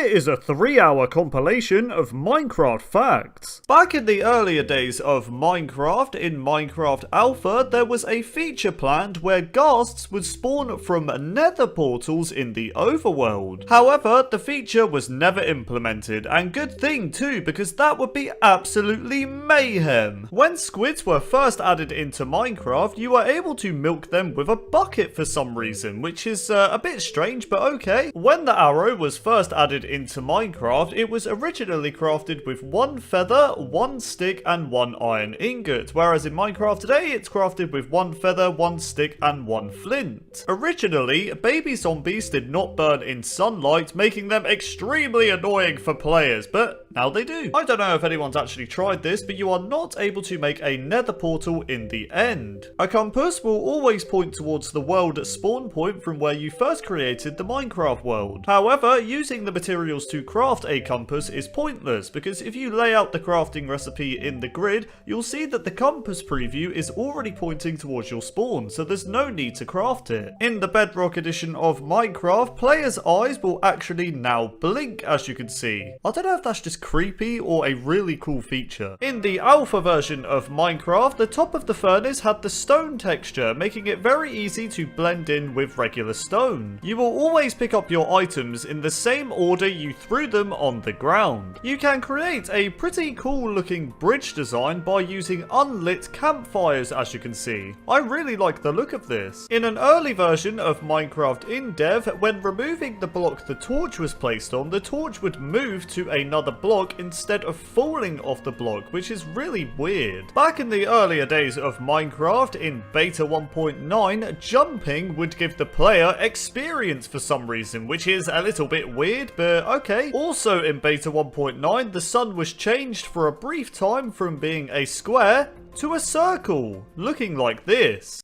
is a 3-hour compilation of Minecraft facts. Back in the earlier days of Minecraft, in Minecraft Alpha, there was a feature planned where ghasts would spawn from nether portals in the overworld. However, the feature was never implemented, and good thing too, because that would be absolutely mayhem. When squids were first added into Minecraft, you were able to milk them with a bucket for some reason, which is a bit strange, but okay. When the arrow was first added into Minecraft, it was originally crafted with 1 feather, 1 stick, and 1 iron ingot, whereas in Minecraft today, it's crafted with 1 feather, 1 stick, and 1 flint. Originally, baby zombies did not burn in sunlight, making them extremely annoying for players, but now they do. I don't know if anyone's actually tried this, but you are not able to make a nether portal in the end. A compass will always point towards the world spawn point from where you first created the Minecraft world. However, using the materials to craft a compass is pointless, because if you lay out the crafting recipe in the grid, you'll see that the compass preview is already pointing towards your spawn, so there's no need to craft it. In the Bedrock edition of Minecraft, players' eyes will actually now blink, as you can see. I don't know if that's just creepy or a really cool feature. In the alpha version of Minecraft, the top of the furnace had the stone texture, making it very easy to blend in with regular stone. You will always pick up your items in the same order you threw them on the ground. You can create a pretty cool looking bridge design by using unlit campfires, as you can see. I really like the look of this. In an early version of Minecraft in dev, when removing the block the torch was placed on, the torch would move to another block instead of falling off the block, which is really weird. Back in the earlier days of Minecraft, in beta 1.9, jumping would give the player experience for some reason, which is a little bit weird, but okay. Also in beta 1.9, the sun was changed for a brief time from being a square to a circle, looking like this.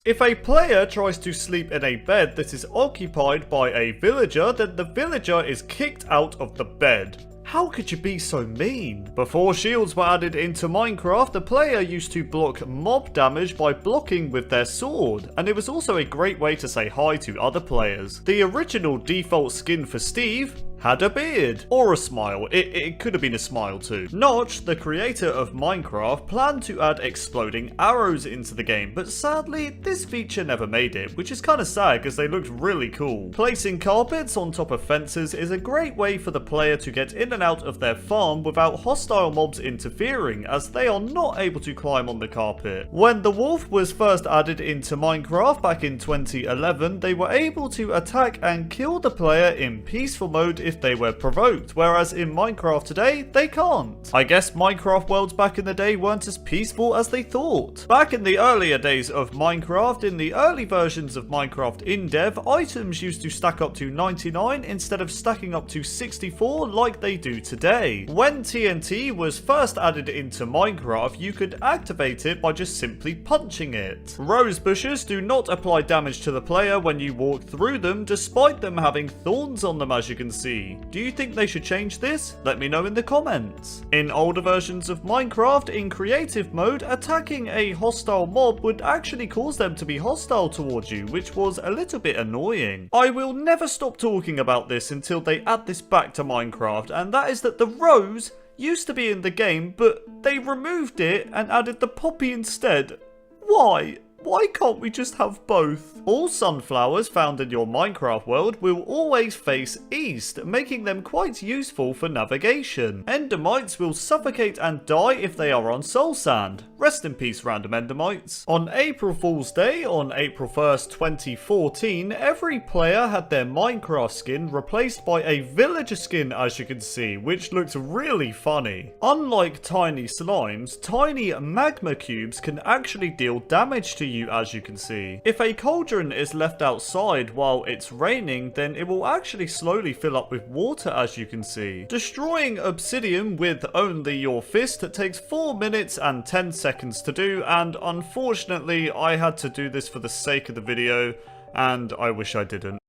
If a player tries to sleep in a bed that is occupied by a villager, then the villager is kicked out of the bed. How could you be so mean? Before shields were added into Minecraft, the player used to block mob damage by blocking with their sword, and it was also a great way to say hi to other players. The original default skin for Steve had a beard. Or a smile. It could have been a smile too. Notch, the creator of Minecraft, planned to add exploding arrows into the game, but sadly, this feature never made it, which is kind of sad because they looked really cool. Placing carpets on top of fences is a great way for the player to get in and out of their farm without hostile mobs interfering, as they are not able to climb on the carpet. When the wolf was first added into Minecraft back in 2011, they were able to attack and kill the player in peaceful mode if they were provoked, whereas in Minecraft today, they can't. I guess Minecraft worlds back in the day weren't as peaceful as they thought. Back in the earlier days of Minecraft, in the early versions of Minecraft in dev, items used to stack up to 99 instead of stacking up to 64 like they do today. When TNT was first added into Minecraft, you could activate it by just simply punching it. Rose bushes do not apply damage to the player when you walk through them, despite them having thorns on them, as you can see. Do you think they should change this? Let me know in the comments. In older versions of Minecraft, in creative mode, attacking a hostile mob would actually cause them to be hostile towards you, which was a little bit annoying. I will never stop talking about this until they add this back to Minecraft, and that is that the rose used to be in the game, but they removed it and added the poppy instead. Why? Why can't we just have both? All sunflowers found in your Minecraft world will always face east, making them quite useful for navigation. Endermites will suffocate and die if they are on soul sand. Rest in peace, random endermites. On April Fool's Day, on April 1st, 2014, every player had their Minecraft skin replaced by a villager skin, as you can see, which looks really funny. Unlike tiny slimes, tiny magma cubes can actually deal damage to you, as you can see. If a cauldron is left outside while it's raining, then it will actually slowly fill up with water, as you can see. Destroying obsidian with only your fist takes 4 minutes and 10 seconds to do, and unfortunately I had to do this for the sake of the video, and I wish I didn't.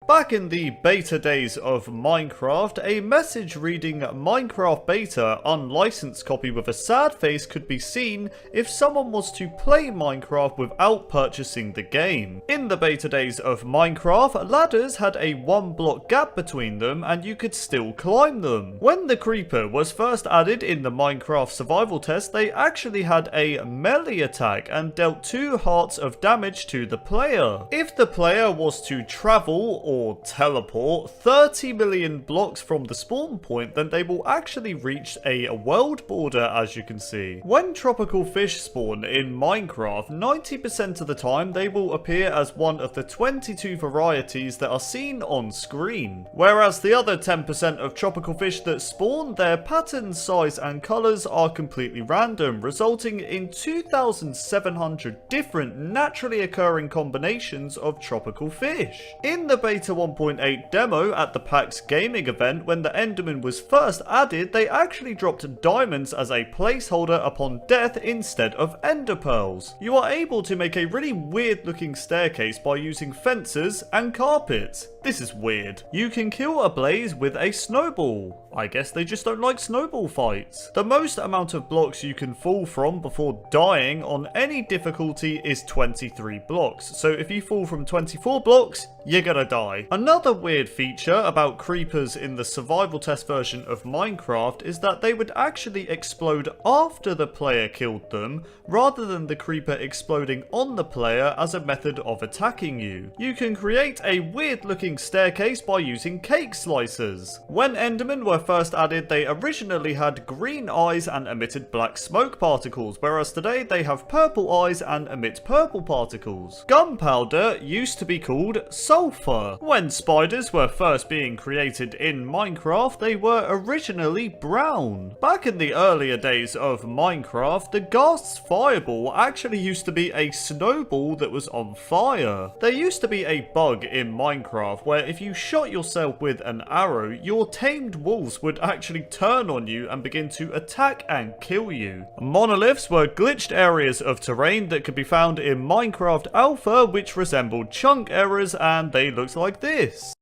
Back in the beta days of Minecraft, a message reading Minecraft Beta unlicensed copy with a sad face could be seen if someone was to play Minecraft without purchasing the game. In the beta days of Minecraft, ladders had a 1 block gap between them and you could still climb them. When the creeper was first added in the Minecraft survival test, they actually had a melee attack and dealt 2 hearts of damage to the player. If the player was to travel or teleport 30 million blocks from the spawn point, then they will actually reach a world border, as you can see. When tropical fish spawn in Minecraft, 90% of the time they will appear as one of the 22 varieties that are seen on screen. Whereas the other 10% of tropical fish that spawn, their pattern, size and colours are completely random, resulting in 2,700 different naturally occurring combinations of tropical fish. In the beta 1.8 demo at the PAX gaming event, when the Enderman was first added, they actually dropped diamonds as a placeholder upon death instead of ender pearls. You are able to make a really weird looking staircase by using fences and carpets. This is weird. You can kill a blaze with a snowball. I guess they just don't like snowball fights. The most amount of blocks you can fall from before dying on any difficulty is 23 blocks. So if you fall from 24 blocks, you're gonna die. Another weird feature about creepers in the survival test version of Minecraft is that they would actually explode after the player killed them, rather than the creeper exploding on the player as a method of attacking you. You can create a weird looking staircase by using cake slicers. When Endermen were first added, they originally had green eyes and emitted black smoke particles, whereas today they have purple eyes and emit purple particles. Gunpowder used to be called sulfur. When spiders were first being created in Minecraft, they were originally brown. Back in the earlier days of Minecraft, the Ghast's fireball actually used to be a snowball that was on fire. There used to be a bug in Minecraft where if you shot yourself with an arrow, your tamed wolves would actually turn on you and begin to attack and kill you. Monoliths were glitched areas of terrain that could be found in Minecraft Alpha, which resembled chunk errors, and they looked like this.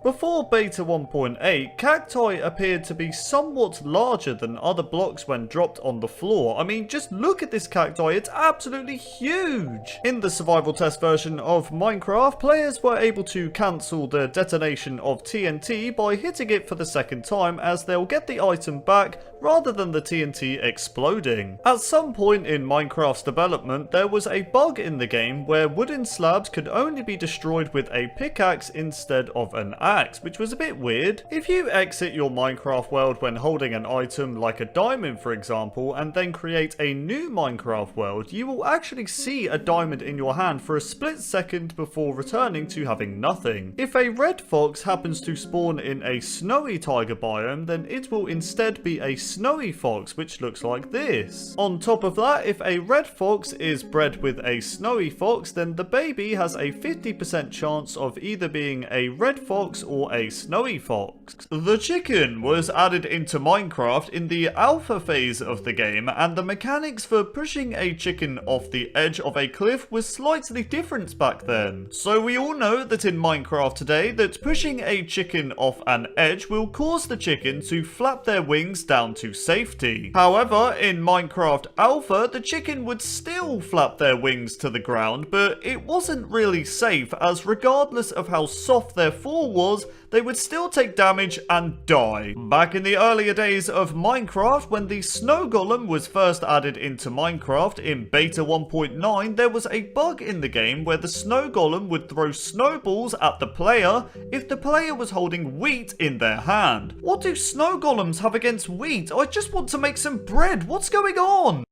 Before beta 1.8, cacti appeared to be somewhat larger than other blocks when dropped on the floor. I mean, just look at this cacti, it's absolutely huge! In the survival test version of Minecraft, players were able to cancel the detonation of TNT by hitting it for the second time, as they'll get the item back rather than the TNT exploding. At some point in Minecraft's development, there was a bug in the game where wooden slabs could only be destroyed with a pickaxe instead of an axe, which was a bit weird. If you exit your Minecraft world when holding an item like a diamond, for example, and then create a new Minecraft world, you will actually see a diamond in your hand for a split second before returning to having nothing. If a red fox happens to spawn in a snowy taiga biome, then it will instead be a snowy fox, which looks like this. On top of that, if a red fox is bred with a snowy fox, then the baby has a 50% chance of either being a red fox or a snowy fox. The chicken was added into Minecraft in the alpha phase of the game, and the mechanics for pushing a chicken off the edge of a cliff was slightly different back then. So we all know that in Minecraft today, that pushing a chicken off an edge will cause the chicken to flap their wings down to safety. However, in Minecraft Alpha, the chicken would still flap their wings to the ground, but it wasn't really safe, as regardless of how soft their fall was, they would still take damage and die. Back in the earlier days of Minecraft, when the snow golem was first added into Minecraft in beta 1.9, there was a bug in the game where the snow golem would throw snowballs at the player if the player was holding wheat in their hand. What do snow golems have against wheat? I just want to make some bread. What's going on?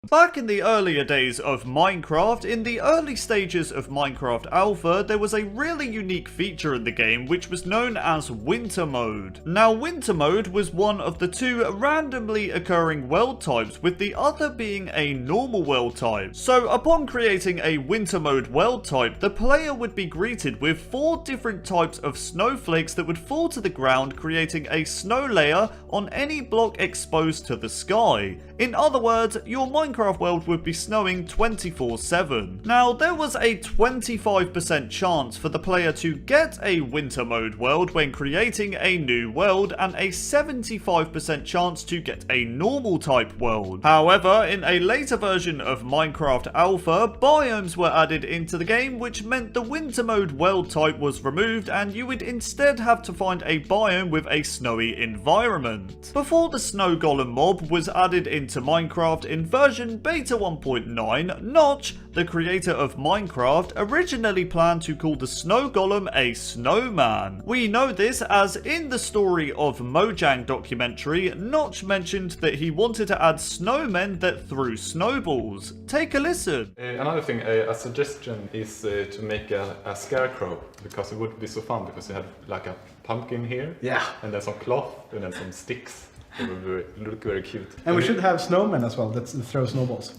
Back in the earlier days of Minecraft, in the early stages of Minecraft Alpha, there was a really unique feature in the game which was known as Winter Mode. Now, Winter Mode was one of the 2 randomly occurring world types, with the other being a normal world type. So upon creating a Winter Mode world type, the player would be greeted with 4 different types of snowflakes that would fall to the ground, creating a snow layer on any block exposed to the sky. In other words, your Minecraft Minecraft world would be snowing 24/7. Now, there was a 25% chance for the player to get a winter mode world when creating a new world, and a 75% chance to get a normal type world. However, in a later version of Minecraft Alpha, biomes were added into the game, which meant the winter mode world type was removed and you would instead have to find a biome with a snowy environment. Before the snow golem mob was added into Minecraft in version beta 1.9, Notch, the creator of Minecraft, originally planned to call the snow golem a snowman. We know this as in the story of Mojang documentary, Notch mentioned that he wanted to add snowmen that threw snowballs. Take a listen. Another thing, a suggestion is to make a scarecrow, because it would be so fun, because you have like a pumpkin here, yeah, and then some cloth, and then some sticks. It would look very cute. And we should have snowmen as well that throw snowballs.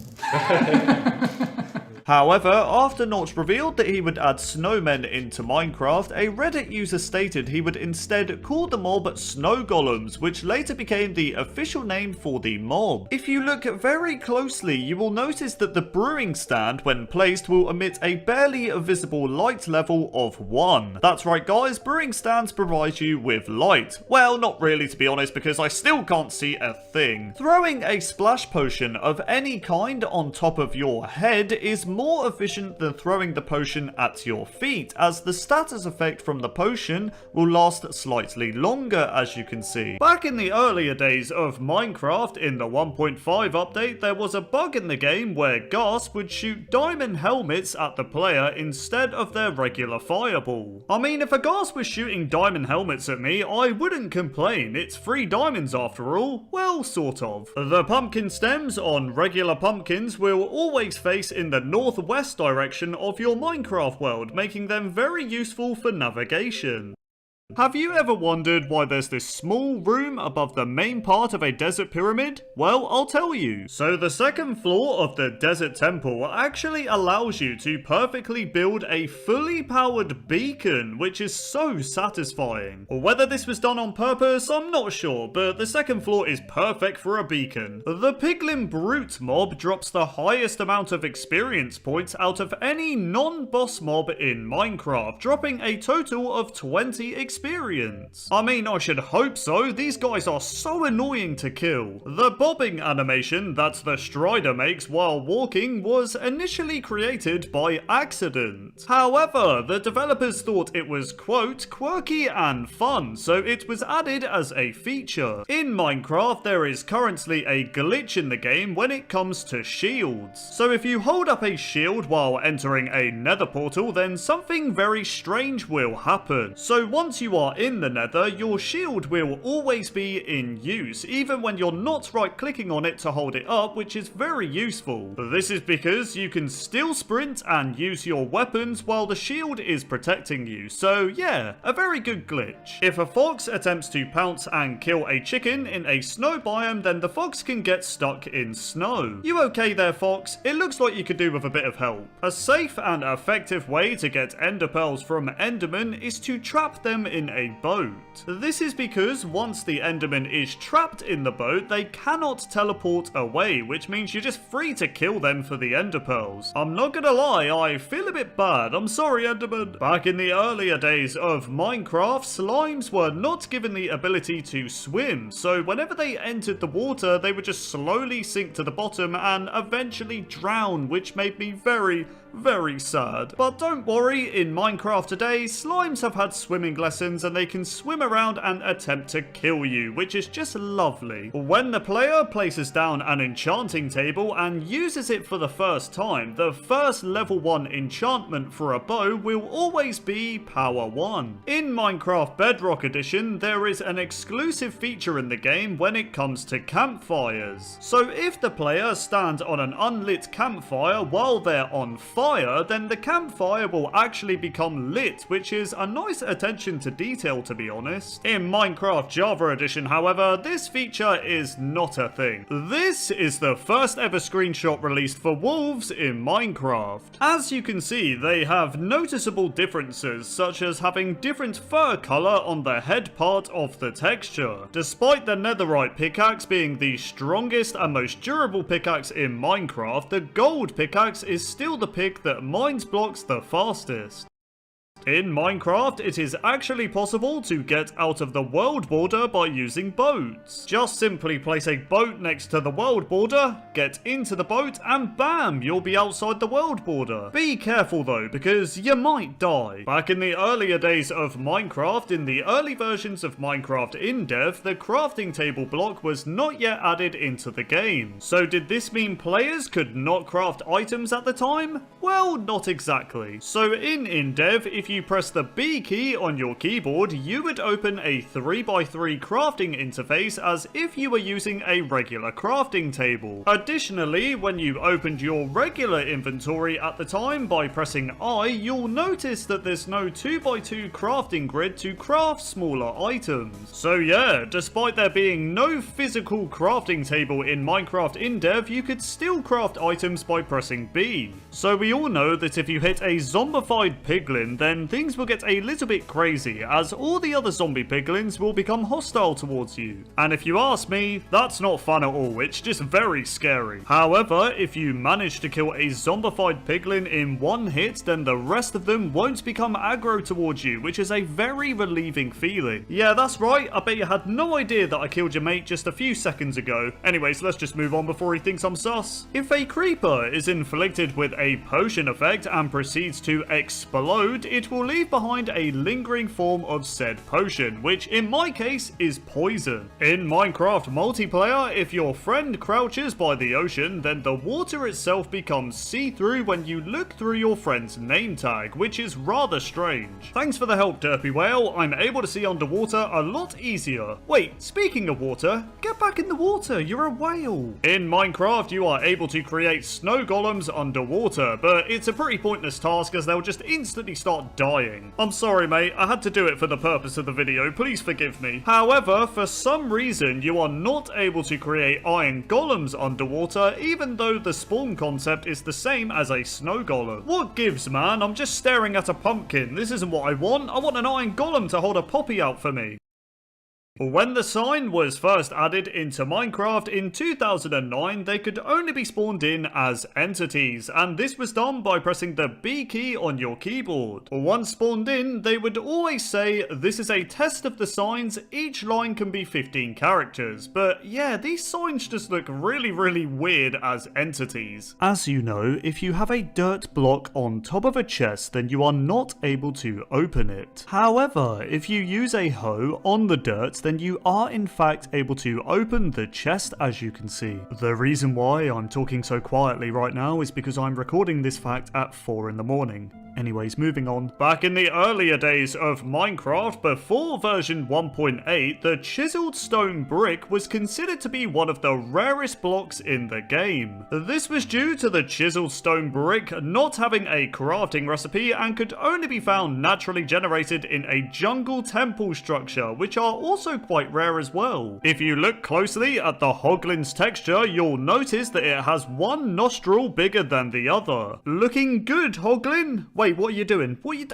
However, after Notch revealed that he would add snowmen into Minecraft, a Reddit user stated he would instead call the mob snow golems, which later became the official name for the mob. If you look very closely, you will notice that the brewing stand, when placed, will emit a barely visible light level of 1. That's right guys, brewing stands provide you with light. Well, not really to be honest, because I still can't see a thing. Throwing a splash potion of any kind on top of your head is more efficient than throwing the potion at your feet, as the status effect from the potion will last slightly longer, as you can see. Back in the earlier days of Minecraft, in the 1.5 update, there was a bug in the game where Ghast would shoot diamond helmets at the player instead of their regular fireball. I mean, if a Ghast was shooting diamond helmets at me, I wouldn't complain. It's free diamonds after all. Well, sort of. The pumpkin stems on regular pumpkins will always face in the northwest direction of your Minecraft world, making them very useful for navigation. Have you ever wondered why there's this small room above the main part of a desert pyramid? Well, I'll tell you. So the second floor of the desert temple actually allows you to perfectly build a fully powered beacon, which is so satisfying. Whether this was done on purpose, I'm not sure, but the second floor is perfect for a beacon. The Piglin Brute mob drops the highest amount of experience points out of any non-boss mob in Minecraft, dropping a total of 20 experience. I mean, I should hope so. These guys are so annoying to kill. The bobbing animation that the Strider makes while walking was initially created by accident. However, the developers thought it was, quote, quirky and fun, so it was added as a feature. In Minecraft, there is currently a glitch in the game when it comes to shields. So if you hold up a shield while entering a nether portal, then something very strange will happen. So once you are in the nether, your shield will always be in use, even when you're not right-clicking on it to hold it up, which is very useful. This is because you can still sprint and use your weapons while the shield is protecting you, so yeah, a very good glitch. If a fox attempts to pounce and kill a chicken in a snow biome, then the fox can get stuck in snow. You okay there, fox? It looks like you could do with a bit of help. A safe and effective way to get ender pearls from endermen is to trap them in a boat. This is because once the enderman is trapped in the boat, they cannot teleport away, which means you're just free to kill them for the ender pearls. I'm not gonna lie, I feel a bit bad. I'm sorry, enderman. Back in the earlier days of Minecraft, slimes were not given the ability to swim, so whenever they entered the water, they would just slowly sink to the bottom and eventually drown, which made me very sad. But don't worry, in Minecraft today, slimes have had swimming lessons and they can swim around and attempt to kill you, which is just lovely. When the player places down an enchanting table and uses it for the first time, the first level 1 enchantment for a bow will always be power 1. In Minecraft Bedrock Edition, there is an exclusive feature in the game when it comes to campfires. So if the player stands on an unlit campfire while they're on fire, fire, then the campfire will actually become lit, which is a nice attention to detail, to be honest. In Minecraft Java Edition, however, this feature is not a thing. This is the first ever screenshot released for wolves in Minecraft. As you can see, they have noticeable differences, such as having different fur color on the head part of the texture. Despite the netherite pickaxe being the strongest and most durable pickaxe in Minecraft, the gold pickaxe is still the pick that mines blocks the fastest. In Minecraft, it is actually possible to get out of the world border by using boats. Just simply place a boat next to the world border, get into the boat, and bam, you'll be outside the world border. Be careful though, because you might die. Back in the earlier days of Minecraft, in the early versions of Minecraft in dev, the crafting table block was not yet added into the game. So did this mean players could not craft items at the time? Well, not exactly. So in dev, if you press the B key on your keyboard, you would open a 3x3 crafting interface as if you were using a regular crafting table. Additionally, when you opened your regular inventory at the time by pressing I, you'll notice that there's no 2x2 crafting grid to craft smaller items. So yeah, despite there being no physical crafting table in Minecraft in dev, you could still craft items by pressing B. So we all know that if you hit a zombified piglin, then things will get a little bit crazy, as all the other zombie piglins will become hostile towards you. And if you ask me, that's not fun at all, it's just very scary. However, if you manage to kill a zombified piglin in one hit, then the rest of them won't become aggro towards you, which is a very relieving feeling. Yeah, that's right, I bet you had no idea that I killed your mate just a few seconds ago. Anyways, let's just move on before he thinks I'm sus. If a creeper is inflicted with a potion effect and proceeds to explode, it will leave behind a lingering form of said potion, which in my case is poison. In Minecraft multiplayer, if your friend crouches by the ocean, then the water itself becomes see-through when you look through your friend's name tag, which is rather strange. Thanks for the help, Derpy Whale. I'm able to see underwater a lot easier. Wait, speaking of water, get back in the water, you're a whale. In Minecraft, you are able to create snow golems underwater, but it's a pretty pointless task as they'll just instantly start dying. I'm sorry mate, I had to do it for the purpose of the video, please forgive me. However, for some reason you are not able to create iron golems underwater, even though the spawn concept is the same as a snow golem. What gives, man? I'm just staring at a pumpkin. This isn't what I want an iron golem to hold a poppy out for me. When the sign was first added into Minecraft in 2009, they could only be spawned in as entities, and this was done by pressing the B key on your keyboard. Once spawned in, they would always say, "This is a test of the signs, each line can be 15 characters." But yeah, these signs just look really weird as entities. As you know, if you have a dirt block on top of a chest, then you are not able to open it. However, if you use a hoe on the dirt, then you are in fact able to open the chest, as you can see. The reason why I'm talking so quietly right now is because I'm recording this fact at 4 in the morning. Anyways, moving on. Back in the earlier days of Minecraft, before version 1.8, the chiseled stone brick was considered to be one of the rarest blocks in the game. This was due to the chiseled stone brick not having a crafting recipe and could only be found naturally generated in a jungle temple structure, which are also quite rare as well. If you look closely at the Hoglin's texture, you'll notice that it has one nostril bigger than the other. Looking good, Hoglin? Wait, what are you doing? What are you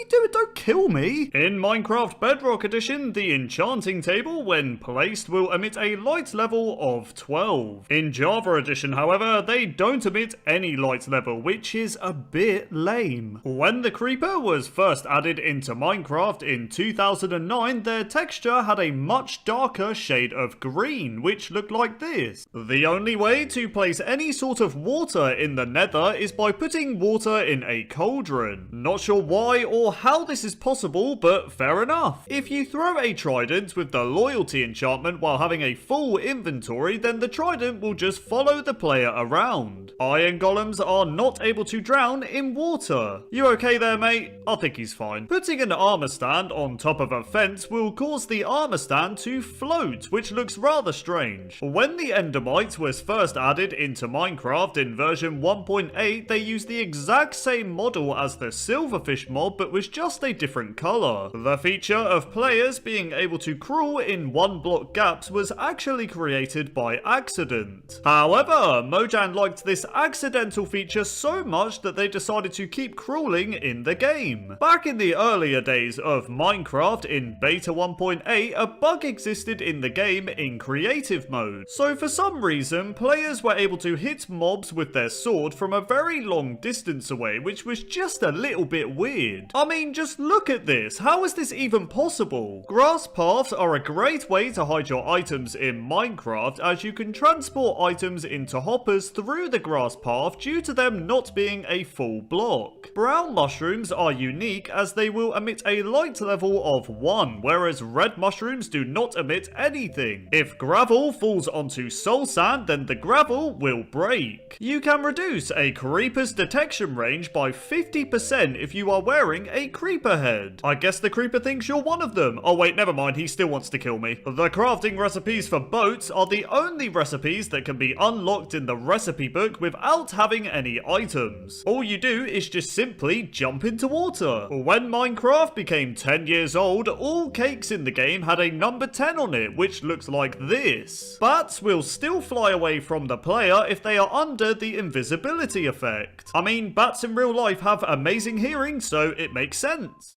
doing? Don't kill me! In Minecraft Bedrock Edition, the enchanting table, when placed, will emit a light level of 12. In Java Edition, however, they don't emit any light level, which is a bit lame. When the creeper was first added into Minecraft in 2009, their texture had a much darker shade of green, which looked like this. The only way to place any sort of water in the nether is by putting water in a cauldron. Not sure why or how this is possible, but fair enough. If you throw a trident with the loyalty enchantment while having a full inventory, then the trident will just follow the player around. Iron golems are not able to drown in water. You okay there, mate? I think he's fine. Putting an armor stand on top of a fence will cause the armor armor stand to float, which looks rather strange. When the Endermite was first added into Minecraft in version 1.8, they used the exact same model as the Silverfish mob, but was just a different color. The feature of players being able to crawl in 1-block gaps was actually created by accident. However, Mojang liked this accidental feature so much that they decided to keep crawling in the game. Back in the earlier days of Minecraft in beta 1.8, a bug existed in the game in creative mode. So for some reason, players were able to hit mobs with their sword from a very long distance away, which was just a little bit weird. I mean, just look at this. How is this even possible? Grass paths are a great way to hide your items in Minecraft, as you can transport items into hoppers through the grass path due to them not being a full block. Brown mushrooms are unique as they will emit a light level of 1, whereas red mushrooms do not emit anything. If gravel falls onto soul sand, then the gravel will break. You can reduce a creeper's detection range by 50% if you are wearing a creeper head. I guess the creeper thinks you're one of them. Oh wait, never mind, he still wants to kill me. The crafting recipes for boats are the only recipes that can be unlocked in the recipe book without having any items. All you do is just simply jump into water. When Minecraft became 10 years old, all cakes in the game had a number 10 on it, which looks like this. Bats will still fly away from the player if they are under the invisibility effect. I mean, bats in real life have amazing hearing, so it makes sense.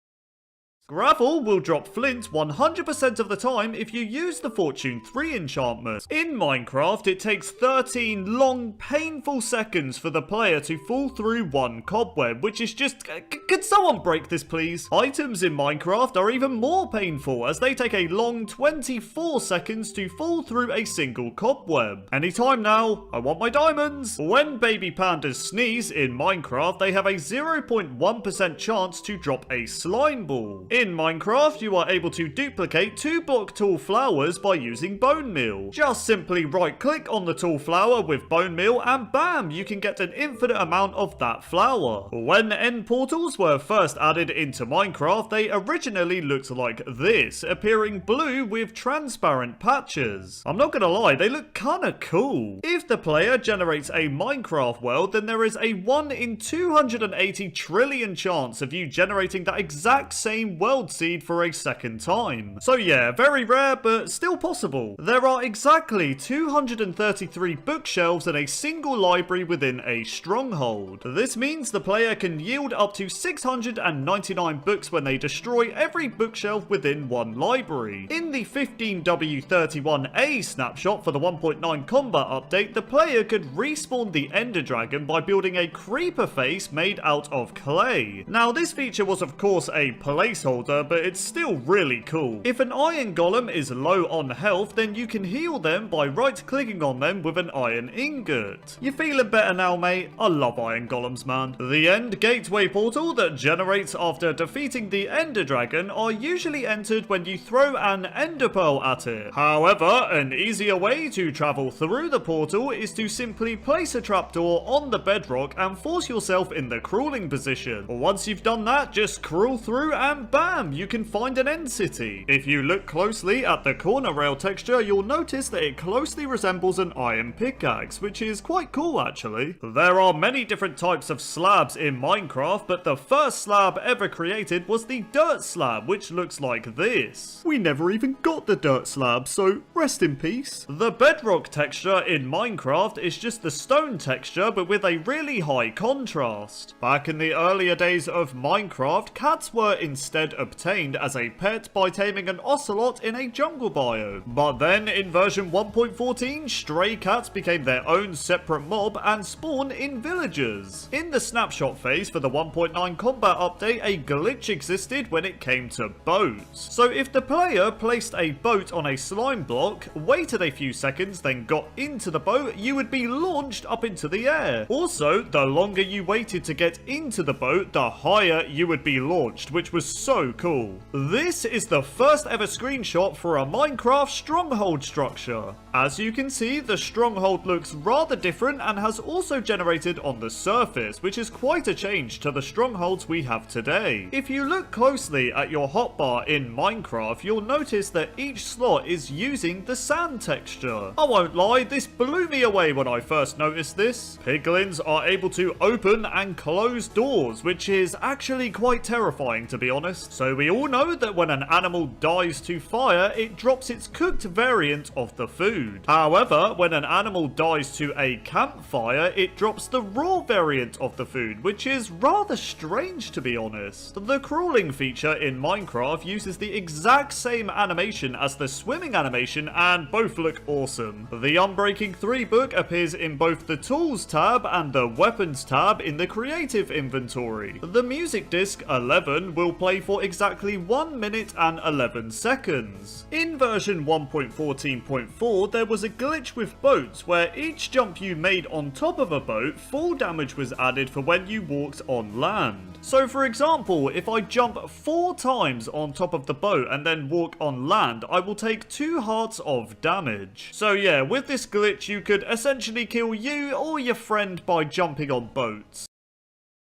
Gravel will drop flint 100% of the time if you use the Fortune 3 enchantment. In Minecraft, it takes 13 long, painful seconds for the player to fall through one cobweb, which is just... Could someone break this, please? Items in Minecraft are even more painful, as they take a long 24 seconds to fall through a single cobweb. Anytime now, I want my diamonds! When baby pandas sneeze in Minecraft, they have a 0.1% chance to drop a slime ball. In Minecraft, you are able to duplicate 2-block tall flowers by using bone meal. Just simply right-click on the tall flower with bone meal and bam, you can get an infinite amount of that flower. When end portals were first added into Minecraft, they originally looked like this, appearing blue with transparent patches. I'm not gonna lie, they look kinda cool. If the player generates a Minecraft world, then there is a 1 in 280 trillion chance of you generating that exact same world seed for a second time. So yeah, very rare, but still possible. There are exactly 233 bookshelves in a single library within a stronghold. This means the player can yield up to 699 books when they destroy every bookshelf within one library. In the 15W31A snapshot for the 1.9 combat update, the player could respawn the Ender Dragon by building a creeper face made out of clay. Now, this feature was of course a placeholder, but it's still really cool. If an iron golem is low on health, then you can heal them by right-clicking on them with an iron ingot. You feeling better now, mate? I love iron golems, man. The end gateway portal that generates after defeating the Ender Dragon are usually entered when you throw an Ender Pearl at it. However, an easier way to travel through the portal is to simply place a trapdoor on the bedrock and force yourself in the crawling position. Once you've done that, just crawl through and bam, you can find an end city. If you look closely at the corner rail texture, you'll notice that it closely resembles an iron pickaxe, which is quite cool actually. There are many different types of slabs in Minecraft, but the first slab ever created was the dirt slab, which looks like this. We never even got the dirt slab, so rest in peace. The bedrock texture in Minecraft is just the stone texture, but with a really high contrast. Back in the earlier days of Minecraft, cats were instead obtained as a pet by taming an ocelot in a jungle biome. But then in version 1.14, stray cats became their own separate mob and spawn in villages. In the snapshot phase for the 1.9 combat update, a glitch existed when it came to boats. So if the player placed a boat on a slime block, waited a few seconds, then got into the boat, you would be launched up into the air. Also, the longer you waited to get into the boat, the higher you would be launched, which was so so cool. This is the first ever screenshot for a Minecraft stronghold structure. As you can see, the stronghold looks rather different and has also generated on the surface, which is quite a change to the strongholds we have today. If you look closely at your hotbar in Minecraft, you'll notice that each slot is using the sand texture. I won't lie, this blew me away when I first noticed this. Piglins are able to open and close doors, which is actually quite terrifying to be honest. So we all know that when an animal dies to fire, it drops its cooked variant of the food. However, when an animal dies to a campfire, it drops the raw variant of the food, which is rather strange to be honest. The crawling feature in Minecraft uses the exact same animation as the swimming animation and both look awesome. The Unbreaking 3 book appears in both the Tools tab and the Weapons tab in the Creative inventory. The music disc 11 will play for exactly 1 minute and 11 seconds. In version 1.14.4 there was a glitch with boats where each jump you made on top of a boat, fall damage was added for when you walked on land. So for example, if I jump 4 times on top of the boat and then walk on land, I will take 2 hearts of damage. So yeah, with this glitch you could essentially kill you or your friend by jumping on boats.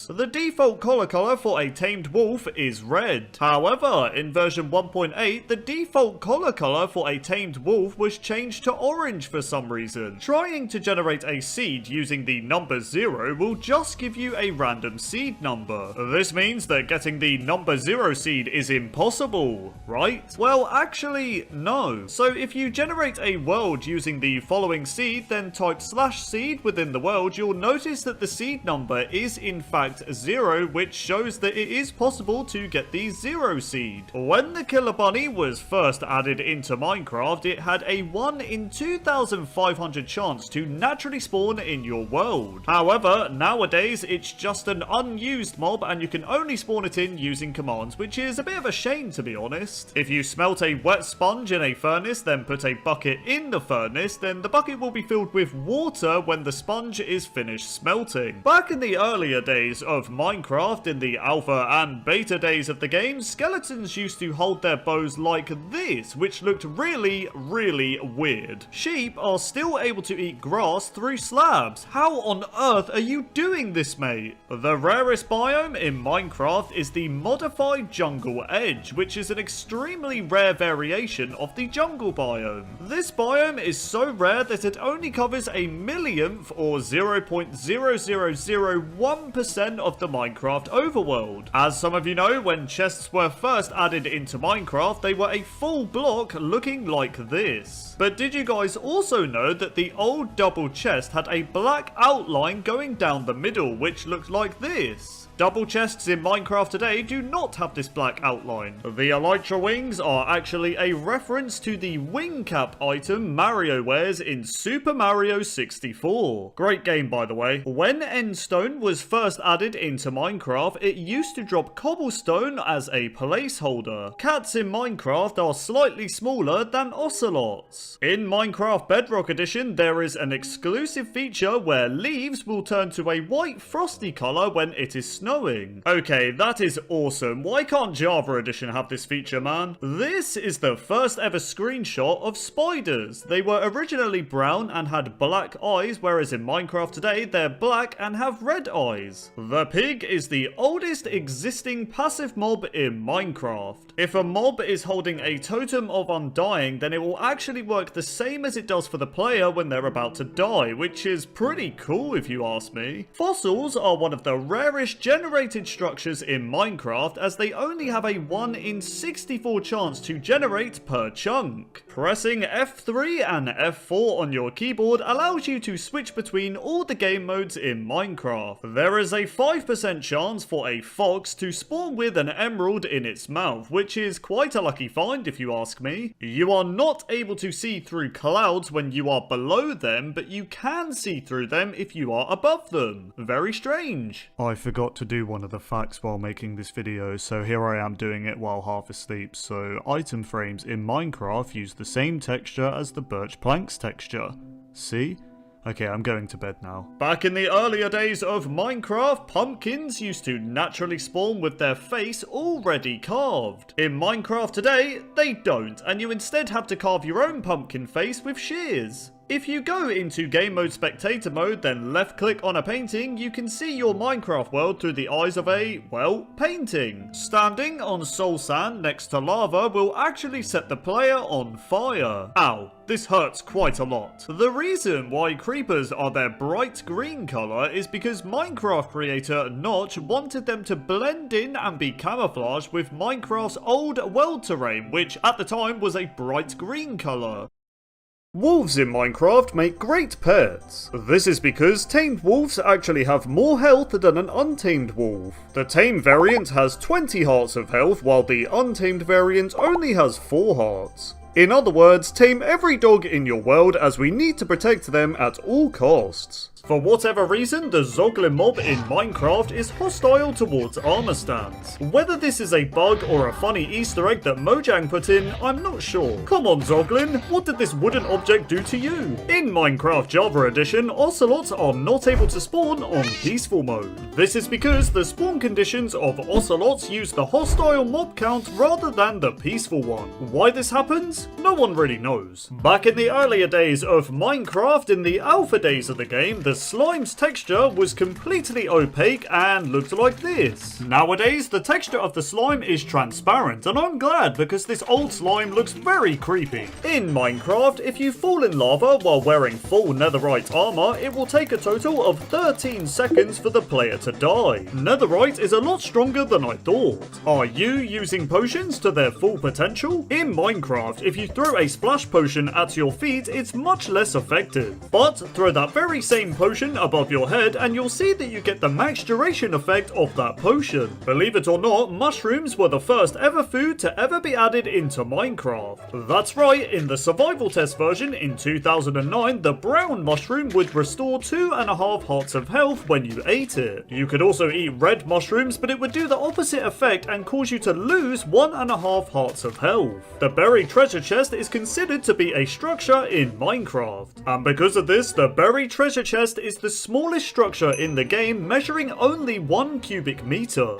The default color for a tamed wolf is red. However, in version 1.8, the default color for a tamed wolf was changed to orange for some reason. Trying to generate a seed using the number 0 will just give you a random seed number. This means that getting the number 0 seed is impossible, right? Well, actually, no. So if you generate a world using the following seed, then type /seed within the world, you'll notice that the seed number is in fact 0, which shows that it is possible to get the 0 seed. When the Killer Bunny was first added into Minecraft, it had a 1 in 2,500 chance to naturally spawn in your world. However, nowadays it's just an unused mob and you can only spawn it in using commands, which is a bit of a shame to be honest. If you smelt a wet sponge in a furnace, then put a bucket in the furnace, then the bucket will be filled with water when the sponge is finished smelting. Back in the earlier days of Minecraft, in the alpha and beta days of the game, skeletons used to hold their bows like this, which looked really weird. Sheep are still able to eat grass through slabs. How on earth are you doing this, mate? The rarest biome in Minecraft is the modified jungle edge, which is an extremely rare variation of the jungle biome. This biome is so rare that it only covers a millionth or 0.0001% of the Minecraft overworld. As some of you know, when chests were first added into Minecraft, they were a full block looking like this. But did you guys also know that the old double chest had a black outline going down the middle, which looked like this? Double chests in Minecraft today do not have this black outline. The Elytra wings are actually a reference to the wing cap item Mario wears in Super Mario 64. Great game, by the way. When Endstone was first added into Minecraft, it used to drop cobblestone as a placeholder. Cats in Minecraft are slightly smaller than ocelots. In Minecraft Bedrock Edition, there is an exclusive feature where leaves will turn to a white frosty color when it is snowing. Okay, that is awesome. Why can't Java Edition have this feature, man? This is the first ever screenshot of spiders. They were originally brown and had black eyes, whereas in Minecraft today, they're black and have red eyes. The pig is the oldest existing passive mob in Minecraft. If a mob is holding a totem of undying, then it will actually work the same as it does for the player when they're about to die, which is pretty cool if you ask me. Fossils are one of the rarest generated structures in Minecraft, as they only have a 1 in 64 chance to generate per chunk. Pressing F3 and F4 on your keyboard allows you to switch between all the game modes in Minecraft. There is a 5% chance for a fox to spawn with an emerald in its mouth, which is quite a lucky find if you ask me. You are not able to see through clouds when you are below them, but you can see through them if you are above them. Very strange. I forgot to do one of the facts while making this video, so here I am doing it while half asleep. So item frames in Minecraft use the same texture as the birch planks texture. See? Okay, I'm going to bed now. Back in the earlier days of Minecraft, pumpkins used to naturally spawn with their face already carved. In Minecraft today, they don't, and you instead have to carve your own pumpkin face with shears. If you go into game mode spectator mode, then left click on a painting, you can see your Minecraft world through the eyes of a, well, painting. Standing on soul sand next to lava will actually set the player on fire. Ow, this hurts quite a lot. The reason why creepers are their bright green color is because Minecraft creator Notch wanted them to blend in and be camouflaged with Minecraft's old world terrain, which at the time was a bright green color. Wolves in Minecraft make great pets. This is because tamed wolves actually have more health than an untamed wolf. The tame variant has 20 hearts of health, while the untamed variant only has 4 hearts. In other words, tame every dog in your world, as we need to protect them at all costs. For whatever reason, the Zoglin mob in Minecraft is hostile towards armor stands. Whether this is a bug or a funny Easter egg that Mojang put in, I'm not sure. Come on Zoglin, what did this wooden object do to you? In Minecraft Java Edition, ocelots are not able to spawn on peaceful mode. This is because the spawn conditions of ocelots use the hostile mob count rather than the peaceful one. Why this happens? No one really knows. Back in the earlier days of Minecraft, in the alpha days of the game, the slime's texture was completely opaque and looked like this. Nowadays, the texture of the slime is transparent, and I'm glad because this old slime looks very creepy. In Minecraft, if you fall in lava while wearing full netherite armor, it will take a total of 13 seconds for the player to die. Netherite is a lot stronger than I thought. Are you using potions to their full potential? In Minecraft, if you throw a splash potion at your feet, it's much less effective. But throw that very same potion above your head and you'll see that you get the max duration effect of that potion. Believe it or not, mushrooms were the first ever food to ever be added into Minecraft. That's right, in the survival test version in 2009, the brown mushroom would restore 2.5 hearts of health when you ate it. You could also eat red mushrooms, but it would do the opposite effect and cause you to lose 1.5 hearts of health. The buried treasure chest is considered to be a structure in Minecraft. And because of this, the buried treasure chest is the smallest structure in the game, measuring only 1 cubic meter.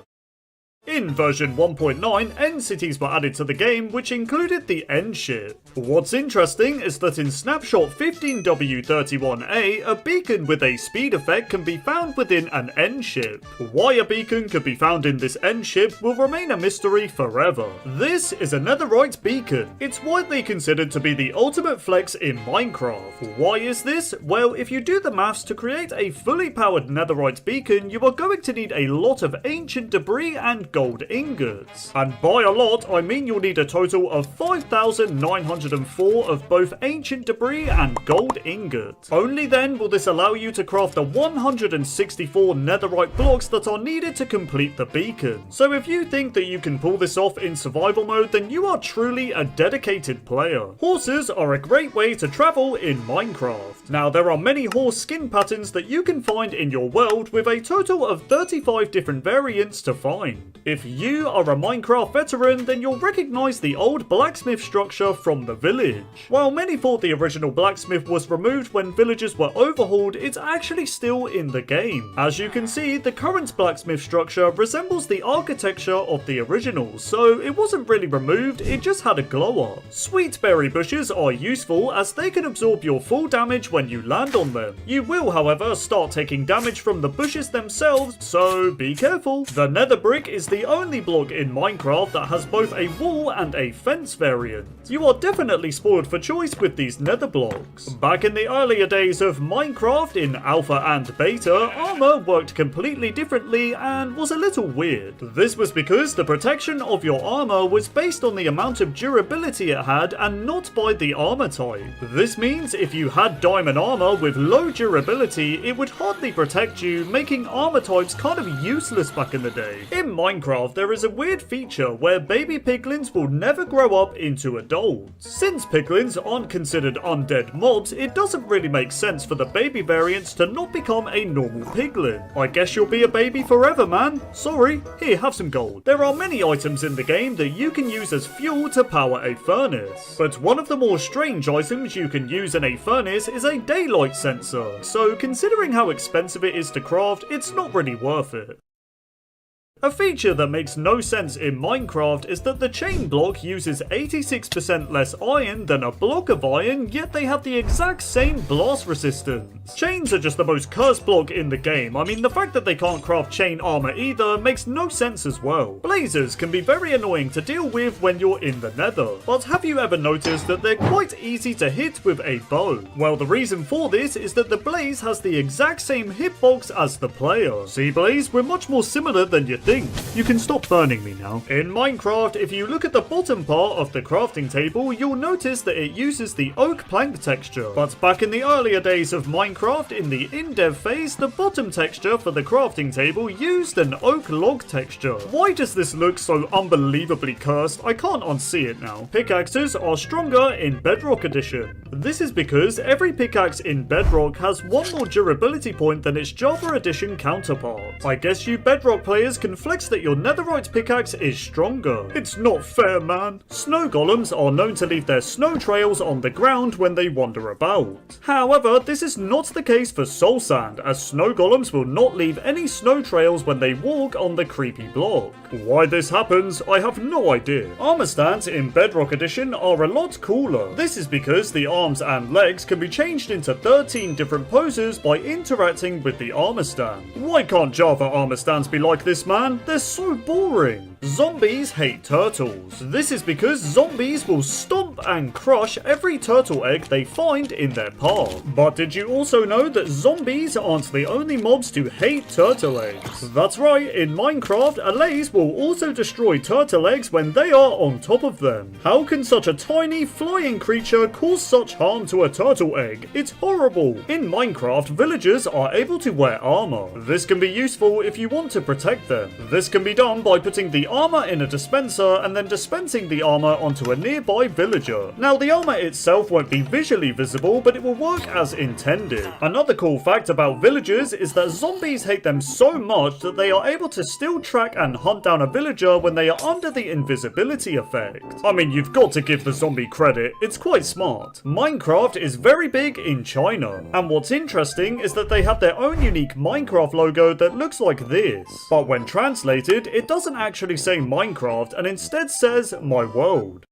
In version 1.9, end cities were added to the game, which included the end ship. What's interesting is that in snapshot 15W31A, a beacon with a speed effect can be found within an end ship. Why a beacon could be found in this end ship will remain a mystery forever. This is a netherite beacon. It's widely considered to be the ultimate flex in Minecraft. Why is this? Well, if you do the maths, to create a fully powered netherite beacon, you are going to need a lot of ancient debris and gold ingots. And by a lot, I mean you'll need a total of 5,904 of both ancient debris and gold ingots. Only then will this allow you to craft the 164 netherite blocks that are needed to complete the beacon. So if you think that you can pull this off in survival mode, then you are truly a dedicated player. Horses are a great way to travel in Minecraft. Now, there are many horse skin patterns that you can find in your world, with a total of 35 different variants to find. If you are a Minecraft veteran, then you'll recognize the old blacksmith structure from the village. While many thought the original blacksmith was removed when villagers were overhauled, it's actually still in the game. As you can see, the current blacksmith structure resembles the architecture of the original, so it wasn't really removed, it just had a glow up. Sweet berry bushes are useful as they can absorb your full damage when you land on them. You will, however, start taking damage from the bushes themselves, so be careful. The nether brick is the only block in Minecraft that has both a wall and a fence variant. You are definitely spoiled for choice with these nether blocks. Back in the earlier days of Minecraft, in alpha and beta, armor worked completely differently and was a little weird. This was because the protection of your armor was based on the amount of durability it had and not by the armor type. This means if you had diamond armor with low durability, it would hardly protect you, making armor types kind of useless back in the day. In Minecraft, Minecraft, there is a weird feature where baby piglins will never grow up into adults. Since piglins aren't considered undead mobs, it doesn't really make sense for the baby variants to not become a normal piglin. I guess you'll be a baby forever, man. Sorry. Here, have some gold. There are many items in the game that you can use as fuel to power a furnace. But one of the more strange items you can use in a furnace is a daylight sensor. So considering how expensive it is to craft, it's not really worth it. A feature that makes no sense in Minecraft is that the chain block uses 86% less iron than a block of iron, yet they have the exact same blast resistance. Chains are just the most cursed block in the game. I mean, the fact that they can't craft chain armor either makes no sense as well. Blazers can be very annoying to deal with when you're in the nether, but have you ever noticed that they're quite easy to hit with a bow? Well, the reason for this is that the blaze has the exact same hitbox as the player. See, Blaze, we're much more similar than you think. You can stop burning me now. In Minecraft, if you look at the bottom part of the crafting table, you'll notice that it uses the oak plank texture. But back in the earlier days of Minecraft, in the in-dev phase, the bottom texture for the crafting table used an oak log texture. Why does this look so unbelievably cursed? I can't unsee it now. Pickaxes are stronger in Bedrock Edition. This is because every pickaxe in Bedrock has one more durability point than its Java Edition counterpart. I guess you Bedrock players can flex that your netherite pickaxe is stronger. It's not fair, man. Snow golems are known to leave their snow trails on the ground when they wander about. However, this is not the case for soul sand, as snow golems will not leave any snow trails when they walk on the creepy block. Why this happens, I have no idea. Armor stands in Bedrock Edition are a lot cooler. This is because the arms and legs can be changed into 13 different poses by interacting with the armor stand. Why can't Java armor stands be like this, man? They're so boring. Zombies hate turtles. This is because zombies will stomp and crush every turtle egg they find in their path. But did you also know that zombies aren't the only mobs to hate turtle eggs? That's right, in Minecraft, Alaze will also destroy turtle eggs when they are on top of them. How can such a tiny flying creature cause such harm to a turtle egg? It's horrible. In Minecraft, villagers are able to wear armor. This can be useful if you want to protect them. This can be done by putting the armor in a dispenser and then dispensing the armor onto a nearby villager. Now, the armor itself won't be visually visible, but it will work as intended. Another cool fact about villagers is that zombies hate them so much that they are able to still track and hunt down a villager when they are under the invisibility effect. I mean, you've got to give the zombie credit, it's quite smart. Minecraft is very big in China, and what's interesting is that they have their own unique Minecraft logo that looks like this. But when translated, it doesn't actually say Minecraft and instead says My World.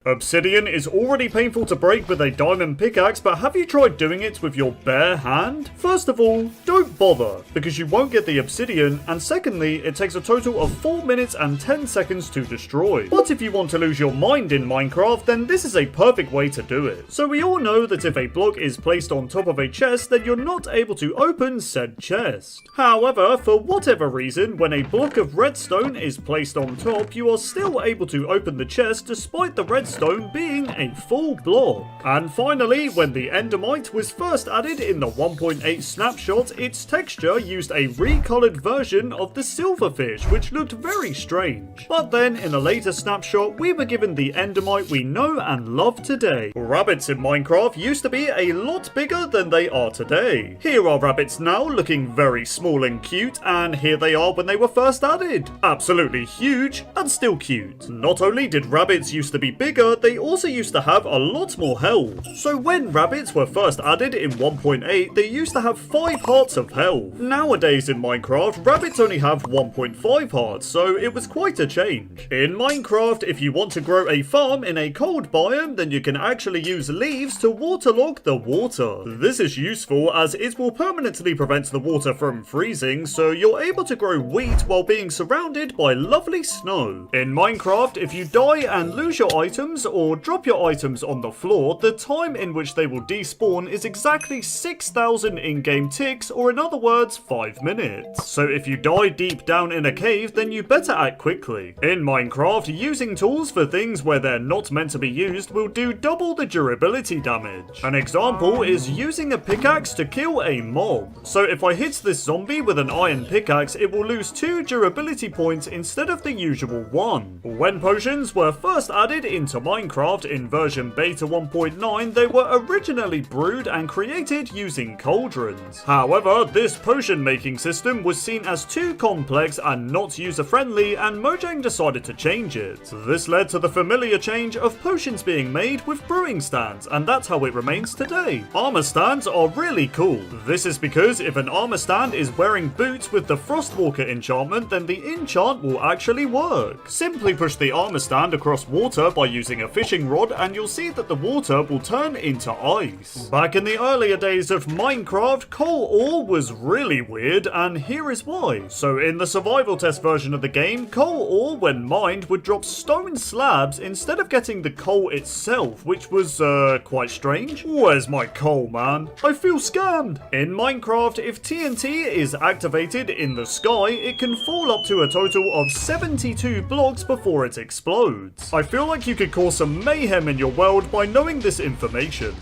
Obsidian is already painful to break with a diamond pickaxe, but have you tried doing it with your bare hand? First of all, don't bother, because you won't get the obsidian, and secondly, it takes a total of 4 minutes and 10 seconds to destroy. But if you want to lose your mind in Minecraft, then this is a perfect way to do it. So we all know that if a block is placed on top of a chest, then you're not able to open said chest. However, for whatever reason, when a block of redstone is placed on top, you are still able to open the chest despite the redstone being a full block. And finally, when the endermite was first added in the 1.8 snapshot, its texture used a recolored version of the silverfish, which looked very strange. But then in a later snapshot, we were given the endermite we know and love today. Rabbits in Minecraft used to be a lot bigger than they are today. Here are rabbits now, looking very small and cute, and here they are when they were first added. Absolutely huge and still cute. Not only did rabbits used to be bigger, they also used to have a lot more health. So when rabbits were first added in 1.8, they used to have 5 hearts of health. Nowadays in Minecraft, rabbits only have 1.5 hearts, so it was quite a change. In Minecraft, if you want to grow a farm in a cold biome, then you can actually use leaves to waterlog the water. This is useful as it will permanently prevent the water from freezing, so you're able to grow wheat while being surrounded by lovely snow. In Minecraft, if you die and lose your items, items or drop your items on the floor, the time in which they will despawn is exactly 6,000 in-game ticks, or in other words, 5 minutes. So if you die deep down in a cave, then you better act quickly. In Minecraft, using tools for things where they're not meant to be used will do double the durability damage. An example is using a pickaxe to kill a mob. So if I hit this zombie with an iron pickaxe, it will lose 2 durability points instead of the usual 1. When potions were first added into Minecraft in version beta 1.9, they were originally brewed and created using cauldrons. However, this potion making system was seen as too complex and not user friendly, and Mojang decided to change it. This led to the familiar change of potions being made with brewing stands, and that's how it remains today. Armor stands are really cool. This is because if an armor stand is wearing boots with the Frostwalker enchantment, then the enchant will actually work. Simply push the armor stand across water by using a fishing rod and you'll see that the water will turn into ice. Back in the earlier days of Minecraft, coal ore was really weird, and here is why. So in the survival test version of the game, coal ore when mined would drop stone slabs instead of getting the coal itself, which was quite strange. Where's my coal, man? I feel scammed! In Minecraft, if TNT is activated in the sky, it can fall up to a total of 72 blocks before it explodes. I feel like you could cause some mayhem in your world by knowing this information.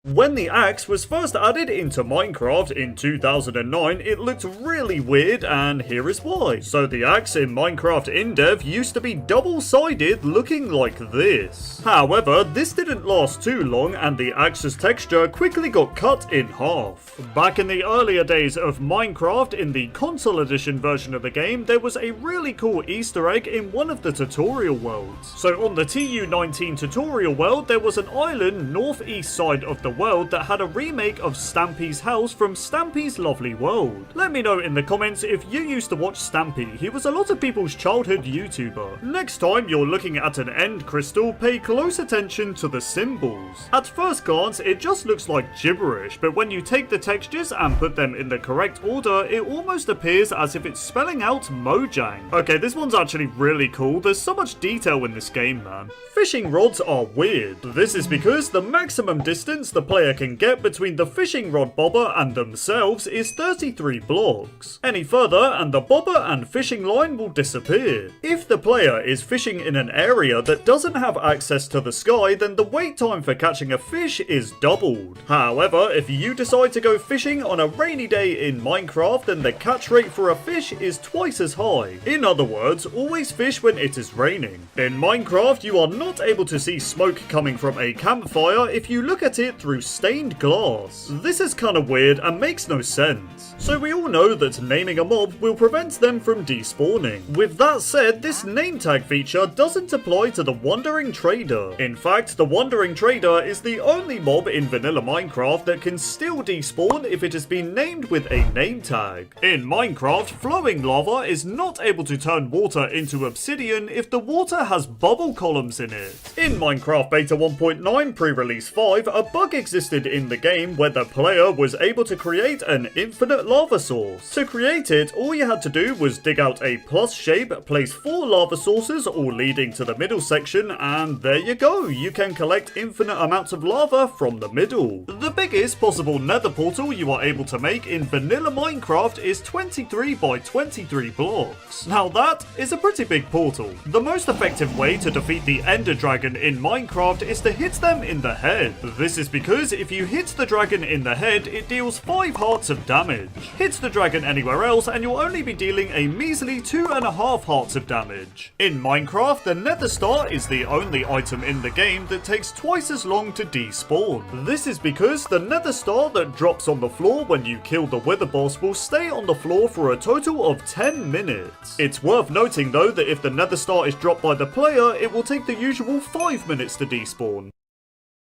When the axe was first added into Minecraft in 2009, it looked really weird, and here is why. So the axe in Minecraft InDev used to be double-sided, looking like this. However, this didn't last too long, and the axe's texture quickly got cut in half. Back in the earlier days of Minecraft, in the console edition version of the game, there was a really cool Easter egg in one of the tutorial worlds. So on the TU19 tutorial world, there was an island northeast side of the world that had a remake of Stampy's house from Stampy's Lovely World. Let me know in the comments if you used to watch Stampy. He was a lot of people's childhood YouTuber. Next time you're looking at an end crystal, pay close attention to the symbols. At first glance, it just looks like gibberish, but when you take the textures and put them in the correct order, it almost appears as if it's spelling out Mojang. Okay, this one's actually really cool. There's so much detail in this game, man. Fishing rods are weird. This is because the maximum distance the player can get between the fishing rod bobber and themselves is 33 blocks. Any further and the bobber and fishing line will disappear. If the player is fishing in an area that doesn't have access to the sky, then the wait time for catching a fish is doubled. However, if you decide to go fishing on a rainy day in Minecraft, then the catch rate for a fish is twice as high. In other words, always fish when it is raining. In Minecraft, you are not able to see smoke coming from a campfire if you look at it through stained glass. This is kinda weird and makes no sense. So we all know that naming a mob will prevent them from despawning. With that said, this name tag feature doesn't apply to the Wandering Trader. In fact, the Wandering Trader is the only mob in vanilla Minecraft that can still despawn if it has been named with a name tag. In Minecraft, flowing lava is not able to turn water into obsidian if the water has bubble columns in it. In Minecraft Beta 1.9 pre-release 5, a bug existed in the game where the player was able to create an infinite lava source. To create it, all you had to do was dig out a plus shape, place 4 lava sources all leading to the middle section, and there you go, you can collect infinite amounts of lava from the middle. The biggest possible nether portal you are able to make in vanilla Minecraft is 23 by 23 blocks. Now that is a pretty big portal. The most effective way to defeat the Ender Dragon in Minecraft is to hit them in the head. This is because if you hit the dragon in the head, it deals 5 hearts of damage. Hit the dragon anywhere else and you'll only be dealing a measly 2.5 hearts of damage. In Minecraft, the Nether Star is the only item in the game that takes twice as long to despawn. This is because the Nether Star that drops on the floor when you kill the Wither boss will stay on the floor for a total of 10 minutes. It's worth noting though that if the Nether Star is dropped by the player, it will take the usual 5 minutes to despawn.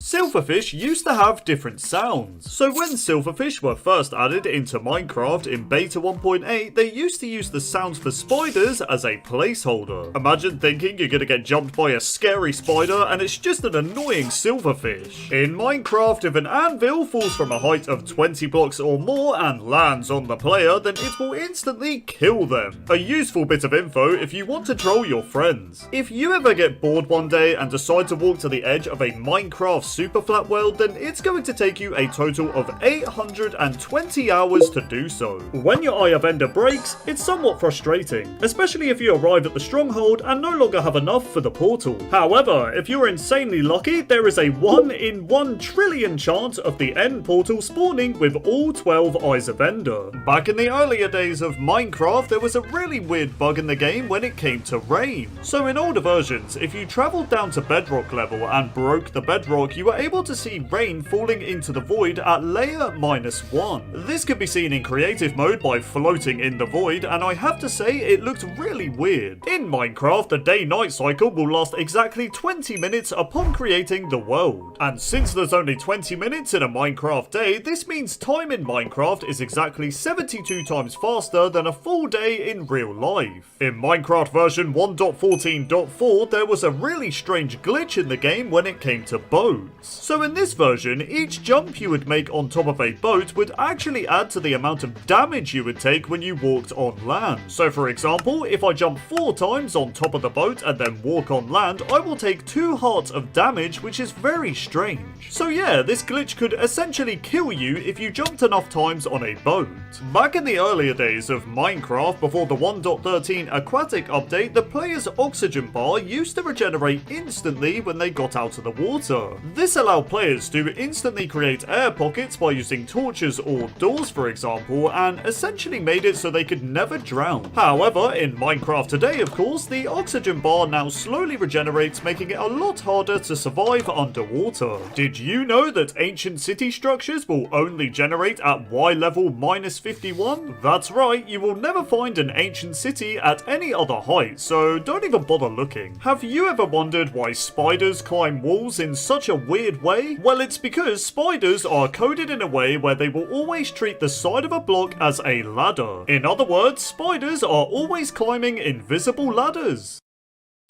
Silverfish used to have different sounds. So when silverfish were first added into Minecraft in beta 1.8, they used to use the sounds for spiders as a placeholder. Imagine thinking you're gonna get jumped by a scary spider and it's just an annoying silverfish. In Minecraft, if an anvil falls from a height of 20 blocks or more and lands on the player, then it will instantly kill them. A useful bit of info if you want to troll your friends. If you ever get bored one day and decide to walk to the edge of a Minecraft super flat world, then it's going to take you a total of 820 hours to do so. When your Eye of Ender breaks, it's somewhat frustrating, especially if you arrive at the stronghold and no longer have enough for the portal. However, if you're insanely lucky, there is a 1 in 1 trillion chance of the end portal spawning with all 12 Eyes of Ender. Back in the earlier days of Minecraft, there was a really weird bug in the game when it came to rain. So in older versions, if you traveled down to bedrock level and broke the bedrock, you were able to see rain falling into the void at layer -1. This could be seen in creative mode by floating in the void, and I have to say it looked really weird. In Minecraft, the day-night cycle will last exactly 20 minutes upon creating the world. And since there's only 20 minutes in a Minecraft day, this means time in Minecraft is exactly 72 times faster than a full day in real life. In Minecraft version 1.14.4, there was a really strange glitch in the game when it came to boats. So in this version, each jump you would make on top of a boat would actually add to the amount of damage you would take when you walked on land. So for example, if I jump 4 times on top of the boat and then walk on land, I will take 2 hearts of damage, which is very strange. So yeah, this glitch could essentially kill you if you jumped enough times on a boat. Back in the earlier days of Minecraft, before the 1.13 aquatic update, the player's oxygen bar used to regenerate instantly when they got out of the water. This allowed players to instantly create air pockets by using torches or doors, for example, and essentially made it so they could never drown. However, in Minecraft today, of course, the oxygen bar now slowly regenerates, making it a lot harder to survive underwater. Did you know that ancient city structures will only generate at Y level -51? That's right, you will never find an ancient city at any other height, so don't even bother looking. Have you ever wondered why spiders climb walls in such a weird way? Well, it's because spiders are coded in a way where they will always treat the side of a block as a ladder. In other words, spiders are always climbing invisible ladders.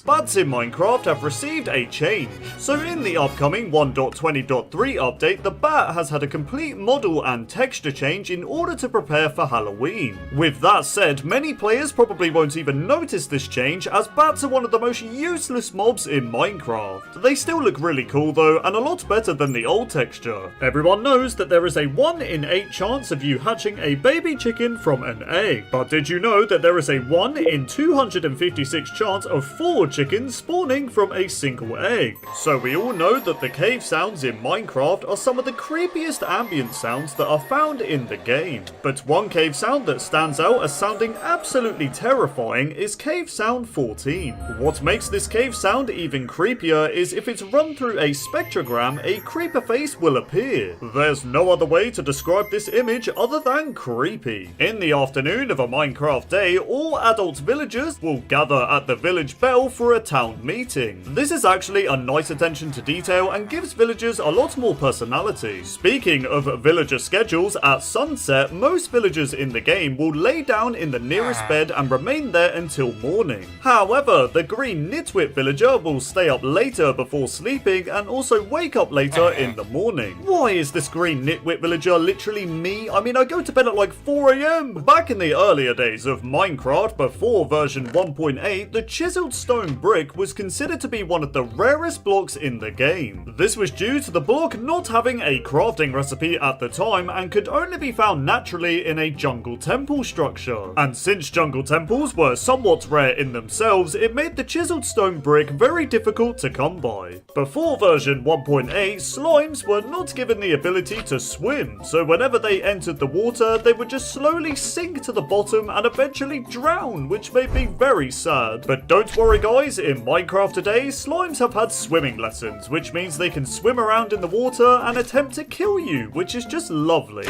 Bats in Minecraft have received a change. So in the upcoming 1.20.3 update, the bat has had a complete model and texture change in order to prepare for Halloween. With that said, many players probably won't even notice this change, as bats are one of the most useless mobs in Minecraft. They still look really cool though, and a lot better than the old texture. Everyone knows that there is a 1 in 8 chance of you hatching a baby chicken from an egg. But did you know that there is a 1 in 256 chance of 4 chickens spawning from a single egg? So we all know that the cave sounds in Minecraft are some of the creepiest ambient sounds that are found in the game. But one cave sound that stands out as sounding absolutely terrifying is cave sound 14. What makes this cave sound even creepier is if it's run through a spectrogram, a creeper face will appear. There's no other way to describe this image other than creepy. In the afternoon of a Minecraft day, all adult villagers will gather at the village bell for a town meeting. This is actually a nice attention to detail and gives villagers a lot more personality. Speaking of villager schedules, at sunset, most villagers in the game will lay down in the nearest bed and remain there until morning. However, the green nitwit villager will stay up later before sleeping and also wake up later in the morning. Why is this green nitwit villager literally me? I mean, I go to bed at like 4 AM. Back in the earlier days of Minecraft, before version 1.8, the chiseled stone brick was considered to be one of the rarest blocks in the game. This was due to the block not having a crafting recipe at the time and could only be found naturally in a jungle temple structure. And since jungle temples were somewhat rare in themselves, it made the chiseled stone brick very difficult to come by. Before version 1.8, slimes were not given the ability to swim, so whenever they entered the water, they would just slowly sink to the bottom and eventually drown, which made me very sad. But don't worry guys, in Minecraft today, slimes have had swimming lessons, which means they can swim around in the water and attempt to kill you, which is just lovely.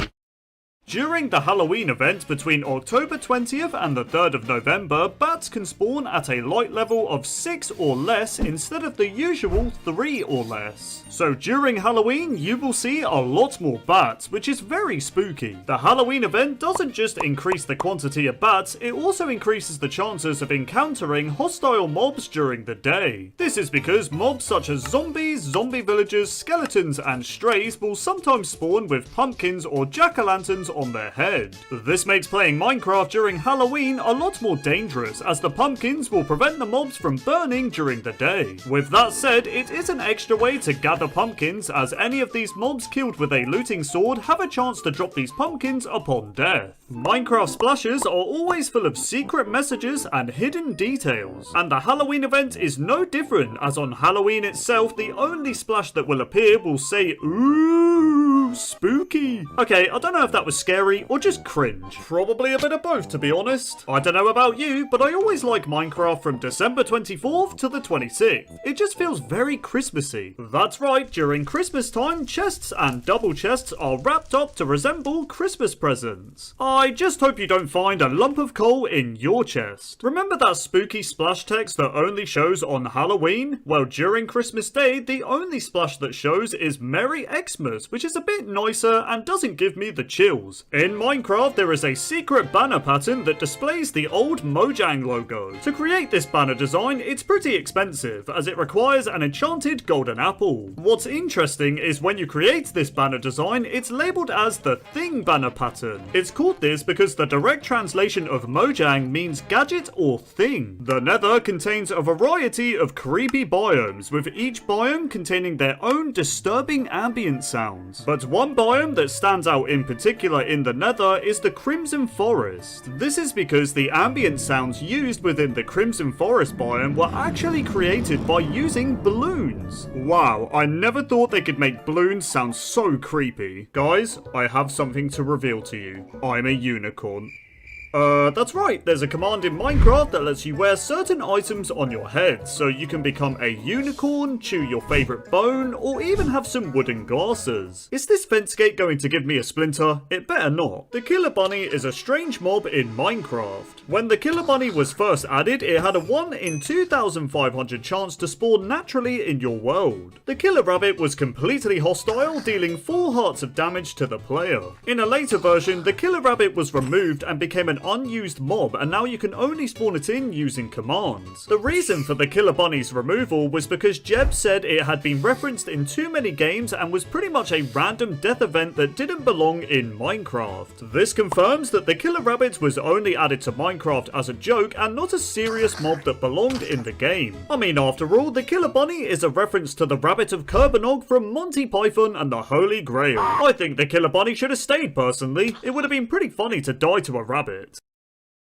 During the Halloween event between October 20th and the 3rd of November, bats can spawn at a light level of 6 or less instead of the usual 3 or less. So during Halloween, you will see a lot more bats, which is very spooky. The Halloween event doesn't just increase the quantity of bats, it also increases the chances of encountering hostile mobs during the day. This is because mobs such as zombies, zombie villagers, skeletons, and strays will sometimes spawn with pumpkins or jack-o'-lanterns on their head. This makes playing Minecraft during Halloween a lot more dangerous, as the pumpkins will prevent the mobs from burning during the day. With that said, it is an extra way to gather pumpkins, as any of these mobs killed with a looting sword have a chance to drop these pumpkins upon death. Minecraft splashes are always full of secret messages and hidden details, and the Halloween event is no different, as on Halloween itself, the only splash that will appear will say, "Ooh, spooky." Okay, I don't know if that was scary or just cringe. Probably a bit of both, to be honest. I don't know about you, but I always like Minecraft from December 24th to the 26th. It just feels very Christmassy. That's right, during Christmas time, chests and double chests are wrapped up to resemble Christmas presents. I just hope you don't find a lump of coal in your chest. Remember that spooky splash text that only shows on Halloween? Well, during Christmas Day, the only splash that shows is Merry Xmas, which is a bit nicer and doesn't give me the chills. In Minecraft, there is a secret banner pattern that displays the old Mojang logo. To create this banner design, it's pretty expensive, as it requires an enchanted golden apple. What's interesting is when you create this banner design, it's labeled as the Thing banner pattern. It's called this because the direct translation of Mojang means gadget or thing. The Nether contains a variety of creepy biomes, with each biome containing their own disturbing ambient sounds. But one biome that stands out in particular in the Nether is the Crimson Forest. This is because the ambient sounds used within the Crimson Forest biome were actually created by using balloons. Wow, I never thought they could make balloons sound so creepy. Guys, I have something to reveal to you. I'm a unicorn. That's right, there's a command in Minecraft that lets you wear certain items on your head, so you can become a unicorn, chew your favourite bone, or even have some wooden glasses. Is this fence gate going to give me a splinter? It better not. The Killer Bunny is a strange mob in Minecraft. When the Killer Bunny was first added, it had a 1 in 2,500 chance to spawn naturally in your world. The Killer Rabbit was completely hostile, dealing 4 hearts of damage to the player. In a later version, the Killer Rabbit was removed and became an unused mob, and now you can only spawn it in using commands. The reason for the Killer Bunny's removal was because Jeb said it had been referenced in too many games and was pretty much a random death event that didn't belong in Minecraft. This confirms that the Killer Rabbit was only added to Minecraft as a joke and not a serious mob that belonged in the game. I mean, after all, the Killer Bunny is a reference to the Rabbit of Kerbanog from Monty Python and the Holy Grail. I think the Killer Bunny should have stayed personally. It would have been pretty funny to die to a rabbit.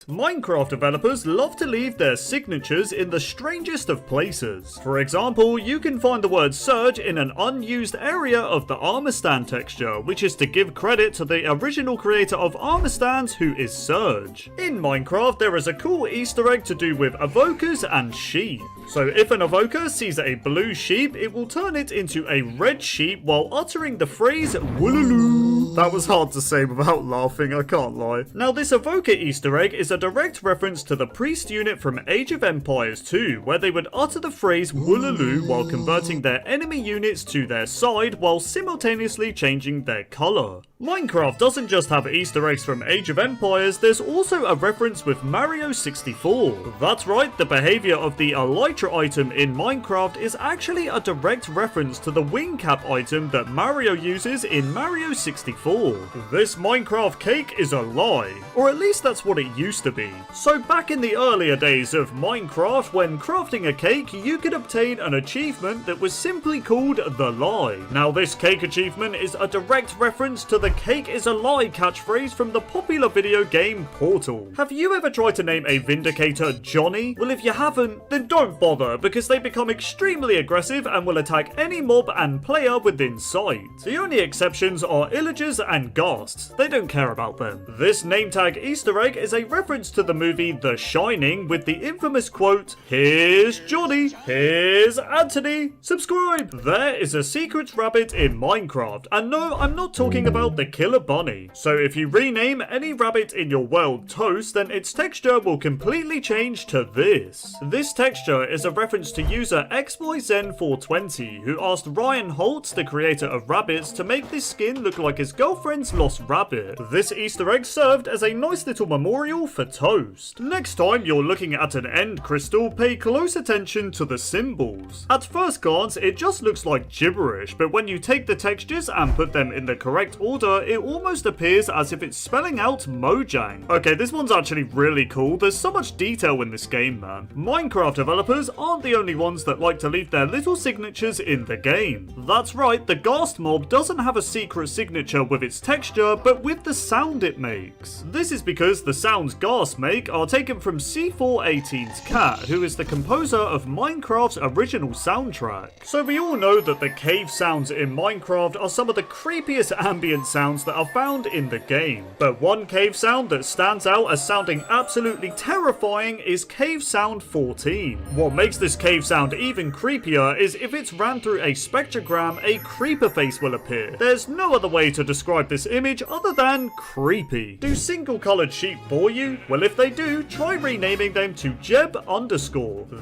Minecraft developers love to leave their signatures in the strangest of places. For example, you can find the word Surge in an unused area of the armor stand texture, which is to give credit to the original creator of armor stands, who is Surge. In Minecraft, there is a cool Easter egg to do with evokers and sheep. So if an evoker sees a blue sheep, it will turn it into a red sheep while uttering the phrase "Woolaloo." That was hard to say without laughing, I can't lie. Now, this evoker Easter egg is a direct reference to the priest unit from Age of Empires 2, where they would utter the phrase "Woolaloo" while converting their enemy units to their side while simultaneously changing their colour. Minecraft doesn't just have Easter eggs from Age of Empires, there's also a reference with Mario 64. That's right, the behaviour of the Elytra item in Minecraft is actually a direct reference to the wing cap item that Mario uses in Mario 64. This Minecraft cake is a lie, or at least that's what it used to be. So back in the earlier days of Minecraft, when crafting a cake, you could obtain an achievement that was simply called The Lie. Now this cake achievement is a direct reference to the "cake is a lie" catchphrase from the popular video game Portal. Have you ever tried to name a Vindicator Johnny? Well, if you haven't, then don't bother, because they become extremely aggressive and will attack any mob and player within sight. The only exceptions are Illagers villagers and ghosts. They don't care about them. This name tag Easter egg is a reference to the movie The Shining with the infamous quote, "Here's Johnny, here's Anthony, subscribe." There is a secret rabbit in Minecraft, and no, I'm not talking about the killer bunny. So if you rename any rabbit in your world Toast, then its texture will completely change to this. This texture is a reference to user XYZen420, who asked Ryan Holtz, the creator of Rabbids, to make this skin look like his girlfriend's lost rabbit. This Easter egg served as a nice little memorial for Toast. Next time you're looking at an end crystal, pay close attention to the symbols. At first glance, it just looks like gibberish, but when you take the textures and put them in the correct order, it almost appears as if it's spelling out Mojang. Okay, this one's actually really cool. There's so much detail in this game, man. Minecraft developers aren't the only ones that like to leave their little signatures in the game. That's right, the Ghast mob doesn't have a secret signature with its texture, but with the sound it makes. This is because the sounds Ghast make are taken from C418's Cat, who is the composer of Minecraft's original soundtrack. So we all know that the cave sounds in Minecraft are some of the creepiest ambient sounds that are found in the game. But one cave sound that stands out as sounding absolutely terrifying is Cave Sound 14. What makes this cave sound even creepier is if it's ran through a spectrogram, a creeper face will appear. There's no other way to describe this image other than creepy. Do single coloured sheep bore you? Well, if they do, try renaming them to Jeb_.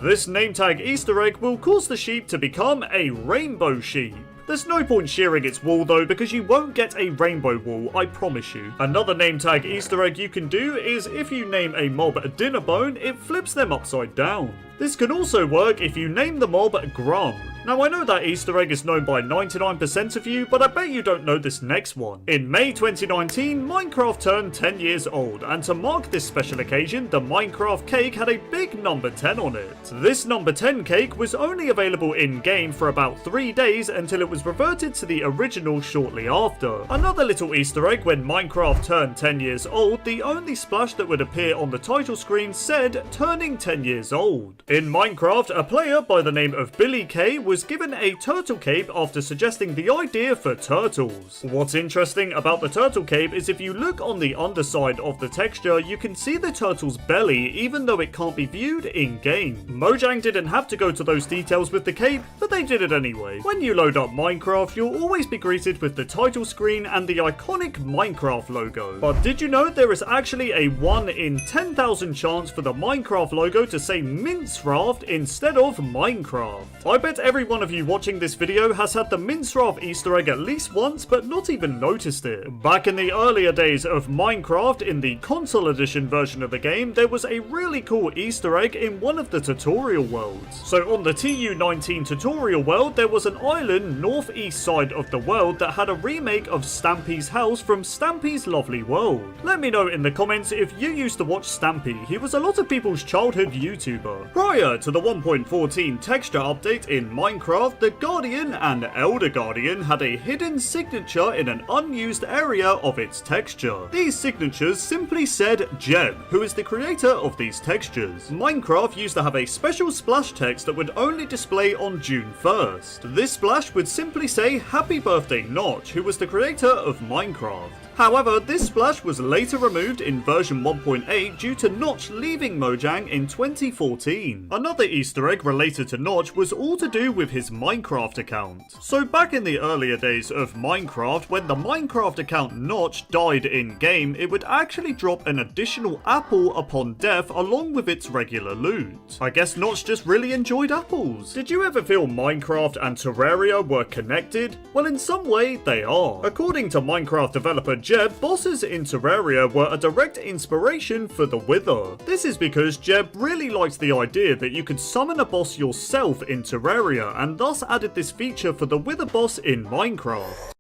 This name tag Easter egg will cause the sheep to become a rainbow sheep. There's no point shearing its wool though, because you won't get a rainbow wool, I promise you. Another name tag Easter egg you can do is if you name a mob Dinnerbone, it flips them upside down. This can also work if you name the mob Grum. Now I know that Easter egg is known by 99% of you, but I bet you don't know this next one. In May 2019, Minecraft turned 10 years old, and to mark this special occasion, the Minecraft cake had a big number 10 on it. This number 10 cake was only available in-game for about 3 days until it was reverted to the original shortly after. Another little Easter egg: when Minecraft turned 10 years old, the only splash that would appear on the title screen said turning 10 years old. In Minecraft, a player by the name of Billy K was given a turtle cape after suggesting the idea for turtles. What's interesting about the turtle cape is if you look on the underside of the texture, you can see the turtle's belly even though it can't be viewed in-game. Mojang didn't have to go to those details with the cape, but they did it anyway. When you load up Minecraft, you'll always be greeted with the title screen and the iconic Minecraft logo. But did you know there is actually a 1 in 10,000 chance for the Minecraft logo to say Minecraft instead of Minecraft? I bet every one of you watching this video has had the Minecraft Easter egg at least once but not even noticed it. Back in the earlier days of Minecraft, in the console edition version of the game, there was a really cool Easter egg in one of the tutorial worlds. So on the TU19 tutorial world, there was an island northeast side of the world that had a remake of Stampy's house from Stampy's Lovely World. Let me know in the comments if you used to watch Stampy. He was a lot of people's childhood YouTuber. Prior to the 1.14 texture update in Minecraft, the Guardian and Elder Guardian had a hidden signature in an unused area of its texture. These signatures simply said Jeb, who is the creator of these textures. Minecraft used to have a special splash text that would only display on June 1st. This splash would simply say Happy Birthday Notch, who was the creator of Minecraft. However, this splash was later removed in version 1.8 due to Notch leaving Mojang in 2014. Another Easter egg related to Notch was all to do with his Minecraft account. So back in the earlier days of Minecraft, when the Minecraft account Notch died in-game, it would actually drop an additional apple upon death along with its regular loot. I guess Notch just really enjoyed apples. Did you ever feel Minecraft and Terraria were connected? Well, in some way, they are. According to Minecraft developer Jeb, bosses in Terraria were a direct inspiration for the Wither. This is because Jeb really liked the idea that you could summon a boss yourself in Terraria, and thus added this feature for the Wither boss in Minecraft.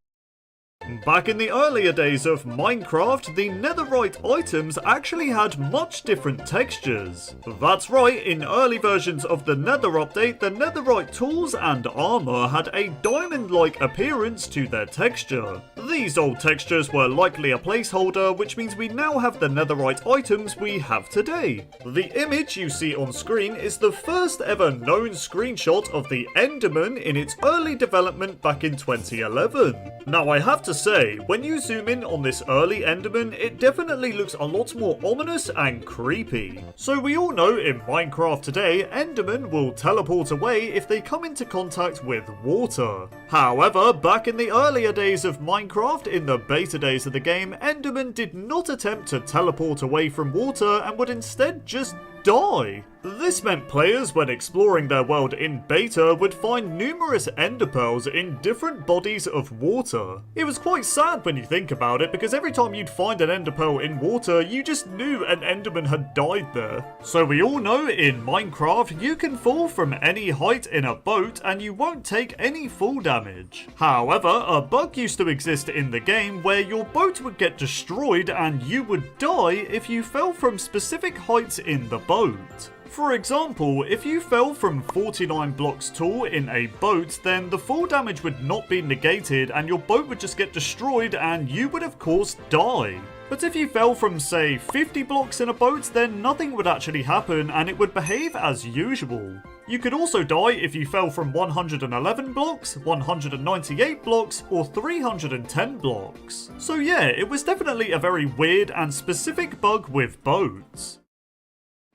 Back in the earlier days of Minecraft, the netherite items actually had much different textures. That's right, in early versions of the Nether update, the netherite tools and armor had a diamond-like appearance to their texture. These old textures were likely a placeholder, which means we now have the netherite items we have today. The image you see on screen is the first ever known screenshot of the Enderman in its early development back in 2011. Now I have to say, when you zoom in on this early Enderman, it definitely looks a lot more ominous and creepy. So we all know in Minecraft today, Endermen will teleport away if they come into contact with water. However, back in the earlier days of Minecraft, in the beta days of the game, Endermen did not attempt to teleport away from water and would instead just die. This meant players, when exploring their world in beta, would find numerous ender pearls in different bodies of water. It was quite sad when you think about it, because every time you'd find an ender pearl in water, you just knew an enderman had died there. So we all know in Minecraft, you can fall from any height in a boat and you won't take any fall damage. However, a bug used to exist in the game where your boat would get destroyed and you would die if you fell from specific heights in the boat. For example, if you fell from 49 blocks tall in a boat, then the fall damage would not be negated and your boat would just get destroyed and you would of course die. But if you fell from say 50 blocks in a boat, then nothing would actually happen and it would behave as usual. You could also die if you fell from 111 blocks, 198 blocks, or 310 blocks. So yeah, it was definitely a very weird and specific bug with boats.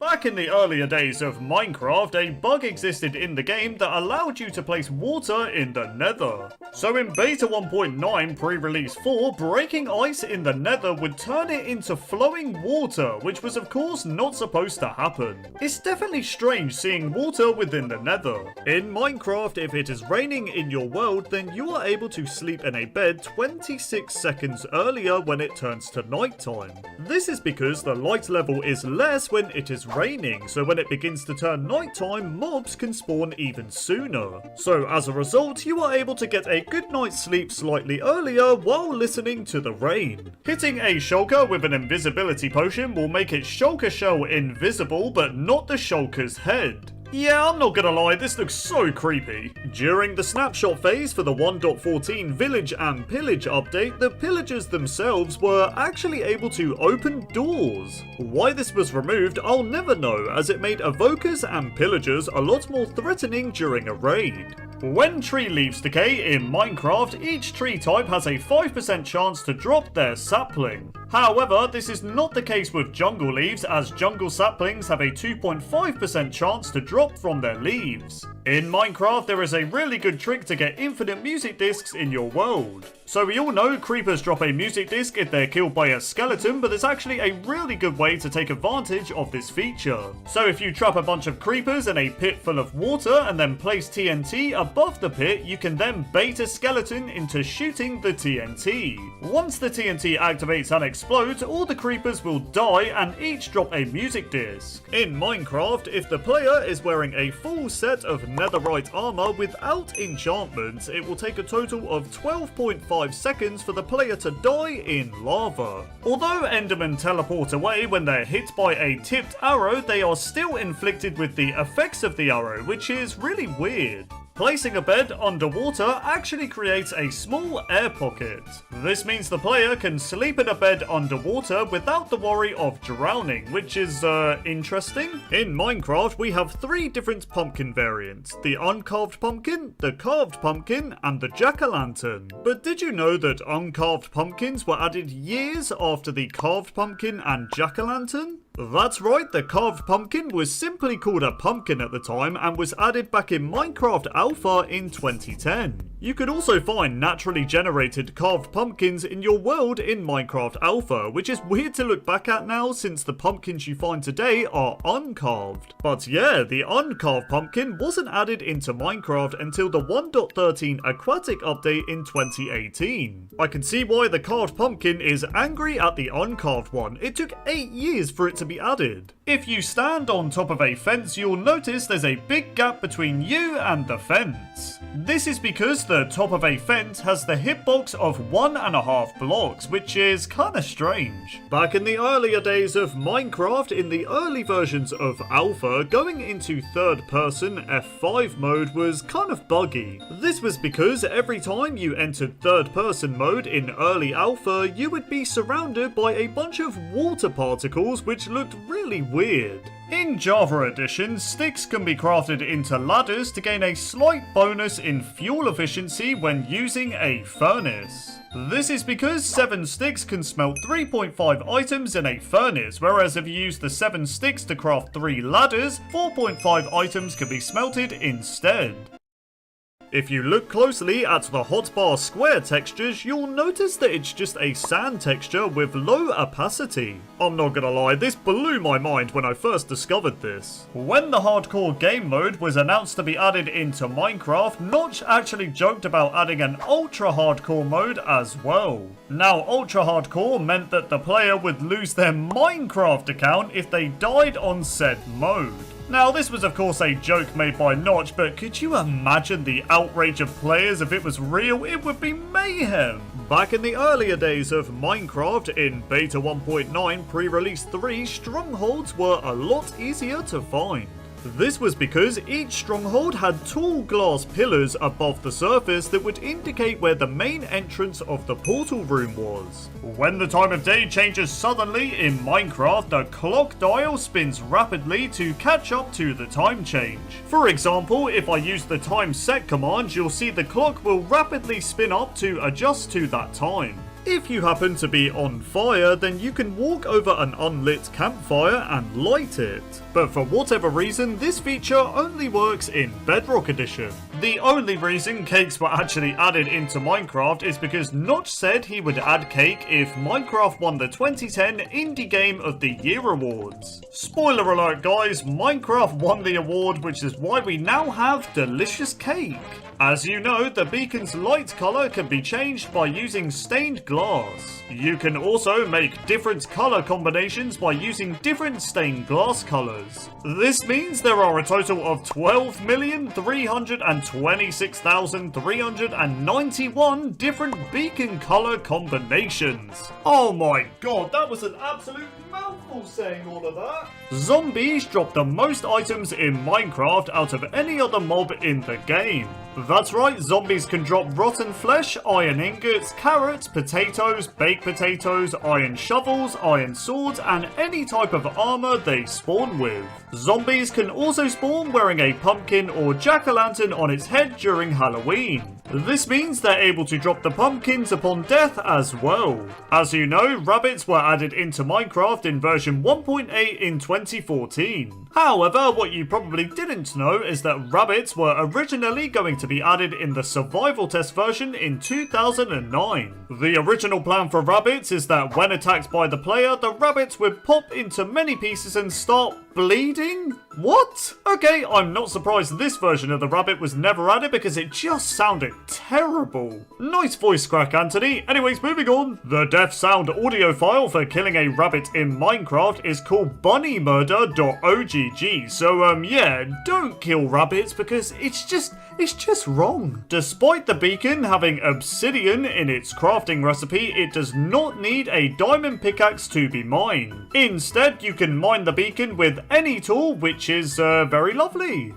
Back in the earlier days of Minecraft, a bug existed in the game that allowed you to place water in the nether. So in beta 1.9 pre-release 4, breaking ice in the nether would turn it into flowing water, which was of course not supposed to happen. It's definitely strange seeing water within the nether. In Minecraft, if it is raining in your world, then you are able to sleep in a bed 26 seconds earlier when it turns to nighttime. This is because the light level is less when it is raining, so when it begins to turn nighttime, mobs can spawn even sooner. So as a result, you are able to get a good night's sleep slightly earlier while listening to the rain. Hitting a shulker with an invisibility potion will make its shulker shell invisible, but not the shulker's head. Yeah, I'm not gonna lie, this looks so creepy. During the snapshot phase for the 1.14 Village and Pillage update, the pillagers themselves were actually able to open doors. Why this was removed, I'll never know, as it made evokers and pillagers a lot more threatening during a raid. When tree leaves decay in Minecraft, each tree type has a 5% chance to drop their sapling. However, this is not the case with jungle leaves, as jungle saplings have a 2.5% chance to drop from their leaves. In Minecraft, there is a really good trick to get infinite music discs in your world. So we all know creepers drop a music disc if they're killed by a skeleton, but there's actually a really good way to take advantage of this feature. So if you trap a bunch of creepers in a pit full of water and then place TNT above the pit, you can then bait a skeleton into shooting the TNT. Once the TNT activates and explodes, all the creepers will die and each drop a music disc. In Minecraft, if the player is wearing a full set of netherite armor without enchantments, it will take a total of 12.5 seconds for the player to die in lava. Although Endermen teleport away when they're hit by a tipped arrow, they are still inflicted with the effects of the arrow, which is really weird. Placing a bed underwater actually creates a small air pocket. This means the player can sleep in a bed underwater without the worry of drowning, which is, interesting. In Minecraft, we have 3 different pumpkin variants: the uncarved pumpkin, the carved pumpkin, and the jack-o'-lantern. But did you know that uncarved pumpkins were added years after the carved pumpkin and jack-o'-lantern? That's right, the carved pumpkin was simply called a pumpkin at the time and was added back in Minecraft Alpha in 2010. You could also find naturally generated carved pumpkins in your world in Minecraft Alpha, which is weird to look back at now since the pumpkins you find today are uncarved. But yeah, the uncarved pumpkin wasn't added into Minecraft until the 1.13 aquatic update in 2018. I can see why the carved pumpkin is angry at the uncarved one. It took 8 years for it to be added. If you stand on top of a fence, you'll notice there's a big gap between you and the fence. This is because the top of a vent has the hitbox of 1.5 blocks, which is kinda strange. Back in the earlier days of Minecraft, in the early versions of Alpha, going into third person F5 mode was kind of buggy. This was because every time you entered third person mode in early Alpha, you would be surrounded by a bunch of water particles which looked really weird. In Java Edition, sticks can be crafted into ladders to gain a slight bonus in fuel efficiency when using a furnace. This is because 7 sticks can smelt 3.5 items in a furnace, whereas if you use the 7 sticks to craft 3 ladders, 4.5 items can be smelted instead. If you look closely at the hotbar square textures, you'll notice that it's just a sand texture with low opacity. I'm not gonna lie, this blew my mind when I first discovered this. When the hardcore game mode was announced to be added into Minecraft, Notch actually joked about adding an ultra hardcore mode as well. Now, ultra hardcore meant that the player would lose their Minecraft account if they died on said mode. Now, this was of course a joke made by Notch, but could you imagine the outrage of players if it was real? It would be mayhem! Back in the earlier days of Minecraft, in Beta 1.9 pre-release 3, strongholds were a lot easier to find. This was because each stronghold had tall glass pillars above the surface that would indicate where the main entrance of the portal room was. When the time of day changes suddenly in Minecraft, the clock dial spins rapidly to catch up to the time change. For example, if I use the time set command, you'll see the clock will rapidly spin up to adjust to that time. If you happen to be on fire, then you can walk over an unlit campfire and light it. But for whatever reason, this feature only works in Bedrock Edition. The only reason cakes were actually added into Minecraft is because Notch said he would add cake if Minecraft won the 2010 Indie Game of the Year awards. Spoiler alert guys, Minecraft won the award, which is why we now have delicious cake. As you know, the beacon's light colour can be changed by using stained glass. You can also make different colour combinations by using different stained glass colours. This means there are a total of 12,326,391 different beacon colour combinations. Oh my god, that was an absolute mouthful saying all of that. Zombies drop the most items in Minecraft out of any other mob in the game. That's right, zombies can drop rotten flesh, iron ingots, carrots, potatoes, baked potatoes, iron shovels, iron swords, and any type of armor they spawn with. Zombies can also spawn wearing a pumpkin or jack-o'-lantern on its head during Halloween. This means they're able to drop the pumpkins upon death as well. As you know, rabbits were added into Minecraft in version 1.8 in 2014. However, what you probably didn't know is that rabbits were originally going to be added in the survival test version in 2009. The original plan for rabbits is that when attacked by the player, the rabbits would pop into many pieces and start bleeding? What? Okay, I'm not surprised this version of the rabbit was never added because it just sounded terrible. Nice voice crack, Anthony. Anyways, moving on. The death sound audio file for killing a rabbit in Minecraft is called bunnymurder.ogg. So, yeah, don't kill rabbits because it's just wrong. Despite the beacon having obsidian in its crafting recipe, it does not need a diamond pickaxe to be mined. Instead, you can mine the beacon with any tool, which is very lovely.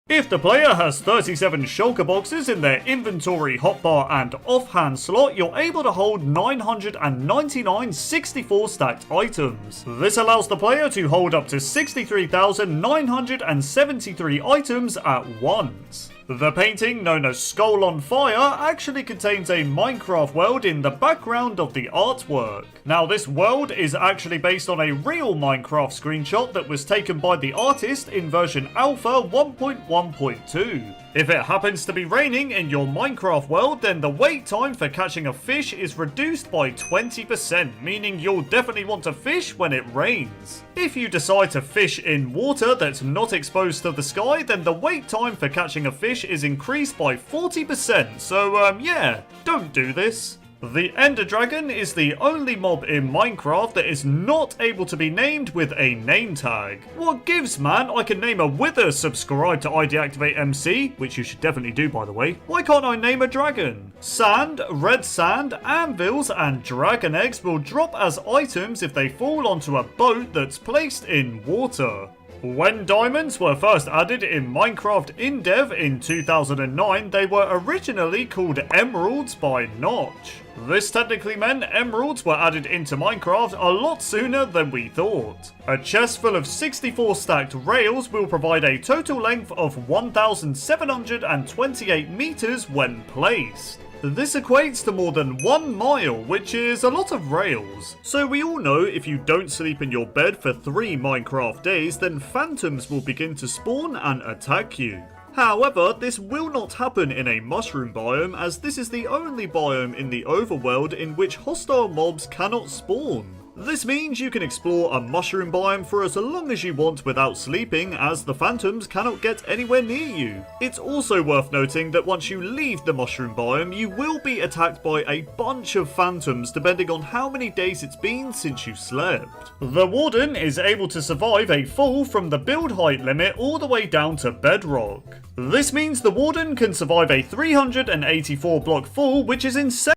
If the player has 37 shulker boxes in their inventory hotbar and offhand slot, you're able to hold 999 64 stacked items. This allows the player to hold up to 63,973 items at once. The painting, known as Skull on Fire, actually contains a Minecraft world in the background of the artwork. Now, this world is actually based on a real Minecraft screenshot that was taken by the artist in version Alpha 1.1.2. If it happens to be raining in your Minecraft world, then the wait time for catching a fish is reduced by 20%, meaning you'll definitely want to fish when it rains. If you decide to fish in water that's not exposed to the sky, then the wait time for catching a fish is increased by 40%, so yeah, don't do this. The Ender Dragon is the only mob in Minecraft that is not able to be named with a name tag. What gives, man? I can name a Wither subscribe to iDeactivate MC, which you should definitely do by the way. Why can't I name a dragon? Sand, red sand, anvils and dragon eggs will drop as items if they fall onto a boat that's placed in water. When diamonds were first added in Minecraft InDev in 2009, they were originally called emeralds by Notch. This technically meant emeralds were added into Minecraft a lot sooner than we thought. A chest full of 64 stacked rails will provide a total length of 1,728 meters when placed. This equates to more than 1 mile, which is a lot of rails. So we all know if you don't sleep in your bed for 3 Minecraft days, then phantoms will begin to spawn and attack you. However, this will not happen in a mushroom biome, as this is the only biome in the overworld in which hostile mobs cannot spawn. This means you can explore a mushroom biome for as long as you want without sleeping, as the phantoms cannot get anywhere near you. It's also worth noting that once you leave the mushroom biome, you will be attacked by a bunch of phantoms depending on how many days it's been since you slept. The Warden is able to survive a fall from the build height limit all the way down to bedrock. This means the Warden can survive a 384 block fall, which is insane.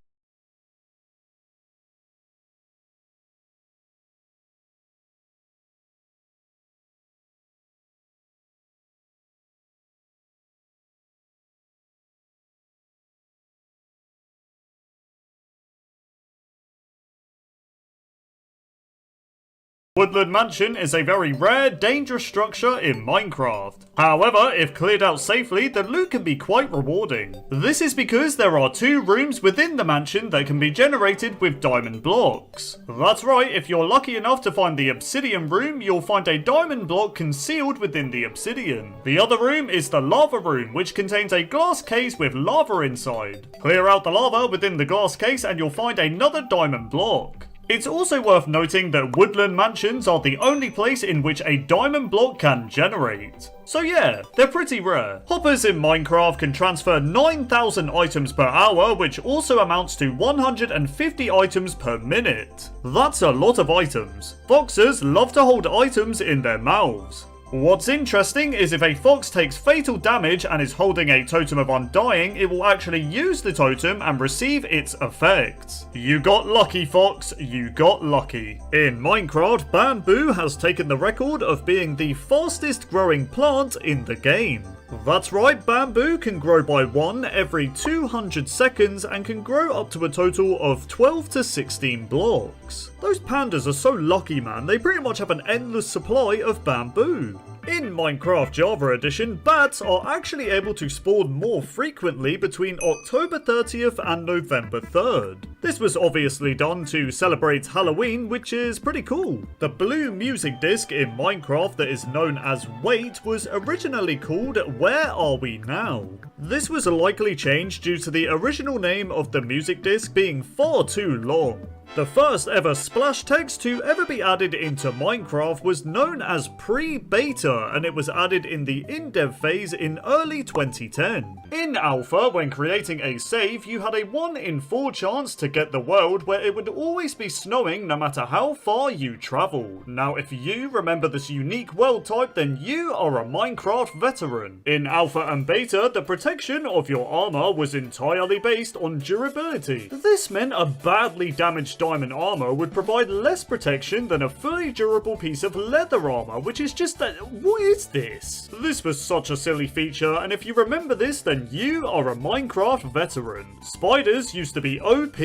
Woodland Mansion is a very rare, dangerous structure in Minecraft. However, if cleared out safely, the loot can be quite rewarding. This is because there are 2 rooms within the mansion that can be generated with diamond blocks. That's right, if you're lucky enough to find the obsidian room, you'll find a diamond block concealed within the obsidian. The other room is the lava room, which contains a glass case with lava inside. Clear out the lava within the glass case and you'll find another diamond block. It's also worth noting that woodland mansions are the only place in which a diamond block can generate. So yeah, they're pretty rare. Hoppers in Minecraft can transfer 9,000 items per hour, which also amounts to 150 items per minute. That's a lot of items. Foxes love to hold items in their mouths. What's interesting is if a fox takes fatal damage and is holding a totem of undying, it will actually use the totem and receive its effects. You got lucky, fox, you got lucky. In Minecraft, bamboo has taken the record of being the fastest growing plant in the game. That's right, bamboo can grow by 1 every 200 seconds and can grow up to a total of 12 to 16 blocks. Those pandas are so lucky, man, they pretty much have an endless supply of bamboo. In Minecraft Java Edition, bats are actually able to spawn more frequently between October 30th and November 3rd. This was obviously done to celebrate Halloween, which is pretty cool. The blue music disc in Minecraft that is known as Wait was originally called Where Are We Now? This was a likely change due to the original name of the music disc being far too long. The first ever splash text to ever be added into Minecraft was known as pre-beta, and it was added in the in-dev phase in early 2010. In alpha, when creating a save, you had a 1 in 4 chance to get the world where it would always be snowing no matter how far you travel. Now if you remember this unique world type, then you are a Minecraft veteran. In alpha and beta, the protection of your armor was entirely based on durability. This meant a badly damaged diamond armor would provide less protection than a fully durable piece of leather armor, which is just that. What is this? This was such a silly feature, and if you remember this, then you are a Minecraft veteran. Spiders used to be OP.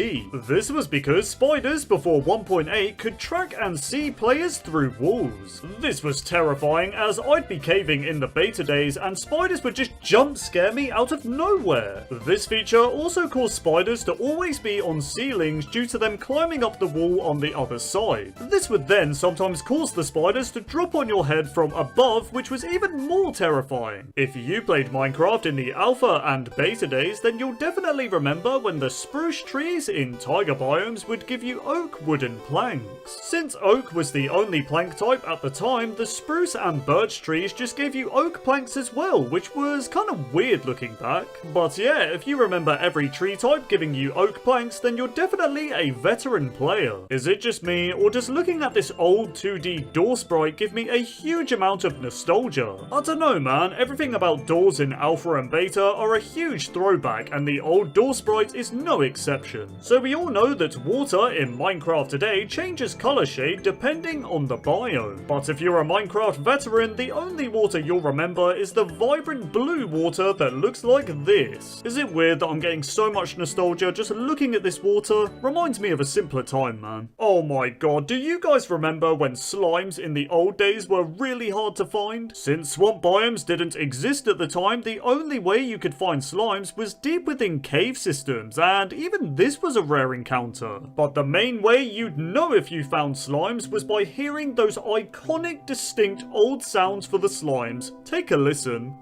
This was because spiders before 1.8 could track and see players through walls. This was terrifying, as I'd be caving in the beta days and spiders would just jump scare me out of nowhere. This feature also caused spiders to always be on ceilings due to them climbing climbing up the wall on the other side. This would then sometimes cause the spiders to drop on your head from above, which was even more terrifying. If you played Minecraft in the alpha and beta days, then you'll definitely remember when the spruce trees in taiga biomes would give you oak wooden planks. Since oak was the only plank type at the time, the spruce and birch trees just gave you oak planks as well, which was kind of weird looking back. But yeah, if you remember every tree type giving you oak planks, then you're definitely a veteran player. Is it just me, or does looking at this old 2D door sprite give me a huge amount of nostalgia? I don't know, man, everything about doors in alpha and beta are a huge throwback, and the old door sprite is no exception. So we all know that water in Minecraft today changes color shade depending on the biome. But if you're a Minecraft veteran, the only water you'll remember is the vibrant blue water that looks like this. Is it weird that I'm getting so much nostalgia just looking at this water? Reminds me of a simpler time, man. Oh my god, do you guys remember when slimes in the old days were really hard to find? Since swamp biomes didn't exist at the time, the only way you could find slimes was deep within cave systems, and even this was a rare encounter. But the main way you'd know if you found slimes was by hearing those iconic, distinct old sounds for the slimes. Take a listen.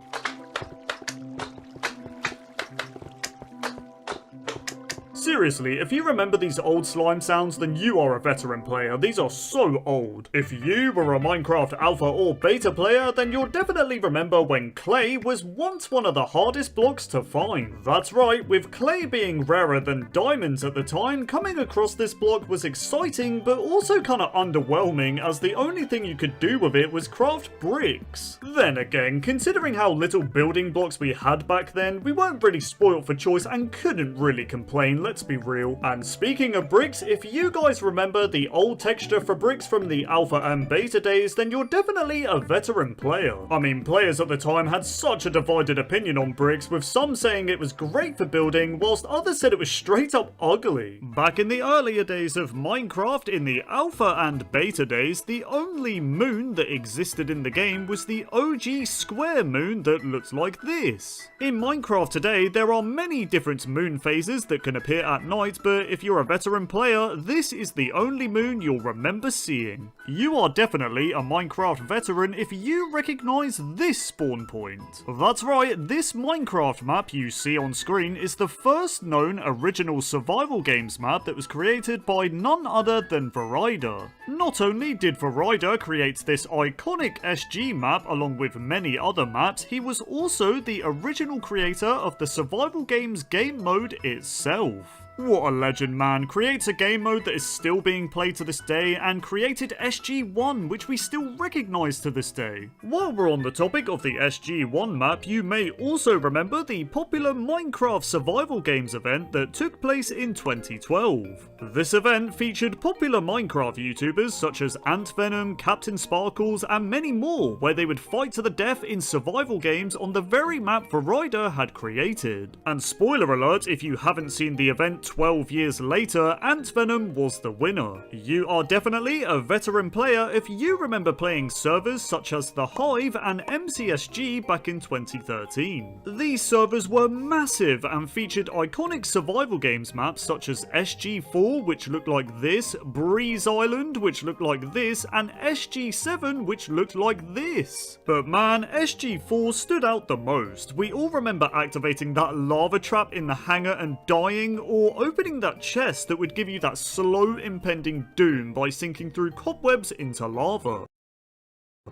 Seriously, if you remember these old slime sounds, then you are a veteran player. These are so old. If you were a Minecraft alpha or beta player, then you'll definitely remember when clay was once one of the hardest blocks to find. That's right, with clay being rarer than diamonds at the time, coming across this block was exciting, but also kinda underwhelming, as the only thing you could do with it was craft bricks. Then again, considering how little building blocks we had back then, we weren't really spoilt for choice and couldn't really complain, let's be real. And speaking of bricks, if you guys remember the old texture for bricks from the alpha and beta days, then you're definitely a veteran player. I mean, players at the time had such a divided opinion on bricks, with some saying it was great for building, whilst others said it was straight up ugly. Back in the earlier days of Minecraft, in the alpha and beta days, the only moon that existed in the game was the OG square moon that looks like this. In Minecraft today, there are many different moon phases that can appear at night, but if you're a veteran player, this is the only moon you'll remember seeing. You are definitely a Minecraft veteran if you recognise this spawn point. That's right, this Minecraft map you see on screen is the first known original survival games map that was created by none other than Verida. Not only did Verida create this iconic SG map along with many other maps, he was also the original creator of the survival games game mode itself. What a legend, man. Creates a game mode that is still being played to this day, and created SG-1, which we still recognise to this day. While we're on the topic of the SG-1 map, you may also remember the popular Minecraft survival games event that took place in 2012. This event featured popular Minecraft YouTubers such as AntVenom, Captain Sparkles, and many more, where they would fight to the death in survival games on the very map Verida had created. And spoiler alert, if you haven't seen the event 12 years later, AntVenom was the winner. You are definitely a veteran player if you remember playing servers such as The Hive and MCSG back in 2013. These servers were massive and featured iconic survival games maps such as SG4, which looked like this, Breeze Island, which looked like this, and SG7, which looked like this. But man, SG4 stood out the most. We all remember activating that lava trap in the hangar and dying, or opening that chest that would give you that slow impending doom by sinking through cobwebs into lava.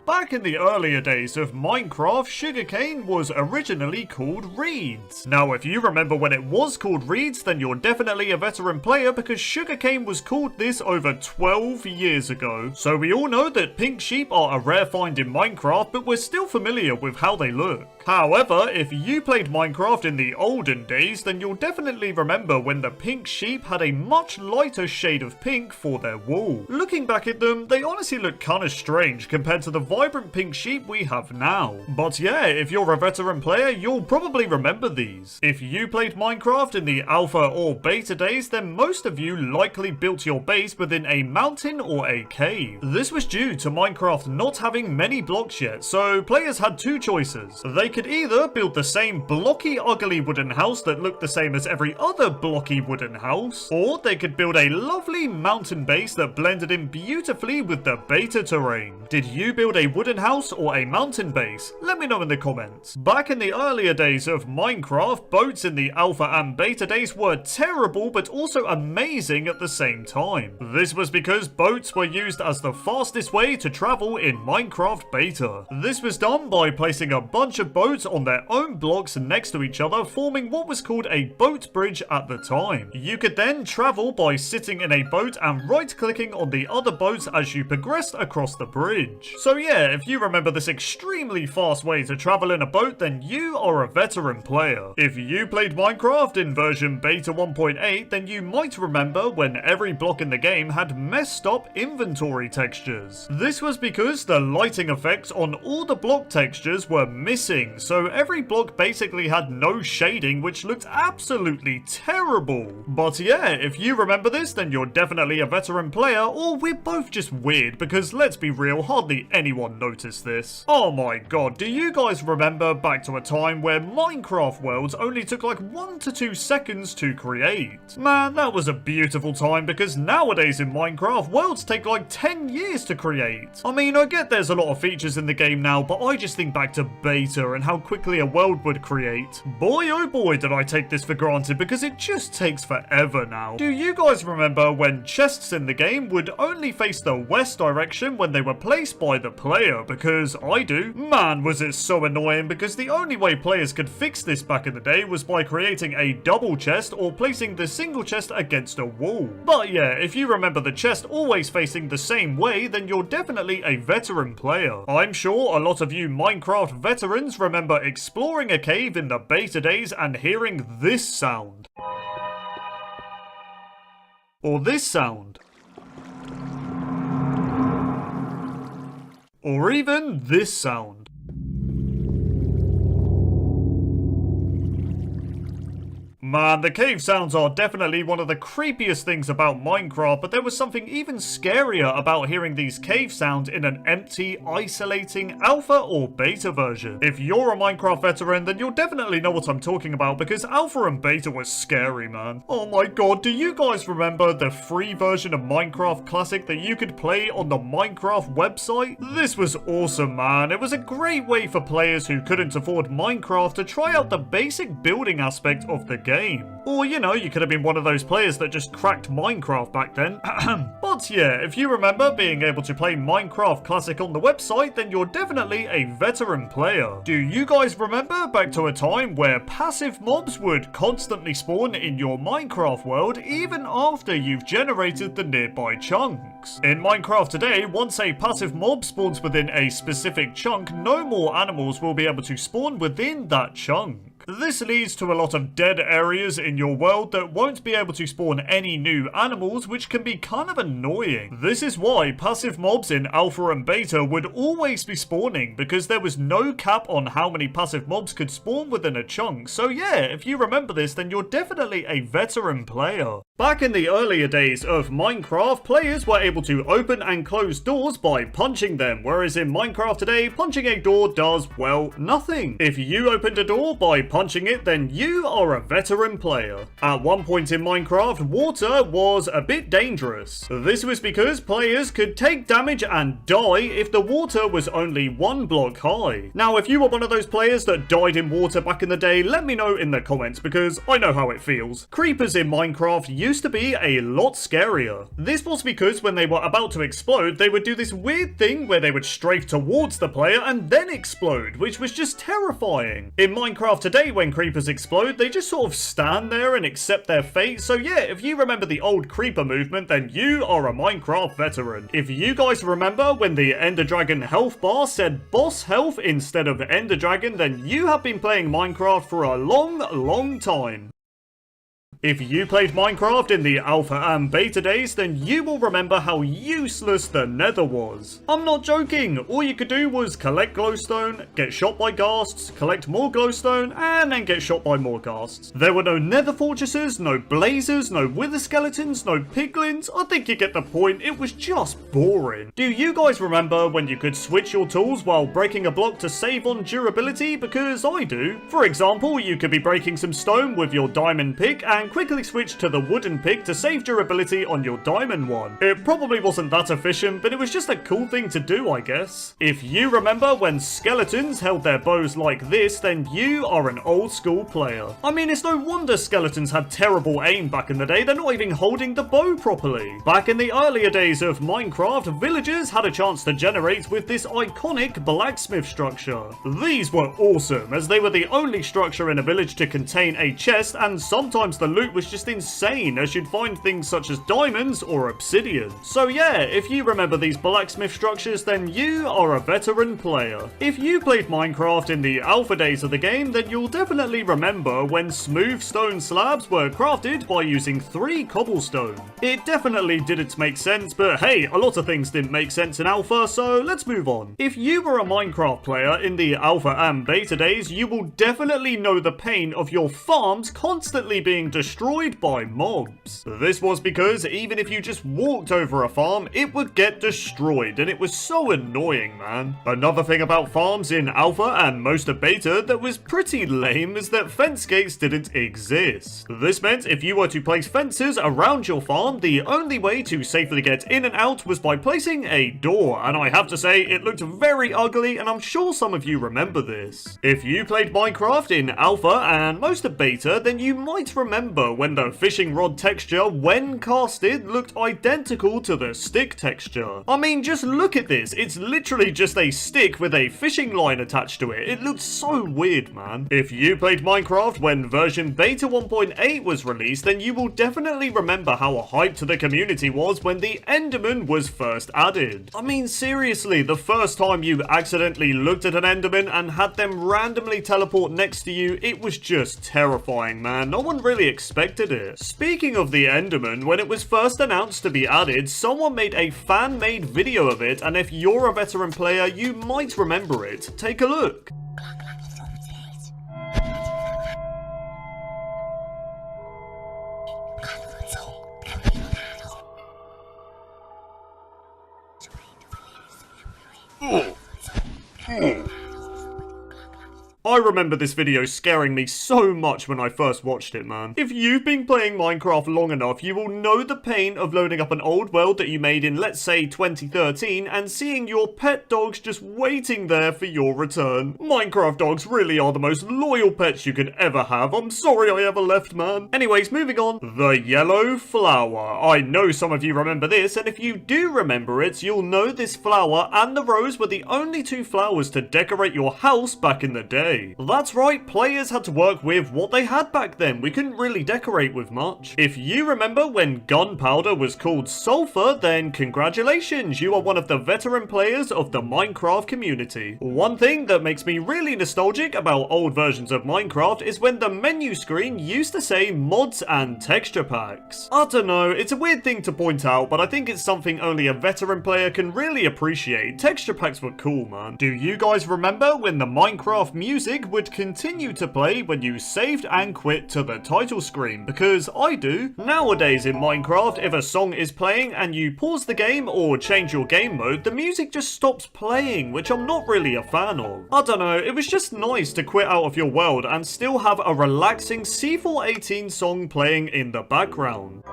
Back in the earlier days of Minecraft, sugarcane was originally called reeds. Now, if you remember when it was called reeds, then you're definitely a veteran player, because sugarcane was called this over 12 years ago. So we all know that pink sheep are a rare find in Minecraft, but we're still familiar with how they look. However, if you played Minecraft in the olden days, then you'll definitely remember when the pink sheep had a much lighter shade of pink for their wool. Looking back at them, they honestly look kinda strange compared to the vibrant pink sheep we have now. But yeah, if you're a veteran player, you'll probably remember these. If you played Minecraft in the alpha or beta days, then most of you likely built your base within a mountain or a cave. This was due to Minecraft not having many blocks yet, so players had two choices. They could either build the same blocky, ugly wooden house that looked the same as every other blocky wooden house, or they could build a lovely mountain base that blended in beautifully with the beta terrain. Did you build a wooden house or a mountain base? Let me know in the comments. Back in the earlier days of Minecraft, boats in the alpha and beta days were terrible but also amazing at the same time. This was because boats were used as the fastest way to travel in Minecraft beta. This was done by placing a bunch of boats on their own blocks next to each other, forming what was called a boat bridge at the time. You could then travel by sitting in a boat and right-clicking on the other boats as you progressed across the bridge. So yeah, if you remember this extremely fast way to travel in a boat, then you are a veteran player. If you played Minecraft in version beta 1.8, then you might remember when every block in the game had messed up inventory textures. This was because the lighting effects on all the block textures were missing, so every block basically had no shading, which looked absolutely terrible. But yeah, if you remember this, then you're definitely a veteran player, or we're both just weird, because let's be real, hardly anyone noticed this. Oh my god, do you guys remember back to a time where Minecraft worlds only took like 1 to 2 seconds to create? Man, that was a beautiful time, because nowadays in Minecraft, worlds take like 10 years to create. I mean, I get there's a lot of features in the game now, but I just think back to beta and how quickly a world would create. Boy oh boy did I take this for granted, because it just takes forever now. Do you guys remember when chests in the game would only face the west direction when they were placed by the player? Because I do. Man, was it so annoying, because the only way players could fix this back in the day was by creating a double chest or placing the single chest against a wall. But yeah, if you remember the chest always facing the same way, then you're definitely a veteran player. I'm sure a lot of you Minecraft veterans remember exploring a cave in the beta days and hearing this sound. Or this sound. Or even this sound. Man, the cave sounds are definitely one of the creepiest things about Minecraft, but there was something even scarier about hearing these cave sounds in an empty, isolating alpha or beta version. If you're a Minecraft veteran, then you'll definitely know what I'm talking about, because alpha and beta was scary, man. Oh my god, do you guys remember the free version of Minecraft Classic that you could play on the Minecraft website? This was awesome, man. It was a great way for players who couldn't afford Minecraft to try out the basic building aspect of the game. Or, you know, you could have been one of those players that just cracked Minecraft back then. But yeah, if you remember being able to play Minecraft Classic on the website, then you're definitely a veteran player. Do you guys remember back to a time where passive mobs would constantly spawn in your Minecraft world even after you've generated the nearby chunks? In Minecraft today, once a passive mob spawns within a specific chunk, no more animals will be able to spawn within that chunk. This leads to a lot of dead areas in your world that won't be able to spawn any new animals, which can be kind of annoying. This is why passive mobs in alpha and beta would always be spawning, because there was no cap on how many passive mobs could spawn within a chunk. So yeah, if you remember this, then you're definitely a veteran player. Back in the earlier days of Minecraft, players were able to open and close doors by punching them, whereas in Minecraft today, punching a door does, well, nothing. If you opened a door by punching it, then you are a veteran player. At one point in Minecraft, water was a bit dangerous. This was because players could take damage and die if the water was only 1 block high. Now, if you were one of those players that died in water back in the day, let me know in the comments, because I know how it feels. Creepers in Minecraft used to be a lot scarier. This was because when they were about to explode, they would do this weird thing where they would strafe towards the player and then explode, which was just terrifying. In Minecraft today, when creepers explode, they just sort of stand there and accept their fate. So yeah, if you remember the old creeper movement, then you are a Minecraft veteran. If you guys remember when the Ender Dragon health bar said boss health instead of Ender Dragon, then you have been playing Minecraft for a long time. If you played Minecraft in the alpha and beta days, then you will remember how useless the nether was. I'm not joking, all you could do was collect glowstone, get shot by ghasts, collect more glowstone, and then get shot by more ghasts. There were no nether fortresses, no blazers, no wither skeletons, no piglins. I think you get the point, it was just boring. Do you guys remember when you could switch your tools while breaking a block to save on durability? Because I do. For example, you could be breaking some stone with your diamond pick and quickly switch to the wooden pick to save durability on your diamond one. It probably wasn't that efficient, but it was just a cool thing to do, I guess. If you remember when skeletons held their bows like this, then you are an old school player. I mean, it's no wonder skeletons had terrible aim back in the day, they're not even holding the bow properly. Back in the earlier days of Minecraft, villagers had a chance to generate with this iconic blacksmith structure. These were awesome, as they were the only structure in a village to contain a chest, and sometimes the loot was just insane, as you'd find things such as diamonds or obsidian. So yeah, if you remember these blacksmith structures, then you are a veteran player. If you played Minecraft in the alpha days of the game, then you'll definitely remember when smooth stone slabs were crafted by using 3 cobblestone. It definitely didn't make sense, but hey, a lot of things didn't make sense in alpha, so let's move on. If you were a Minecraft player in the alpha and beta days, you will definitely know the pain of your farms constantly being destroyed by mobs. This was because even if you just walked over a farm, it would get destroyed, and it was so annoying, man. Another thing about farms in alpha and most of beta that was pretty lame is that fence gates didn't exist. This meant if you were to place fences around your farm, the only way to safely get in and out was by placing a door, and I have to say it looked very ugly, and I'm sure some of you remember this. If you played Minecraft in alpha and most of beta, then you might remember when the fishing rod texture, when casted, looked identical to the stick texture. I mean, just look at this, it's literally just a stick with a fishing line attached to it. It looked so weird, man. If you played Minecraft when version beta 1.8 was released, then you will definitely remember how hyped the community was when the Enderman was first added. I mean, seriously, the first time you accidentally looked at an Enderman and had them randomly teleport next to you, it was just terrifying, man. No one really expected it. Speaking of the Enderman, when it was first announced to be added, someone made a fan-made video of it, and if you're a veteran player, you might remember it. Take a look. I remember this video scaring me so much when I first watched it, man. If you've been playing Minecraft long enough, you will know the pain of loading up an old world that you made in, let's say, 2013 and seeing your pet dogs just waiting there for your return. Minecraft dogs really are the most loyal pets you could ever have. I'm sorry I ever left, man. Anyways, moving on. The yellow flower. I know some of you remember this, and if you do remember it, you'll know this flower and the rose were the only 2 flowers to decorate your house back in the day. That's right, players had to work with what they had back then. We couldn't really decorate with much. If you remember when gunpowder was called sulfur, then congratulations, you are one of the veteran players of the Minecraft community. One thing that makes me really nostalgic about old versions of Minecraft is when the menu screen used to say mods and texture packs. I don't know, it's a weird thing to point out, but I think it's something only a veteran player can really appreciate. Texture packs were cool, man. Do you guys remember when the Minecraft music would continue to play when you saved and quit to the title screen? Because I do. Nowadays in Minecraft, if a song is playing and you pause the game or change your game mode, the music just stops playing, which I'm not really a fan of. I don't know, it was just nice to quit out of your world and still have a relaxing C418 song playing in the background.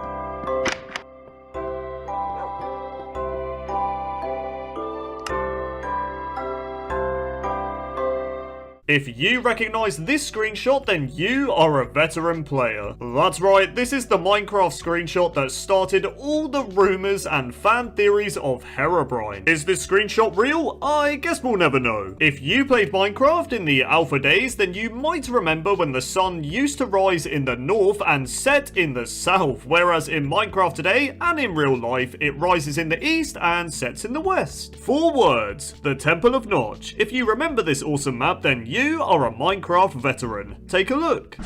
If you recognize this screenshot, then you are a veteran player. That's right, this is the Minecraft screenshot that started all the rumors and fan theories of Herobrine. Is this screenshot real? I guess we'll never know. If you played Minecraft in the alpha days, then you might remember when the sun used to rise in the north and set in the south, whereas in Minecraft today, and in real life, it rises in the east and sets in the west. 4 words, the Temple of Notch. If you remember this awesome map, then you are a Minecraft veteran. Take a look.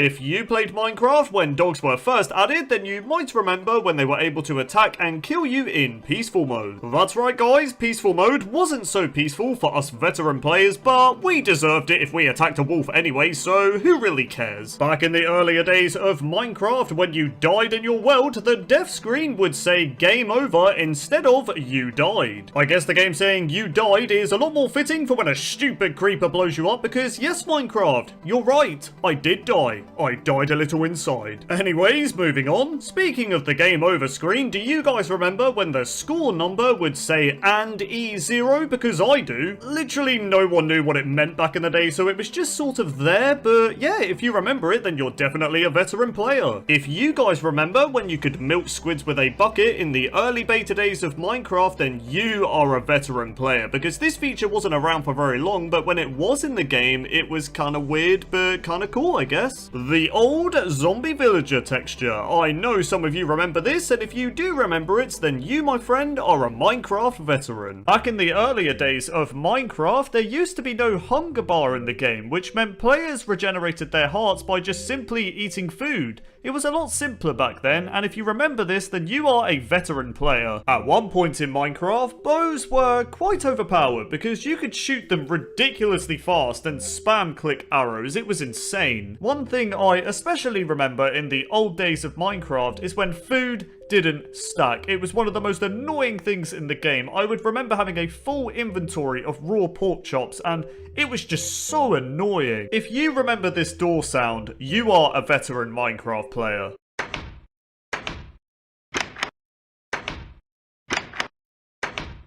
If you played Minecraft when dogs were first added, then you might remember when they were able to attack and kill you in peaceful mode. That's right guys, peaceful mode wasn't so peaceful for us veteran players, but we deserved it if we attacked a wolf anyway, so who really cares? Back in the earlier days of Minecraft, when you died in your world, the death screen would say game over instead of you died. I guess the game saying you died is a lot more fitting for when a stupid creeper blows you up because yes Minecraft, you're right, I did die. I died a little inside. Anyways, moving on. Speaking of the game over screen, do you guys remember when the score number would say and E0? Because I do. Literally no one knew what it meant back in the day, so it was just sort of there, but yeah, if you remember it, then you're definitely a veteran player. If you guys remember when you could milk squids with a bucket in the early beta days of Minecraft, then you are a veteran player, because this feature wasn't around for very long, but when it was in the game, it was kind of weird, but kind of cool, I guess. The old zombie villager texture. I know some of you remember this, and if you do remember it, then you, my friend, are a Minecraft veteran. Back in the earlier days of Minecraft, there used to be no hunger bar in the game, which meant players regenerated their hearts by just simply eating food. It was a lot simpler back then, and if you remember this, then you are a veteran player. At one point in Minecraft, bows were quite overpowered because you could shoot them ridiculously fast and spam click arrows. It was insane. One thing I especially remember in the old days of Minecraft is when food didn't stack. It was one of the most annoying things in the game. I would remember having a full inventory of raw pork chops and it was just so annoying. If you remember this door sound, you are a veteran Minecraft player.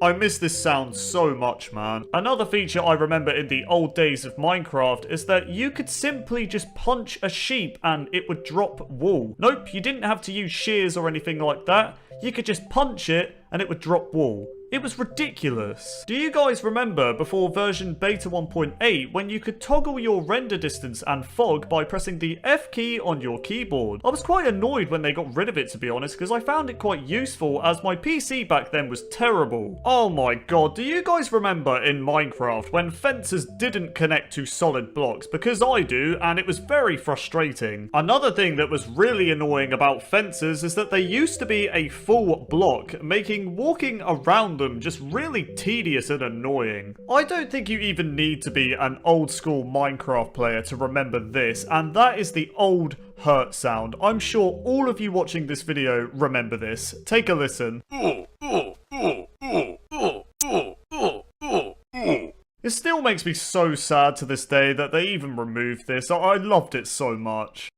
I miss this sound so much, man. Another feature I remember in the old days of Minecraft is that you could simply just punch a sheep and it would drop wool. Nope, you didn't have to use shears or anything like that. You could just punch it and it would drop wool. It was ridiculous. Do you guys remember before version beta 1.8 when you could toggle your render distance and fog by pressing the F key on your keyboard? I was quite annoyed when they got rid of it, to be honest, because I found it quite useful as my PC back then was terrible. Oh my god, do you guys remember in Minecraft when fences didn't connect to solid blocks? Because I do, and it was very frustrating. Another thing that was really annoying about fences is that they used to be a full block, making walking around them just really tedious and annoying. I don't think you even need to be an old school Minecraft player to remember this, and that is the old hurt sound. I'm sure all of you watching this video remember this. Take a listen. It still makes me so sad to this day that they even removed this. I loved it so much.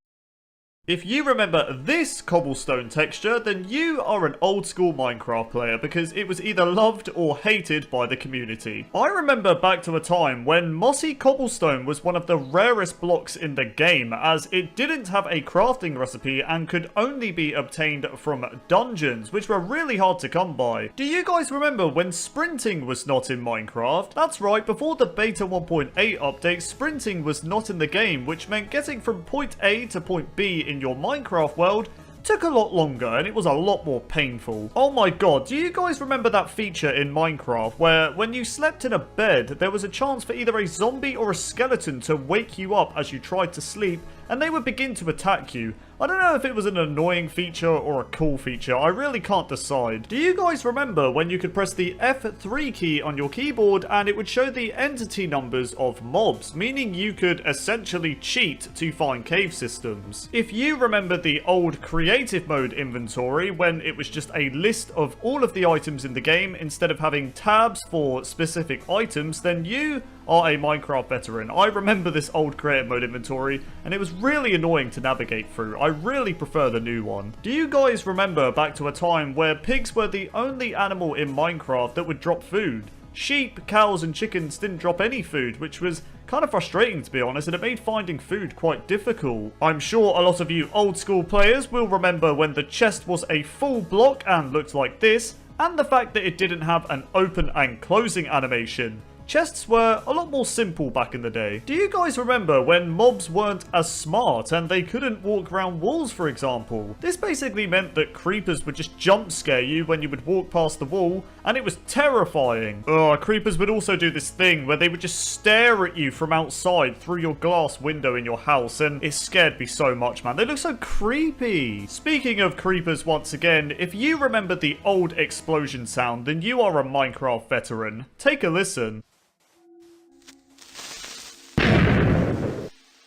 If you remember this cobblestone texture, then you are an old school Minecraft player because it was either loved or hated by the community. I remember back to a time when mossy cobblestone was one of the rarest blocks in the game as it didn't have a crafting recipe and could only be obtained from dungeons, which were really hard to come by. Do you guys remember when sprinting was not in Minecraft? That's right, before the beta 1.8 update, sprinting was not in the game, which meant getting from point A to point B in your Minecraft world took a lot longer and it was a lot more painful. Oh my god, do you guys remember that feature in Minecraft where when you slept in a bed, there was a chance for either a zombie or a skeleton to wake you up as you tried to sleep and they would begin to attack you? I don't know if it was an annoying feature or a cool feature, I really can't decide. Do you guys remember when you could press the F3 key on your keyboard and it would show the entity numbers of mobs, meaning you could essentially cheat to find cave systems? If you remember the old creative mode inventory when it was just a list of all of the items in the game instead of having tabs for specific items, then you are a Minecraft veteran. I remember this old creative mode inventory and it was really annoying to navigate through. I really prefer the new one. Do you guys remember back to a time where pigs were the only animal in Minecraft that would drop food? Sheep, cows and chickens didn't drop any food, which was kind of frustrating to be honest, and it made finding food quite difficult. I'm sure a lot of you old school players will remember when the chest was a full block and looked like this, and the fact that it didn't have an open and closing animation. chests were a lot more simple back in the day. Do you guys remember when mobs weren't as smart and they couldn't walk around walls, for example? This basically meant that creepers would just jump scare you when you would walk past the wall, and it was terrifying. Creepers would also do this thing where they would just stare at you from outside through your glass window in your house, and it scared me so much, man. They look so creepy. Speaking of creepers, once again, if you remember the old explosion sound, then you are a Minecraft veteran. Take a listen.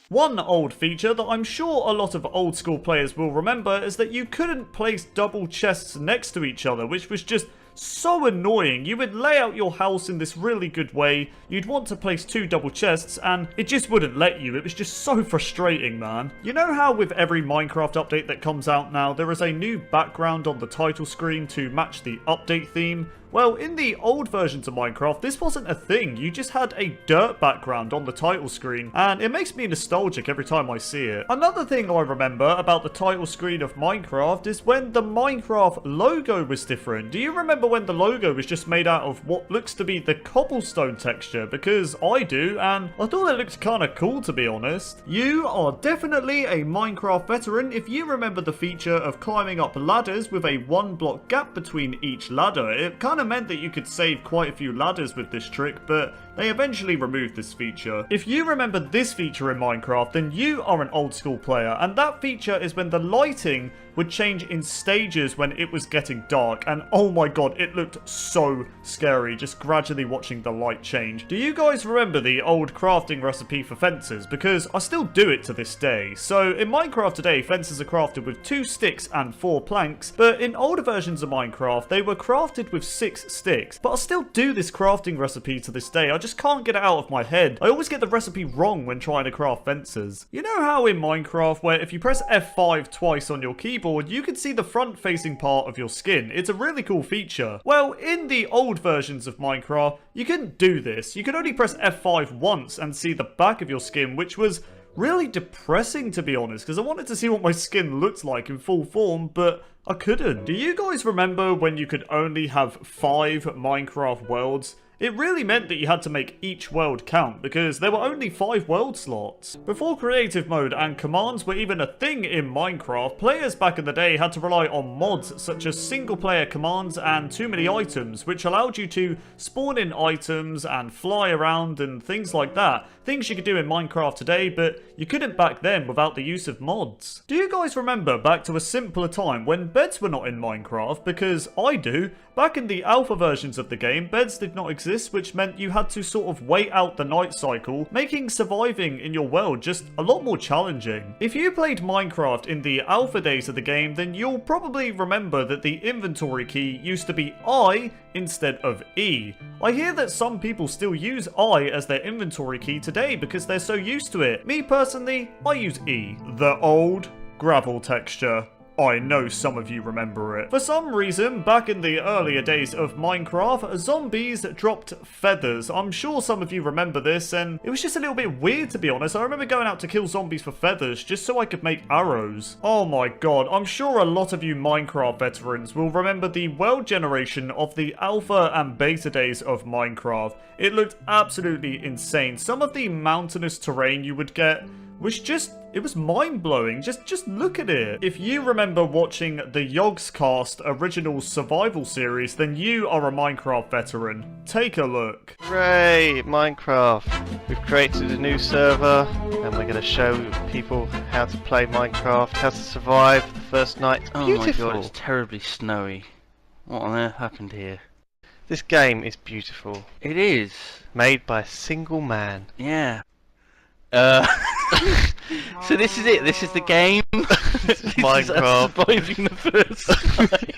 One old feature that I'm sure a lot of old school players will remember is that you couldn't place double chests next to each other, which was just so annoying. You would lay out your house in this really good way, you'd want to place 2 double chests, and it just wouldn't let you. It was just so frustrating, man. You know how with every Minecraft update that comes out now, there is a new background on the title screen to match the update theme? Well, in the old versions of Minecraft, this wasn't a thing. You just had a dirt background on the title screen, and it makes me nostalgic every time I see it. Another thing I remember about the title screen of Minecraft is when the Minecraft logo was different. Do you remember when the logo was just made out of what looks to be the cobblestone texture? Because I do, and I thought it looked kind of cool, to be honest. You are definitely a Minecraft veteran if you remember the feature of climbing up ladders with a 1-block gap between each ladder. It kind of meant that you could save quite a few ladders with this trick, but they eventually removed this feature. If you remember this feature in Minecraft, then you are an old school player, and that feature is when the lighting would change in stages when it was getting dark, and oh my god, it looked so scary just gradually watching the light change. Do you guys remember the old crafting recipe for fences? Because I still do it to this day. So in Minecraft today, fences are crafted with 2 sticks and 4 planks, but in older versions of Minecraft, they were crafted with 6 sticks. But I still do this crafting recipe to this day. I just can't get it out of my head. I always get the recipe wrong when trying to craft fences. You know how in Minecraft, where if you press F5 twice on your keyboard, you can see the front-facing part of your skin? It's a really cool feature. Well, in the old versions of Minecraft, you couldn't do this. You could only press F5 once and see the back of your skin, which was really depressing, to be honest, because I wanted to see what my skin looked like in full form, but I couldn't. Do you guys remember when you could only have 5 Minecraft worlds? It really meant that you had to make each world count, because there were only 5 world slots. Before creative mode and commands were even a thing in Minecraft, players back in the day had to rely on mods such as single player commands and too many items, which allowed you to spawn in items and fly around and things like that. Things you could do in Minecraft today, but you couldn't back then without the use of mods. Do you guys remember back to a simpler time when beds were not in Minecraft? Because I do. Back in the alpha versions of the game, beds did not exist, which meant you had to sort of wait out the night cycle, making surviving in your world just a lot more challenging. If you played Minecraft in the alpha days of the game, then you'll probably remember that the inventory key used to be I instead of E. I hear that some people still use I as their inventory key today because they're so used to it. Me personally, I use E. The old gravel texture. I know some of you remember it. For some reason, back in the earlier days of Minecraft, zombies dropped feathers. I'm sure some of you remember this, and it was just a little bit weird, to be honest. I remember going out to kill zombies for feathers just so I could make arrows. Oh my god, I'm sure a lot of you Minecraft veterans will remember the world generation of the alpha and beta days of Minecraft. It looked absolutely insane. Some of the mountainous terrain you would get was just, it was mind-blowing. Just look at it. If you remember watching the Yogscast original survival series, then you are a Minecraft veteran. Take a look. Hooray, Minecraft! We've created a new server and we're going to show people how to play Minecraft, how to survive the first night. It's beautiful. Oh my god, it's terribly snowy. What on earth happened here? This game is beautiful. It is. Made by a single man. Yeah. So this is it. This is the game. This is Minecraft. Surviving the first night.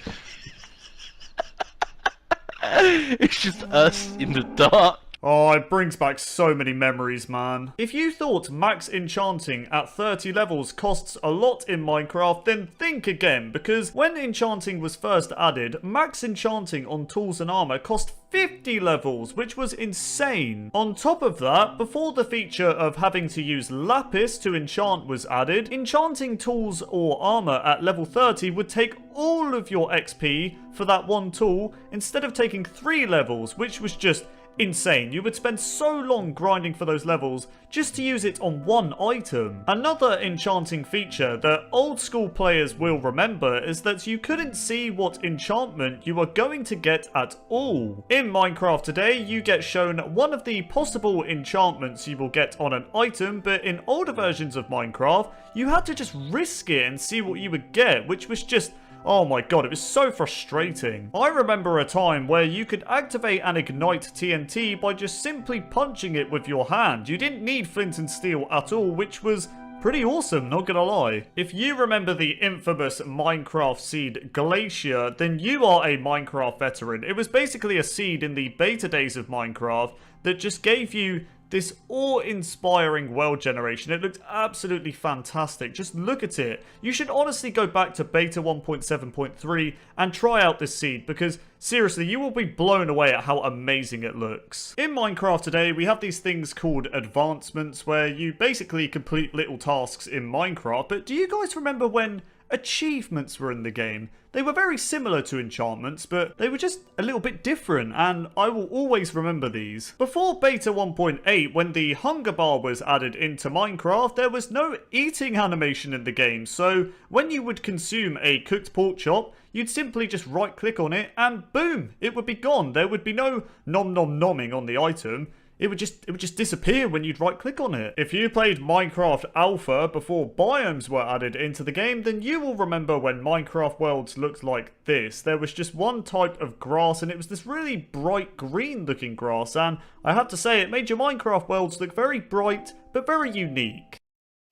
It's just us in the dark. Oh, it brings back so many memories, man. If you thought max enchanting at 30 levels costs a lot in Minecraft, then think again, because when enchanting was first added, max enchanting on tools and armor cost 50 levels, which was insane. On top of that, before the feature of having to use lapis to enchant was added, enchanting tools or armor at level 30 would take all of your XP for that one tool, instead of taking 3 levels, which was just insane. You would spend so long grinding for those levels just to use it on one item. Another enchanting feature that old school players will remember is that you couldn't see what enchantment you were going to get at all. In Minecraft today, you get shown one of the possible enchantments you will get on an item, but in older versions of Minecraft, you had to just risk it and see what you would get, which was just, oh my god, it was so frustrating. I remember a time where you could activate and ignite TNT by just simply punching it with your hand. You didn't need flint and steel at all, which was pretty awesome, not gonna lie. If you remember the infamous Minecraft seed Glacier, then you are a Minecraft veteran. It was basically a seed in the beta days of Minecraft that just gave you this awe-inspiring world generation. It looked absolutely fantastic. Just look at it. You should honestly go back to beta 1.7.3 and try out this seed, because seriously, you will be blown away at how amazing it looks. In Minecraft today, we have these things called advancements, where you basically complete little tasks in Minecraft, but do you guys remember when achievements were in the game? They were very similar to enchantments, but they were just a little bit different, and I will always remember these. Before beta 1.8, when the hunger bar was added into Minecraft, there was no eating animation in the game, so when you would consume a cooked pork chop, you'd simply just right click on it and boom, it would be gone. There would be no nom nom nomming on the item. It would just disappear when you'd right click on it. If you played Minecraft Alpha before biomes were added into the game, then you will remember when Minecraft worlds looked like this. There was just one type of grass, and it was this really bright green looking grass, and I have to say it made your Minecraft worlds look very bright but very unique.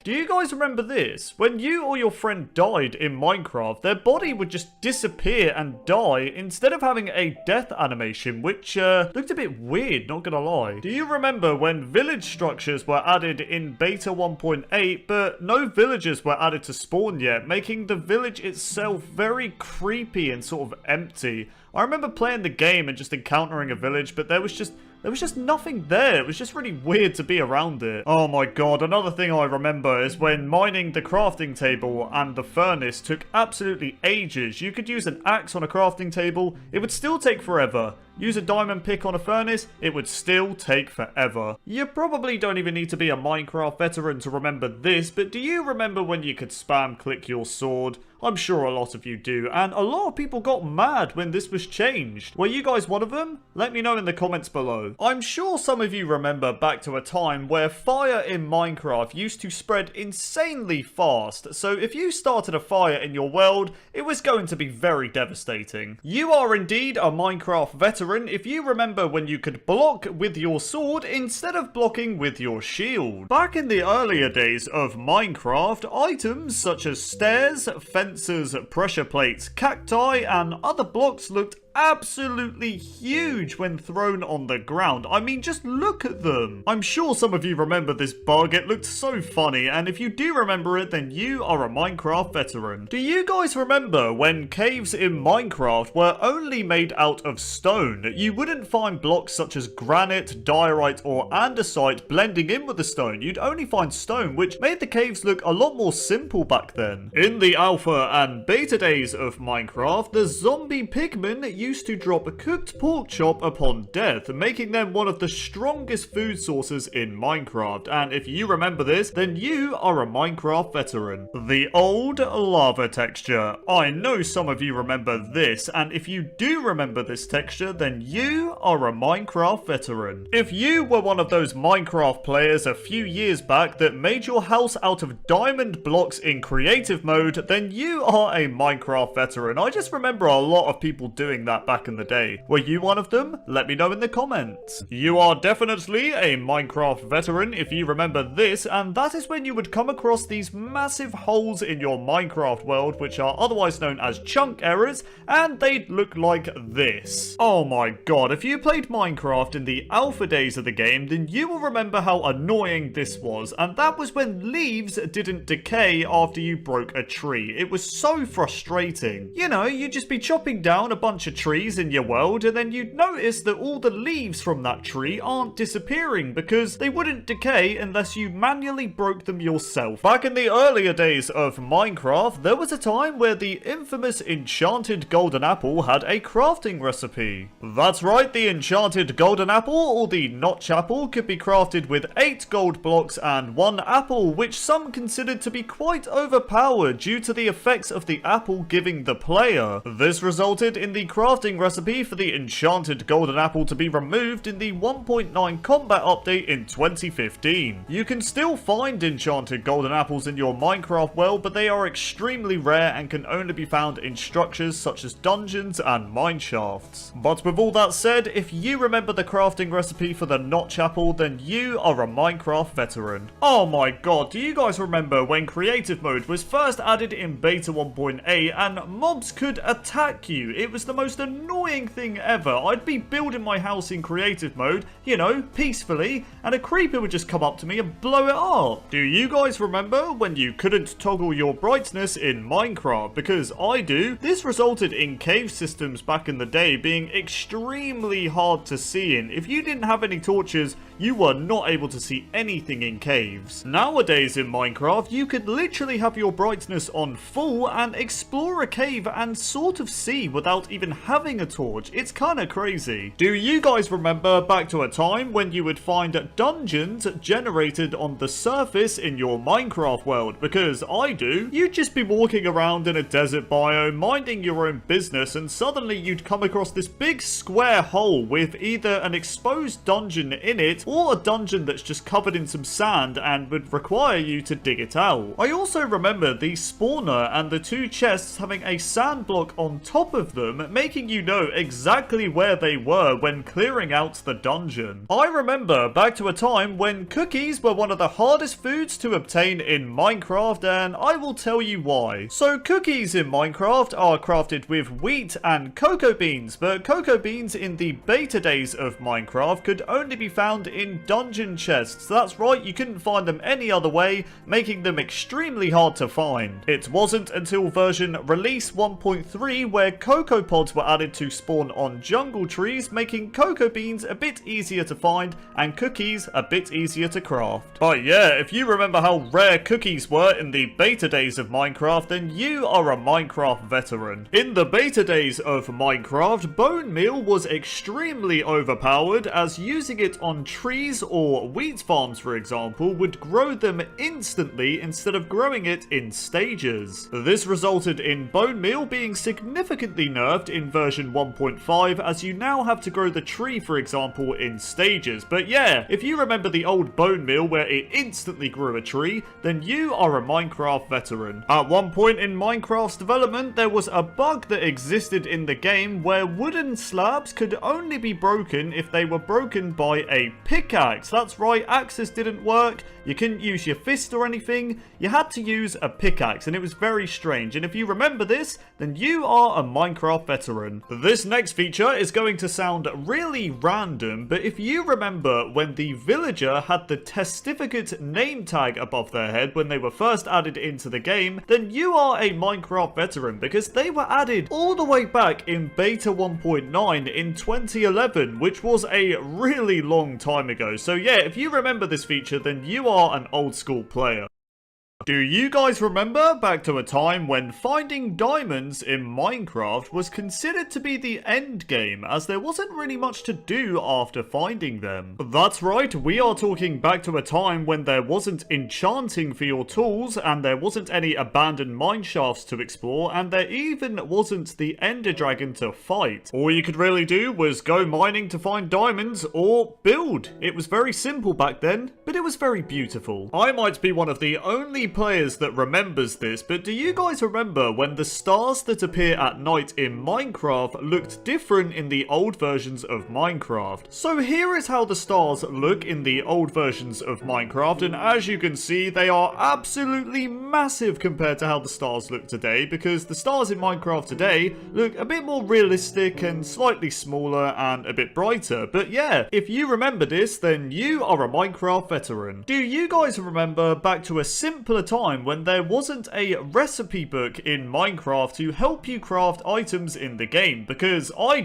Do you guys remember this? When you or your friend died in Minecraft, their body would just disappear and die instead of having a death animation, which looked a bit weird, not gonna lie. Do you remember when village structures were added in beta 1.8, but no villagers were added to spawn yet, making the village itself very creepy and sort of empty? I remember playing the game and just encountering a village, but there was just nothing there. It was just really weird to be around it. Oh my god, another thing I remember is when mining the crafting table and the furnace took absolutely ages. You could use an axe on a crafting table, it would still take forever. Use a diamond pick on a furnace, it would still take forever. You probably don't even need to be a Minecraft veteran to remember this, but do you remember when you could spam click your sword? I'm sure a lot of you do, and a lot of people got mad when this was changed. Were you guys one of them? Let me know in the comments below. I'm sure some of you remember back to a time where fire in Minecraft used to spread insanely fast, so if you started a fire in your world, it was going to be very devastating. You are indeed a Minecraft veteran if you remember when you could block with your sword instead of blocking with your shield. Back in the earlier days of Minecraft, items such as stairs, fences, pressure plates, cacti, and other blocks looked absolutely huge when thrown on the ground. I mean, just look at them. I'm sure some of you remember this bug. It looked so funny, and if you do remember it, then you are a Minecraft veteran. Do you guys remember when caves in Minecraft were only made out of stone? You wouldn't find blocks such as granite, diorite, or andesite blending in with the stone. You'd only find stone, which made the caves look a lot more simple back then. In the alpha and beta days of Minecraft, the zombie pigmen used to drop a cooked pork chop upon death, making them one of the strongest food sources in Minecraft. And if you remember this, then you are a Minecraft veteran. The old lava texture. I know some of you remember this, and if you do remember this texture, then you are a Minecraft veteran. If you were one of those Minecraft players a few years back that made your house out of diamond blocks in creative mode, then you are a Minecraft veteran. I just remember a lot of people doing that back in the day. Were you one of them? Let me know in the comments. You are definitely a Minecraft veteran if you remember this, and that is when you would come across these massive holes in your Minecraft world, which are otherwise known as chunk errors, and they'd look like this. Oh my god, if you played Minecraft in the alpha days of the game, then you will remember how annoying this was, and that was when leaves didn't decay after you broke a tree. It was so frustrating. You know, you'd just be chopping down a bunch of trees in your world, and then you'd notice that all the leaves from that tree aren't disappearing because they wouldn't decay unless you manually broke them yourself. Back in the earlier days of Minecraft, there was a time where the infamous enchanted golden apple had a crafting recipe. That's right, the enchanted golden apple, or the notch apple, could be crafted with 8 gold blocks and 1 apple, which some considered to be quite overpowered due to the effects of the apple giving the player. This resulted in the crafting recipe for the enchanted golden apple to be removed in the 1.9 combat update in 2015. You can still find enchanted golden apples in your Minecraft world, but they are extremely rare and can only be found in structures such as dungeons and mineshafts. But with all that said, if you remember the crafting recipe for the notch apple, then you are a Minecraft veteran. Oh my god, do you guys remember when creative mode was first added in beta 1.8 and mobs could attack you? It was the most annoying thing ever. I'd be building my house in creative mode, you know, peacefully, and a creeper would just come up to me and blow it up. Do you guys remember when you couldn't toggle your brightness in Minecraft? Because I do. This resulted in cave systems back in the day being extremely hard to see in. If you didn't have any torches, you were not able to see anything in caves. Nowadays in Minecraft, you could literally have your brightness on full and explore a cave and sort of see without even having a torch. It's kind of crazy. Do you guys remember back to a time when you would find dungeons generated on the surface in your Minecraft world? Because I do. You'd just be walking around in a desert biome, minding your own business, and suddenly you'd come across this big square hole with either an exposed dungeon in it or a dungeon that's just covered in some sand and would require you to dig it out. I also remember the spawner and the 2 chests having a sand block on top of them, making you know exactly where they were when clearing out the dungeon. I remember back to a time when cookies were one of the hardest foods to obtain in Minecraft, and I will tell you why. So cookies in Minecraft are crafted with wheat and cocoa beans, but cocoa beans in the beta days of Minecraft could only be found in dungeon chests. That's right, you couldn't find them any other way, making them extremely hard to find. It wasn't until version release 1.3 where cocoa pods were added to spawn on jungle trees, making cocoa beans a bit easier to find and cookies a bit easier to craft. But yeah, if you remember how rare cookies were in the beta days of Minecraft, then you are a Minecraft veteran. In the beta days of Minecraft, bone meal was extremely overpowered, as using it on trees or wheat farms, for example, would grow them instantly instead of growing it in stages. This resulted in bone meal being significantly nerfed in version 1.5, as you now have to grow the tree, for example, in stages. But yeah, if you remember the old bone meal where it instantly grew a tree, then you are a Minecraft veteran. At one point in Minecraft's development, there was a bug that existed in the game where wooden slabs could only be broken if they were broken by a pickaxe. That's right, axes didn't work, you couldn't use your fist or anything, you had to use a pickaxe, and it was very strange. And if you remember this, then you are a Minecraft veteran. This next feature is going to sound really random, but if you remember when the villager had the testificate name tag above their head when they were first added into the game, then you are a Minecraft veteran, because they were added all the way back in beta 1.9 in 2011, which was a really long time ago. So yeah, if you remember this feature, then you are an old school player. Do you guys remember back to a time when finding diamonds in Minecraft was considered to be the end game, as there wasn't really much to do after finding them? That's right, we are talking back to a time when there wasn't enchanting for your tools, and there wasn't any abandoned mineshafts to explore, and there even wasn't the Ender Dragon to fight. All you could really do was go mining to find diamonds or build. It was very simple back then, but it was very beautiful. I might be one of the only players that remembers this, but do you guys remember when the stars that appear at night in Minecraft looked different in the old versions of Minecraft? So here is how the stars look in the old versions of Minecraft, and as you can see, they are absolutely massive compared to how the stars look today, because the stars in Minecraft today look a bit more realistic and slightly smaller and a bit brighter. But yeah, if you remember this, then you are a Minecraft veteran. Do you guys remember back to a simpler particular time when there wasn't a recipe book in Minecraft to help you craft items in the game, because I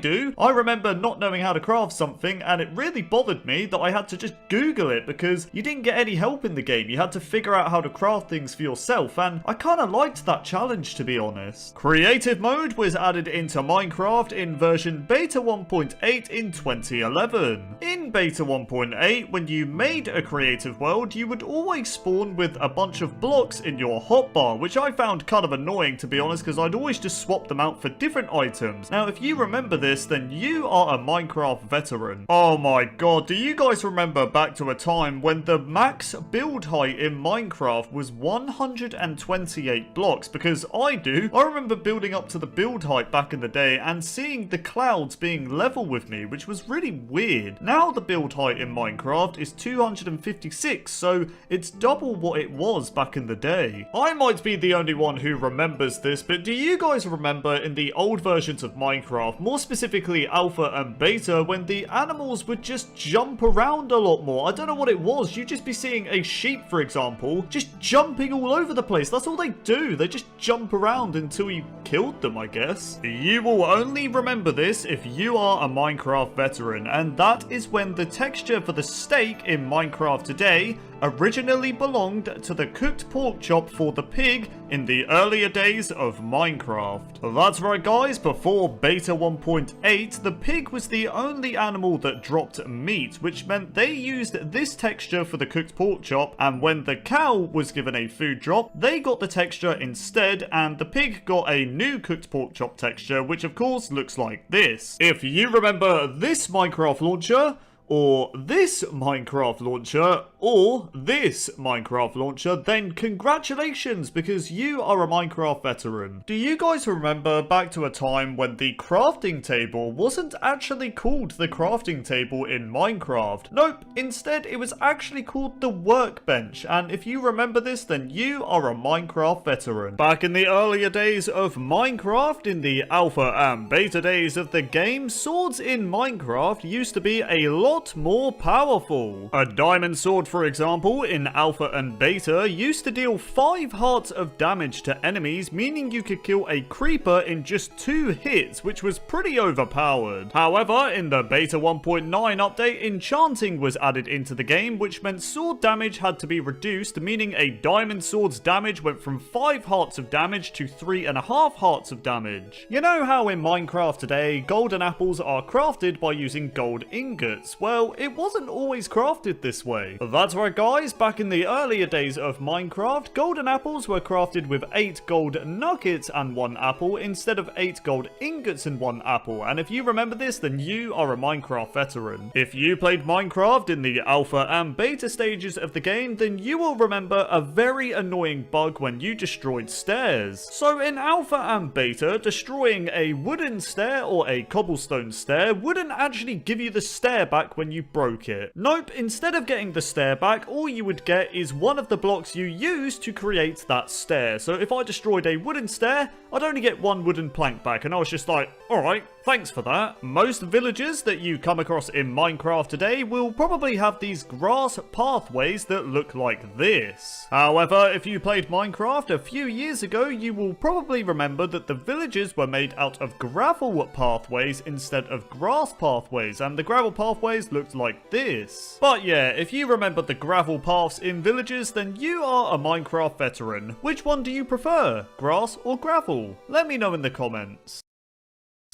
remember not knowing how to craft something, and it really bothered me that I had to just Google it because you didn't get any help in the game. You had to figure out how to craft things for yourself, and I kind of liked that challenge, to be honest. Creative mode was added into Minecraft in version beta 1.8 in 2011. In beta 1.8, when you made a creative world, you would always spawn with a bunch of blocks in your hotbar, which I found kind of annoying, to be honest, because I'd always just swap them out for different items. Now, if you remember this, then you are a Minecraft veteran. Oh my god, do you guys remember back to a time when the max build height in Minecraft was 128 blocks? Because I remember building up to the build height back in the day and seeing the clouds being level with me, which was really weird. Now the build height in Minecraft is 256, so it's double what it was back in the day. I might be the only one who remembers this, but do you guys remember in the old versions of Minecraft, more specifically Alpha and Beta, when the animals would just jump around a lot more? I don't know what it was. You'd just be seeing a sheep, for example, just jumping all over the place. That's all they do. They just jump around until you killed them, I guess. You will only remember this if you are a Minecraft veteran, and that is when the texture for the steak in Minecraft today originally belonged to the cooked pork chop for the pig in the earlier days of Minecraft. That's right guys, before beta 1.8, the pig was the only animal that dropped meat, which meant they used this texture for the cooked pork chop, and when the cow was given a food drop, they got the texture instead, and the pig got a new cooked pork chop texture, which of course looks like this. If you remember this Minecraft launcher, or this Minecraft launcher, or this Minecraft launcher, then congratulations, because you are a Minecraft veteran. Do you guys remember back to a time when the crafting table wasn't actually called the crafting table in Minecraft? Nope, instead it was actually called the workbench, and if you remember this, then you are a Minecraft veteran. Back in the earlier days of Minecraft, in the alpha and beta days of the game, swords in Minecraft used to be a lot more powerful. A diamond sword, for example, in alpha and beta used to deal 5 hearts of damage to enemies, meaning you could kill a creeper in just 2 hits, which was pretty overpowered. However, in the beta 1.9 update, enchanting was added into the game, which meant sword damage had to be reduced, meaning a diamond sword's damage went from 5 hearts of damage to 3.5 hearts of damage. You know how in Minecraft today, golden apples are crafted by using gold ingots? Well, it wasn't always crafted this way. That's right guys, back in the earlier days of Minecraft, golden apples were crafted with 8 gold nuggets and 1 apple instead of 8 gold ingots and 1 apple, and if you remember this, then you are a Minecraft veteran. If you played Minecraft in the alpha and beta stages of the game, then you will remember a very annoying bug when you destroyed stairs. So in alpha and beta, destroying a wooden stair or a cobblestone stair wouldn't actually give you the stair back when you broke it. Nope, instead of getting the stair back, all you would get is one of the blocks you used to create that stair. So if I destroyed a wooden stair, I'd only get 1 wooden plank back, and I was just like, alright, thanks for that. Most villagers that you come across in Minecraft today will probably have these grass pathways that look like this. However, if you played Minecraft a few years ago, you will probably remember that the villages were made out of gravel pathways instead of grass pathways, and the gravel pathways looked like this. But yeah, if you remember the gravel paths in villages, then you are a Minecraft veteran. Which one do you prefer, grass or gravel? Let me know in the comments.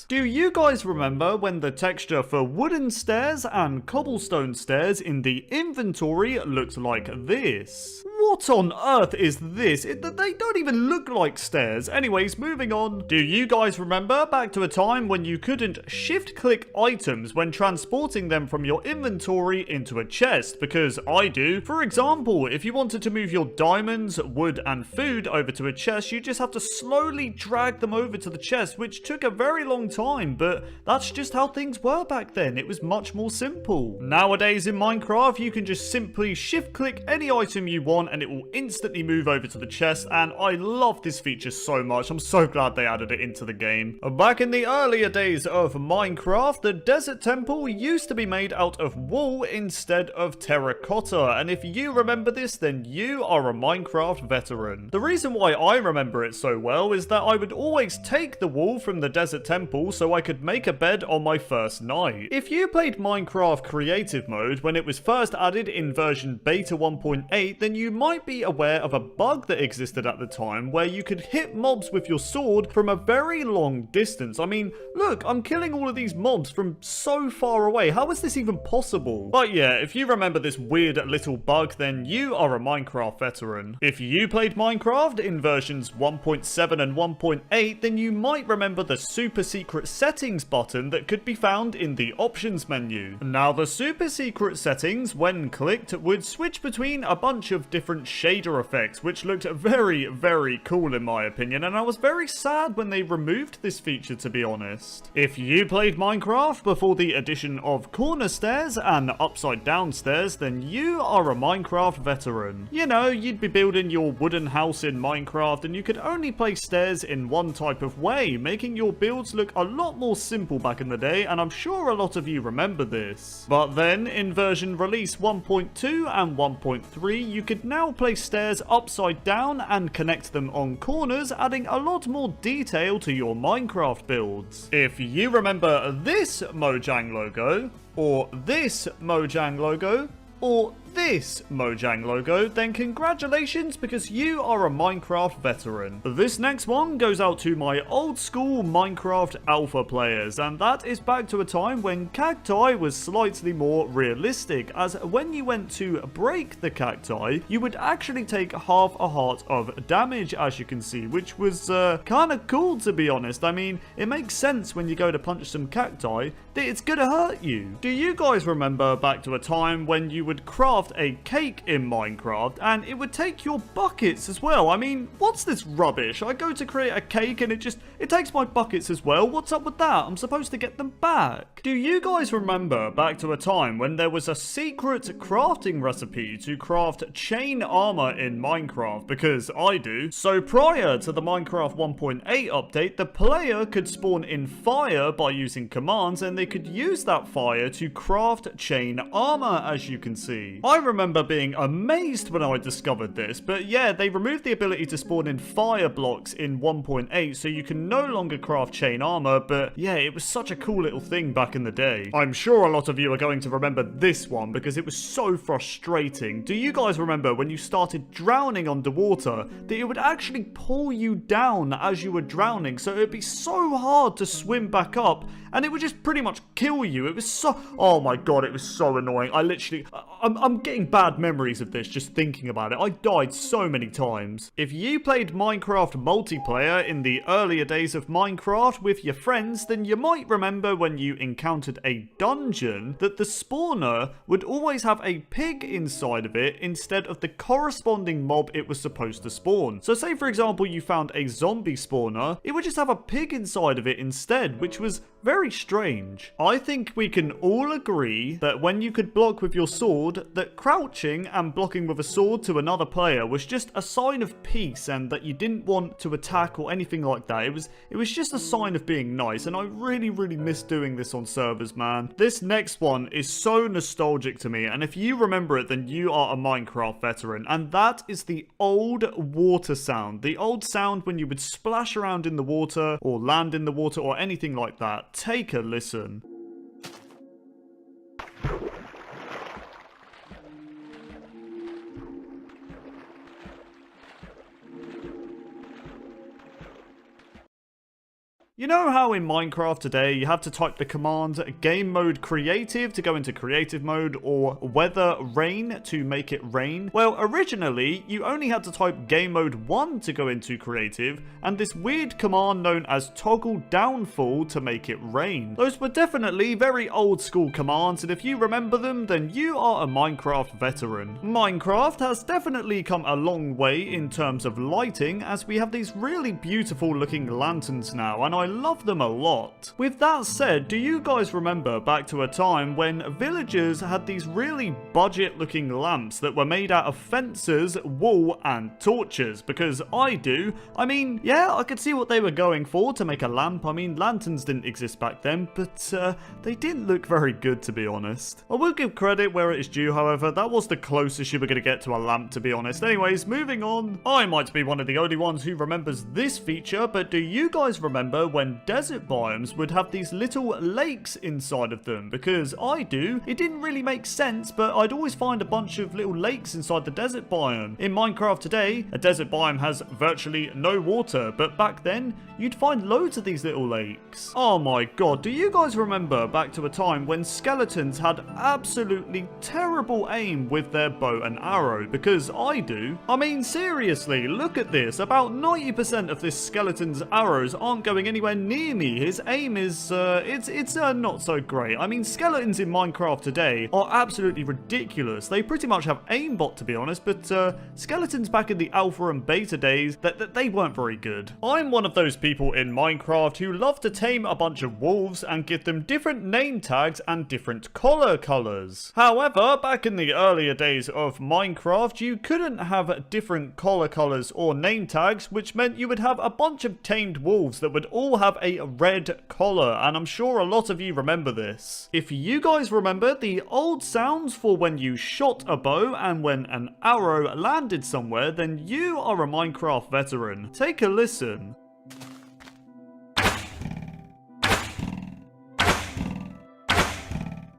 Do you guys remember when the texture for wooden stairs and cobblestone stairs in the inventory looked like this? What on earth is this? They don't even look like stairs. Anyways, moving on. Do you guys remember back to a time when you couldn't shift-click items when transporting them from your inventory into a chest? Because I do. For example, if you wanted to move your diamonds, wood, and food over to a chest, you just have to slowly drag them over to the chest, which took a very long time, but that's just how things were back then. It was much more simple. Nowadays in Minecraft, you can just simply shift-click any item you want and it will instantly move over to the chest, and I love this feature so much. I'm so glad they added it into the game. Back in the earlier days of Minecraft, the desert temple used to be made out of wool instead of terracotta, and if you remember this, then you are a Minecraft veteran. The reason why I remember it so well is that I would always take the wool from the desert temple so I could make a bed on my first night. If you played Minecraft Creative Mode when it was first added in version beta 1.8, then you might be aware of a bug that existed at the time where you could hit mobs with your sword from a very long distance. I mean, look, I'm killing all of these mobs from so far away. How is this even possible? But yeah, if you remember this weird little bug, then you are a Minecraft veteran. If you played Minecraft in versions 1.7 and 1.8, then you might remember the super secret settings button that could be found in the options menu. Now, the super secret settings, when clicked, would switch between a bunch of different shader effects, which looked very, very cool in my opinion, and I was very sad when they removed this feature, to be honest. If you played Minecraft before the addition of corner stairs and upside down stairs, then you are a Minecraft veteran. You know, you'd be building your wooden house in Minecraft and you could only place stairs in one type of way, making your builds look a lot more simple back in the day, and I'm sure a lot of you remember this. But then, in version release 1.2 and 1.3, you could now place stairs upside down and connect them on corners, adding a lot more detail to your Minecraft builds. If you remember this Mojang logo, or this Mojang logo, or this Mojang logo, then congratulations, because you are a Minecraft veteran. This next one goes out to my old school Minecraft alpha players, and that is back to a time when cacti was slightly more realistic, as when you went to break the cacti, you would actually take half a heart of damage, as you can see, which was kind of cool, to be honest. I mean, it makes sense when you go to punch some cacti that it's gonna hurt you. Do you guys remember back to a time when you would craft a cake in Minecraft and it would take your buckets as well? I mean, what's this rubbish? I go to create a cake and it takes my buckets as well. What's up with that? I'm supposed to get them back. Do you guys remember back to a time when there was a secret crafting recipe to craft chain armor in Minecraft? Because I do. So prior to the Minecraft 1.8 update, the player could spawn in fire by using commands, and they could use that fire to craft chain armor, as you can see. I remember being amazed when I discovered this, but yeah, they removed the ability to spawn in fire blocks in 1.8, so you can no longer craft chain armor, but yeah, it was such a cool little thing back in the day. I'm sure a lot of you are going to remember this one because it was so frustrating. Do you guys remember when you started drowning underwater, that it would actually pull you down as you were drowning, so it would be so hard to swim back up, and it would just pretty much kill you. It was so... oh my god, it was so annoying. I literally... I'm getting bad memories of this just thinking about it. I died so many times. If you played Minecraft multiplayer in the earlier days of Minecraft with your friends, then you might remember when you encountered a dungeon that the spawner would always have a pig inside of it instead of the corresponding mob it was supposed to spawn. So say for example you found a zombie spawner, it would just have a pig inside of it instead, which was very strange. I think we can all agree that when you could block with your sword, that crouching and blocking with a sword to another player was just a sign of peace, and that you didn't want to attack or anything like that. It was just a sign of being nice, and I really miss doing this on servers, man. This next one is so nostalgic to me, and if you remember it, then you are a Minecraft veteran, and that is the old water sound. The old sound when you would splash around in the water, or land in the water, or anything like that. Take a listen. You know how in Minecraft today you have to type the command game mode creative to go into creative mode, or weather rain to make it rain? Well, originally you only had to type game mode 1 to go into creative, and this weird command known as toggle downfall to make it rain. Those were definitely very old school commands, and if you remember them, then you are a Minecraft veteran. Minecraft has definitely come a long way in terms of lighting, as we have these really beautiful looking lanterns now, and I love them a lot. With that said, do you guys remember back to a time when villagers had these really budget looking lamps that were made out of fences, wool and torches? Because I do. I mean, yeah, I could see what they were going for to make a lamp. I mean, lanterns didn't exist back then, but they didn't look very good, to be honest. I will give credit where it is due, however. That was the closest you were going to get to a lamp, to be honest. Anyways, moving on. I might be one of the only ones who remembers this feature, but do you guys remember when desert biomes would have these little lakes inside of them? Because I do. It didn't really make sense, but I'd always find a bunch of little lakes inside the desert biome. In Minecraft today, a desert biome has virtually no water, but back then, you'd find loads of these little lakes. Oh my god, do you guys remember back to a time when skeletons had absolutely terrible aim with their bow and arrow? Because I do. I mean, seriously, look at this. About 90% of this skeleton's arrows aren't going anywhere near me. His aim is, it's not so great. I mean, skeletons in Minecraft today are absolutely ridiculous. They pretty much have aimbot, to be honest, but skeletons back in the alpha and beta days, that they weren't very good. I'm one of those people in Minecraft who love to tame a bunch of wolves and give them different name tags and different collar colors. However, back in the earlier days of Minecraft, you couldn't have different collar colors or name tags, which meant you would have a bunch of tamed wolves that would all have a red collar, and I'm sure a lot of you remember this. If you guys remember the old sounds for when you shot a bow and when an arrow landed somewhere, then you are a Minecraft veteran. Take a listen.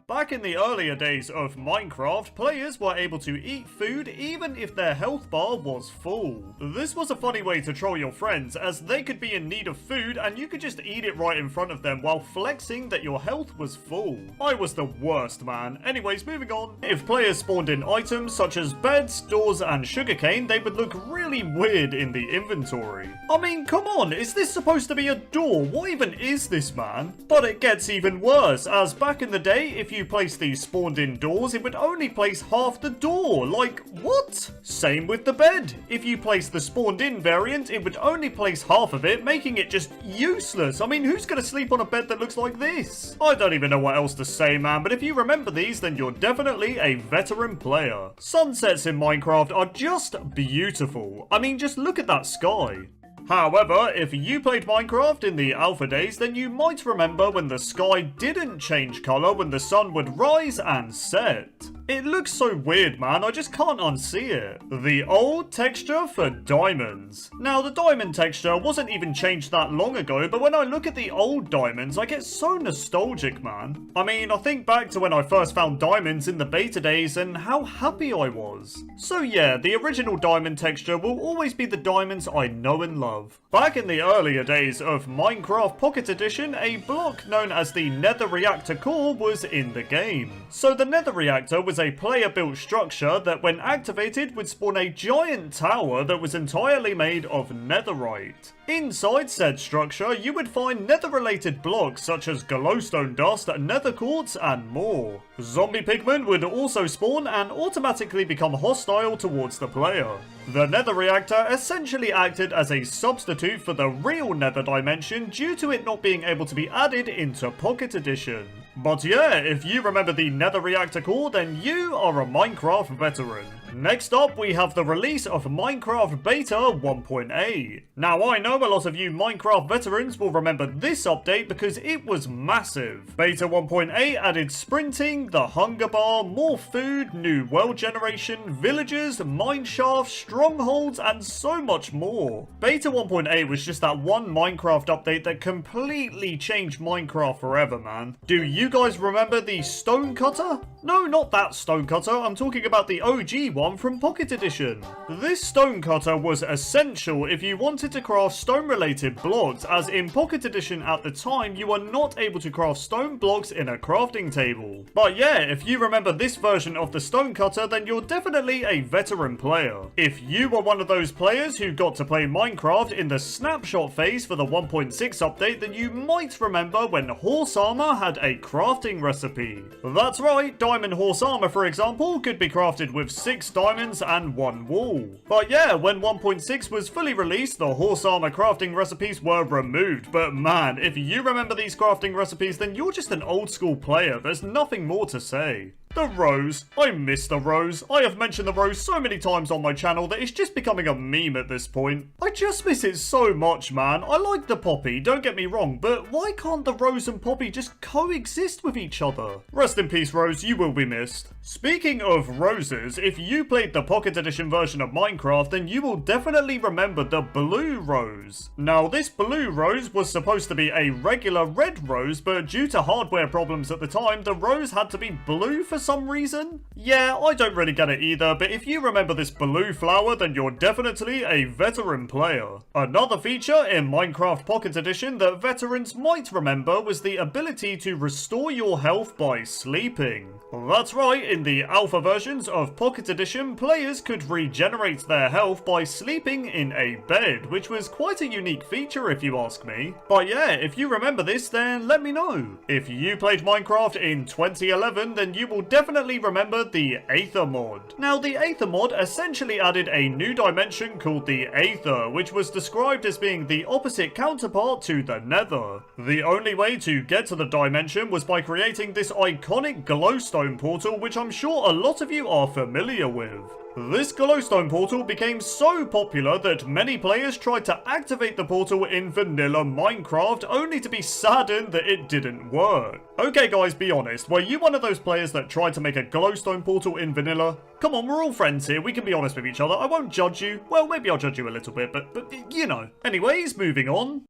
Back in the earlier days of Minecraft, players were able to eat food even if their health bar was full. This was a funny way to troll your friends, as they could be in need of food and you could just eat it right in front of them while flexing that your health was full. I was the worst, man. Anyways, moving on. If players spawned in items such as beds, doors and sugarcane, they would look really weird in the inventory. I mean, come on, is this supposed to be a door? What even is this, man? But it gets even worse, as back in the day, if you place these spawned in doors, it would only place half the door. Like, what? Same with the bed. If you place the spawned in variant, it would only place half of it, making it just useless. I mean, who's gonna sleep on a bed that looks like this? I don't even know what else to say, man, but if you remember these, then you're definitely a veteran player. Sunsets in Minecraft are just beautiful. I mean, just look at that sky. However, if you played Minecraft in the alpha days, then you might remember when the sky didn't change colour when the sun would rise and set. It looks so weird, man, I just can't unsee it. The old texture for diamonds. Now, the diamond texture wasn't even changed that long ago, but when I look at the old diamonds, I get so nostalgic, man. I mean, I think back to when I first found diamonds in the beta days and how happy I was. So yeah, the original diamond texture will always be the diamonds I know and love. Back in the earlier days of Minecraft Pocket Edition, a block known as the Nether Reactor core was in the game. So the Nether Reactor was a player-built structure that when activated would spawn a giant tower that was entirely made of netherite. Inside said structure, you would find nether-related blocks such as glowstone dust, nether quartz, and more. Zombie pigmen would also spawn and automatically become hostile towards the player. The Nether Reactor essentially acted as a substitute for the real Nether dimension due to it not being able to be added into Pocket Edition. But yeah, if you remember the Nether Reactor core, then you are a Minecraft veteran. Next up, we have the release of Minecraft Beta 1.8. Now, I know a lot of you Minecraft veterans will remember this update because it was massive. Beta 1.8 added sprinting, the hunger bar, more food, new world generation, villagers, mine shafts, strongholds, and so much more. Beta 1.8 was just that one Minecraft update that completely changed Minecraft forever, man. Do you guys remember the stone cutter? No, not that stone cutter, I'm talking about the OG one from Pocket Edition. This stone cutter was essential if you wanted to craft stone related blocks, as in Pocket Edition at the time you were not able to craft stone blocks in a crafting table. But yeah, if you remember this version of the stone cutter, then you're definitely a veteran player. If you were one of those players who got to play Minecraft in the snapshot phase for the 1.6 update, then you might remember when horse armor had a crafting recipe. That's right, diamond horse armor for example could be crafted with 6 6 diamonds and 1 wool. But yeah, when 1.6 was fully released, the horse armor crafting recipes were removed. But man, if you remember these crafting recipes, then you're just an old school player. There's nothing more to say. The rose. I miss the rose. I have mentioned the rose so many times on my channel that it's just becoming a meme at this point. I just miss it so much, man. I like the poppy, don't get me wrong, but why can't the rose and poppy just coexist with each other? Rest in peace, Rose, you will be missed. Speaking of roses, if you played the Pocket Edition version of Minecraft, then you will definitely remember the blue rose. Now, this blue rose was supposed to be a regular red rose, but due to hardware problems at the time, the rose had to be blue for some reason? Yeah, I don't really get it either, but if you remember this blue flower, then you're definitely a veteran player. Another feature in Minecraft Pocket Edition that veterans might remember was the ability to restore your health by sleeping. That's right, in the alpha versions of Pocket Edition, players could regenerate their health by sleeping in a bed, which was quite a unique feature if you ask me. But yeah, if you remember this, then let me know. If you played Minecraft in 2011, then you will definitely remember the Aether mod. Now, the Aether mod essentially added a new dimension called the Aether, which was described as being the opposite counterpart to the Nether. The only way to get to the dimension was by creating this iconic glowstone portal, which I'm sure a lot of you are familiar with. This glowstone portal became so popular that many players tried to activate the portal in vanilla Minecraft, only to be saddened that it didn't work. Okay guys, be honest, were you one of those players that tried to make a glowstone portal in vanilla? Come on, we're all friends here, we can be honest with each other, I won't judge you. Well, maybe I'll judge you a little bit, but you know. Anyways, moving on.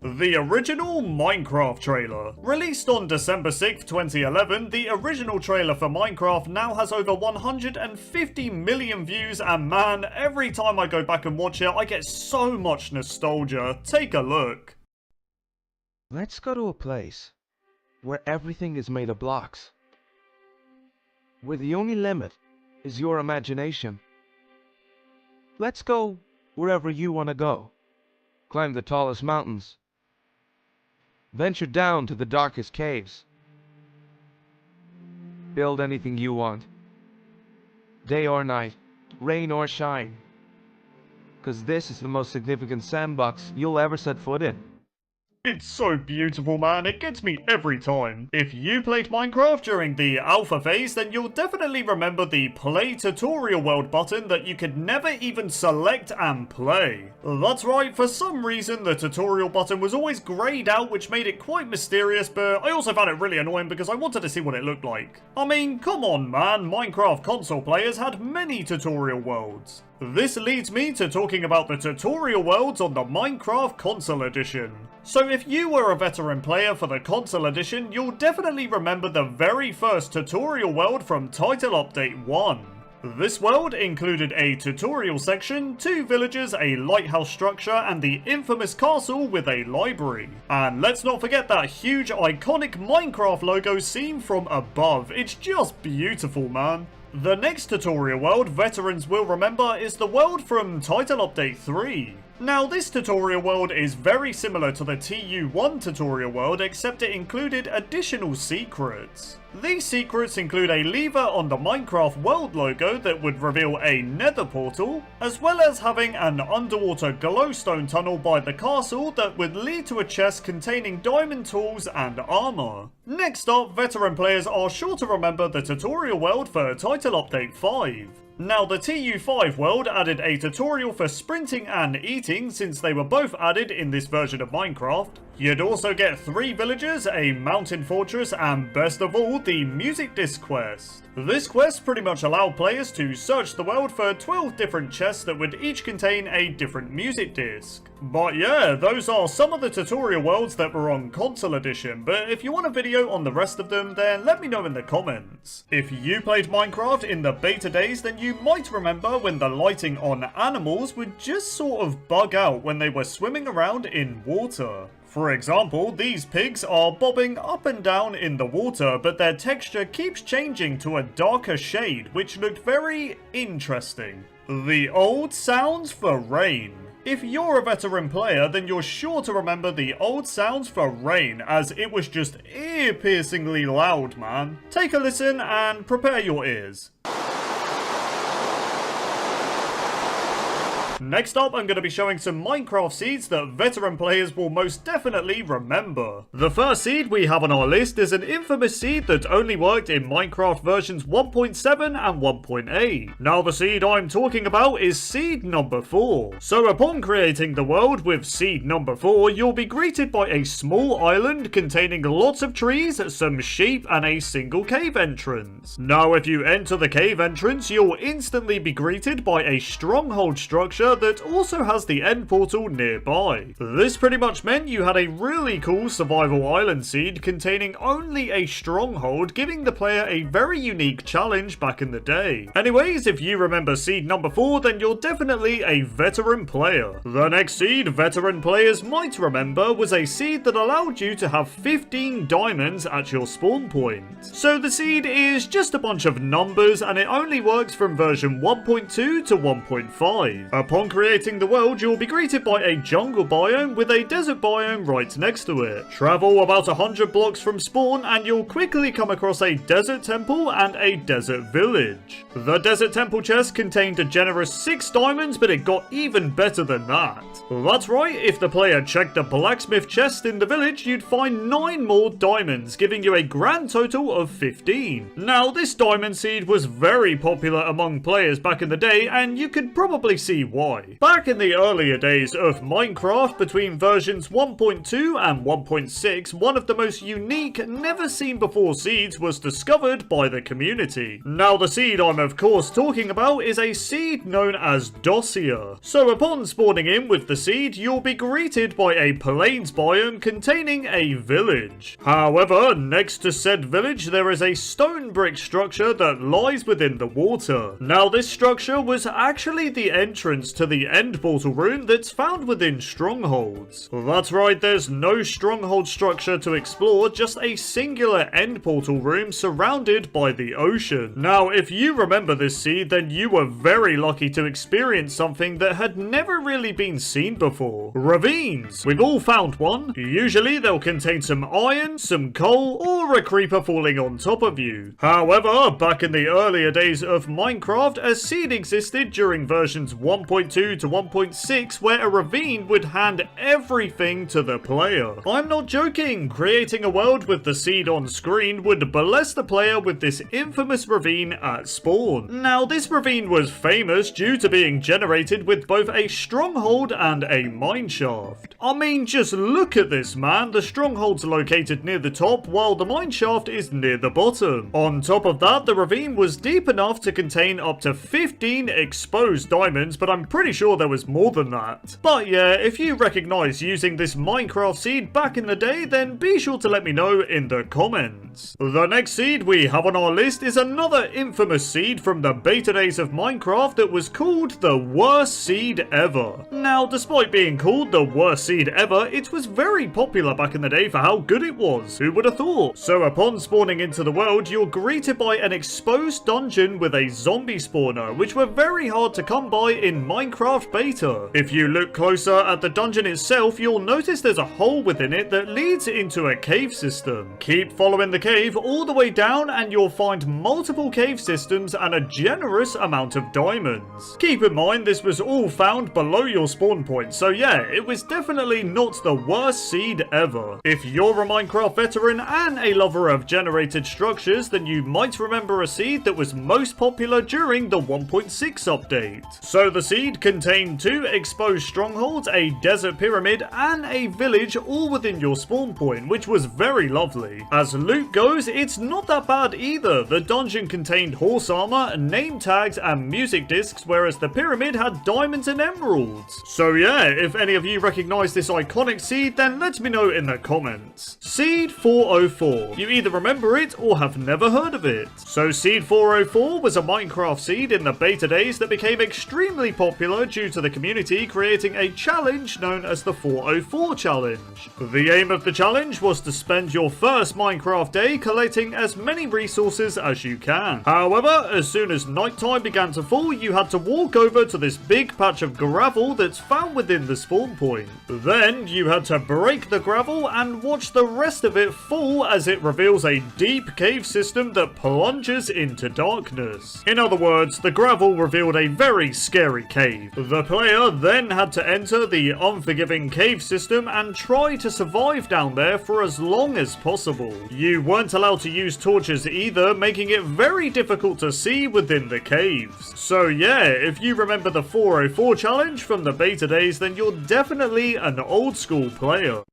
The original Minecraft trailer. Released on December 6th, 2011, the original trailer for Minecraft now has over 150 million views, and man, every time I go back and watch it, I get so much nostalgia. Take a look. Let's go to a place where everything is made of blocks, where the only limit is your imagination. Let's go wherever you want to go. Climb the tallest mountains. Venture down to the darkest caves. Build anything you want. Day or night, rain or shine. 'Cause this is the most significant sandbox you'll ever set foot in. It's so beautiful, man. It gets me every time. If you played Minecraft during the alpha phase, then you'll definitely remember the play tutorial world button that you could never even select and play. That's right, for some reason the tutorial button was always greyed out, which made it quite mysterious, but I also found it really annoying because I wanted to see what it looked like. I mean, come on man, Minecraft console players had many tutorial worlds. This leads me to talking about the tutorial worlds on the Minecraft Console Edition. So if you were a veteran player for the Console Edition, you'll definitely remember the very first tutorial world from Title Update 1. This world included a tutorial section, 2 villages, a lighthouse structure, and the infamous castle with a library. And let's not forget that huge iconic Minecraft logo seen from above. It's just beautiful, man. The next tutorial world veterans will remember is the world from Title Update 3. Now, this tutorial world is very similar to the TU1 tutorial world, except it included additional secrets. These secrets include a lever on the Minecraft world logo that would reveal a nether portal, as well as having an underwater glowstone tunnel by the castle that would lead to a chest containing diamond tools and armor. Next up, veteran players are sure to remember the tutorial world for Title Update 5. Now, the TU5 world added a tutorial for sprinting and eating, since they were both added in this version of Minecraft. You'd also get 3 villagers, a mountain fortress, and best of all, the music disc quest. This quest pretty much allowed players to search the world for 12 different chests that would each contain a different music disc. But yeah, those are some of the tutorial worlds that were on Console Edition, but if you want a video on the rest of them, then let me know in the comments. If you played Minecraft in the beta days, then you might remember when the lighting on animals would just sort of bug out when they were swimming around in water. For example, these pigs are bobbing up and down in the water, but their texture keeps changing to a darker shade, which looked very interesting. The old sounds for rain. If you're a veteran player, then you're sure to remember the old sounds for rain, as it was just ear-piercingly loud, man. Take a listen and prepare your ears. next up I'm going to be showing some Minecraft seeds that veteran players will most definitely remember. The first seed we have on our list is an infamous seed that only worked in Minecraft versions 1.7 and 1.8. Now the seed I'm talking about is seed number 4. So upon creating the world with seed number 4, you'll be greeted by a small island containing lots of trees, some sheep, and a single cave entrance. Now if you enter the cave entrance, you'll instantly be greeted by a stronghold structure that also has the end portal nearby. This pretty much meant you had a really cool survival island seed containing only a stronghold, giving the player a very unique challenge back in the day. Anyways, if you remember seed number 4, then you're definitely a veteran player. The next seed veteran players might remember was a seed that allowed you to have 15 diamonds at your spawn point. So the seed is just a bunch of numbers and it only works from version 1.2 to 1.5. Upon creating the world, you'll be greeted by a jungle biome with a desert biome right next to it. Travel about 100 blocks from spawn and you'll quickly come across a desert temple and a desert village. The desert temple chest contained a generous 6 diamonds, but it got even better than that. That's right, if the player checked the blacksmith chest in the village, you'd find 9 more diamonds, giving you a grand total of 15. Now, this diamond seed was very popular among players back in the day, and you could probably see why. Back in the earlier days of Minecraft, between versions 1.2 and 1.6, one of the most unique, never seen before seeds was discovered by the community. Now, the seed I'm of course talking about is a seed known as Dossier. So upon spawning in with the seed, you'll be greeted by a plains biome containing a village. However, next to said village, there is a stone brick structure that lies within the water. Now, this structure was actually the entrance to the end portal room that's found within strongholds. That's right, there's no stronghold structure to explore, just a singular end portal room surrounded by the ocean. Now, if you remember this seed, then you were very lucky to experience something that had never really been seen before. Ravines! We've all found one. Usually they'll contain some iron, some coal, or a creeper falling on top of you. However, back in the earlier days of Minecraft, a seed existed during versions 1.2 to 1.6 where a ravine would hand everything to the player. I'm not joking, creating a world with the seed on screen would bless the player with this infamous ravine at spawn. Now, this ravine was famous due to being generated with both a stronghold and a mineshaft. I mean, just look at this, man. The stronghold's located near the top while the mineshaft is near the bottom. On top of that, the ravine was deep enough to contain up to 15 exposed diamonds, but I'm pretty sure there was more than that. But yeah, if you recognize using this Minecraft seed back in the day, then be sure to let me know in the comments. The next seed we have on our list is another infamous seed from the beta days of Minecraft that was called the worst seed ever. Now, despite being called the worst seed ever, it was very popular back in the day for how good it was. Who would have thought? So upon spawning into the world, you're greeted by an exposed dungeon with a zombie spawner, which were very hard to come by in Minecraft beta. If you look closer at the dungeon itself, you'll notice there's a hole within it that leads into a cave system. Keep following the cave all the way down and you'll find multiple cave systems and a generous amount of diamonds. Keep in mind this was all found below your spawn point, so yeah, it was definitely not the worst seed ever. If you're a Minecraft veteran and a lover of generated structures, then you might remember a seed that was most popular during the 1.6 update. So the seed contained 2 exposed strongholds, a desert pyramid, and a village all within your spawn point, which was very lovely. As loot goes, it's not that bad either. The dungeon contained horse armor, name tags, and music discs, whereas the pyramid had diamonds and emeralds. So yeah, if any of you recognize this iconic seed, then let me know in the comments. Seed 404. You either remember it or have never heard of it. So Seed 404 was a Minecraft seed in the beta days that became extremely popular due to the community creating a challenge known as the 404 challenge. The aim of the challenge was to spend your first Minecraft day collecting as many resources as you can. However, as soon as nighttime began to fall, you had to walk over to this big patch of gravel that's found within the spawn point. Then you had to break the gravel and watch the rest of it fall as it reveals a deep cave system that plunges into darkness. In other words, the gravel revealed a very scary cave. cave. The player then had to enter the unforgiving cave system and try to survive down there for as long as possible. You weren't allowed to use torches either, making it very difficult to see within the caves. So yeah, if you remember the 404 challenge from the beta days, then you're definitely an old school player.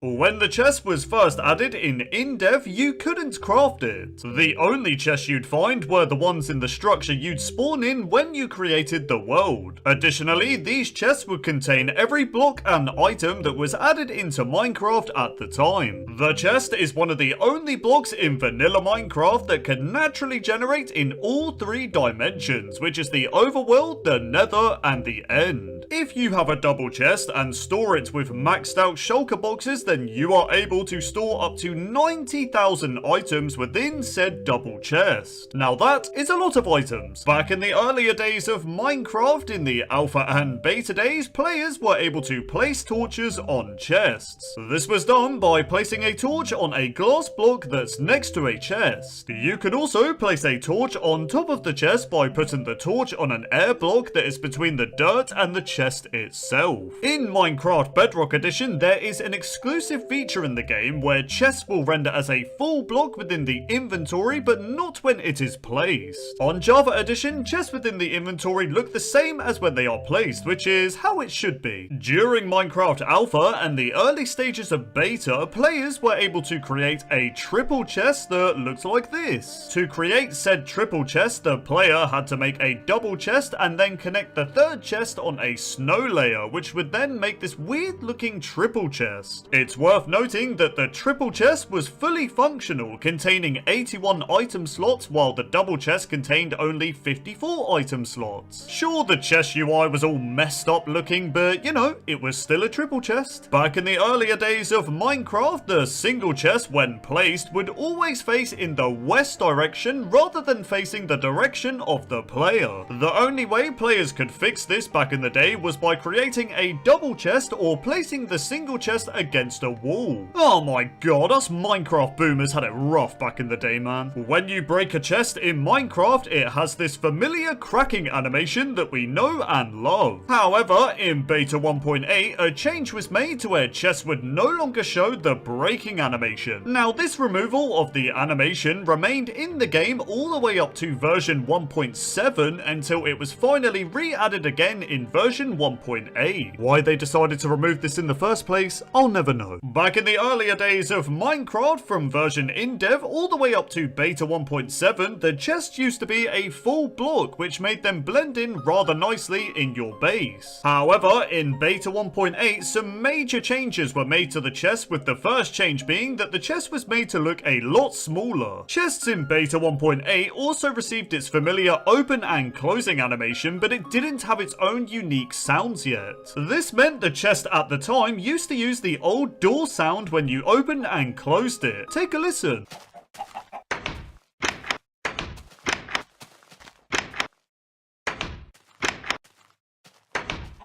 When the chest was first added in dev, you couldn't craft it. The only chests you'd find were the ones in the structure you'd spawn in when you created the world. Additionally, these chests would contain every block and item that was added into Minecraft at the time. The chest is one of the only blocks in vanilla Minecraft that can naturally generate in all 3 dimensions, which is the overworld, the nether, and the end. If you have a double chest and store it with maxed out shulker boxes, then you are able to store up to 90,000 items within said double chest. Now that is a lot of items. Back in the earlier days of Minecraft, in the alpha and beta days, players were able to place torches on chests. This was done by placing a torch on a glass block that's next to a chest. You could also place a torch on top of the chest by putting the torch on an air block that is between the dirt and the chest itself. In Minecraft Bedrock Edition, there is an exclusive feature in the game where chests will render as a full block within the inventory, but not when it is placed. On Java Edition, chests within the inventory look the same as when they are placed, which is how it should be. During Minecraft Alpha and the early stages of Beta, players were able to create a triple chest that looks like this. To create said triple chest, the player had to make a double chest and then connect the third chest on a snow layer, which would then make this weird looking triple chest. It's worth noting that the triple chest was fully functional, containing 81 item slots, while the double chest contained only 54 item slots. Sure, the chest UI was all messed up looking, but you know, it was still a triple chest. Back in the earlier days of Minecraft, the single chest, when placed, would always face in the west direction rather than facing the direction of the player. The only way players could fix this back in the day was by creating a double chest or placing the single chest against a wall. Oh my god, us Minecraft boomers had it rough back in the day, man. When you break a chest in Minecraft, it has this familiar cracking animation that we know and love. However, in Beta 1.8, a change was made to where chests would no longer show the breaking animation. Now, this removal of the animation remained in the game all the way up to version 1.7 until it was finally re-added again in version 1.8. Why they decided to remove this in the first place, I'll never know. Back in the earlier days of Minecraft, from version in dev all the way up to beta 1.7, the chests used to be a full block, which made them blend in rather nicely in your base. However, in beta 1.8, some major changes were made to the chest, with the first change being that the chest was made to look a lot smaller. Chests in beta 1.8 also received its familiar open and closing animation, but it didn't have its own unique sounds yet. This meant the chest at the time used to use the old door sound when you opened and closed it. Take a listen.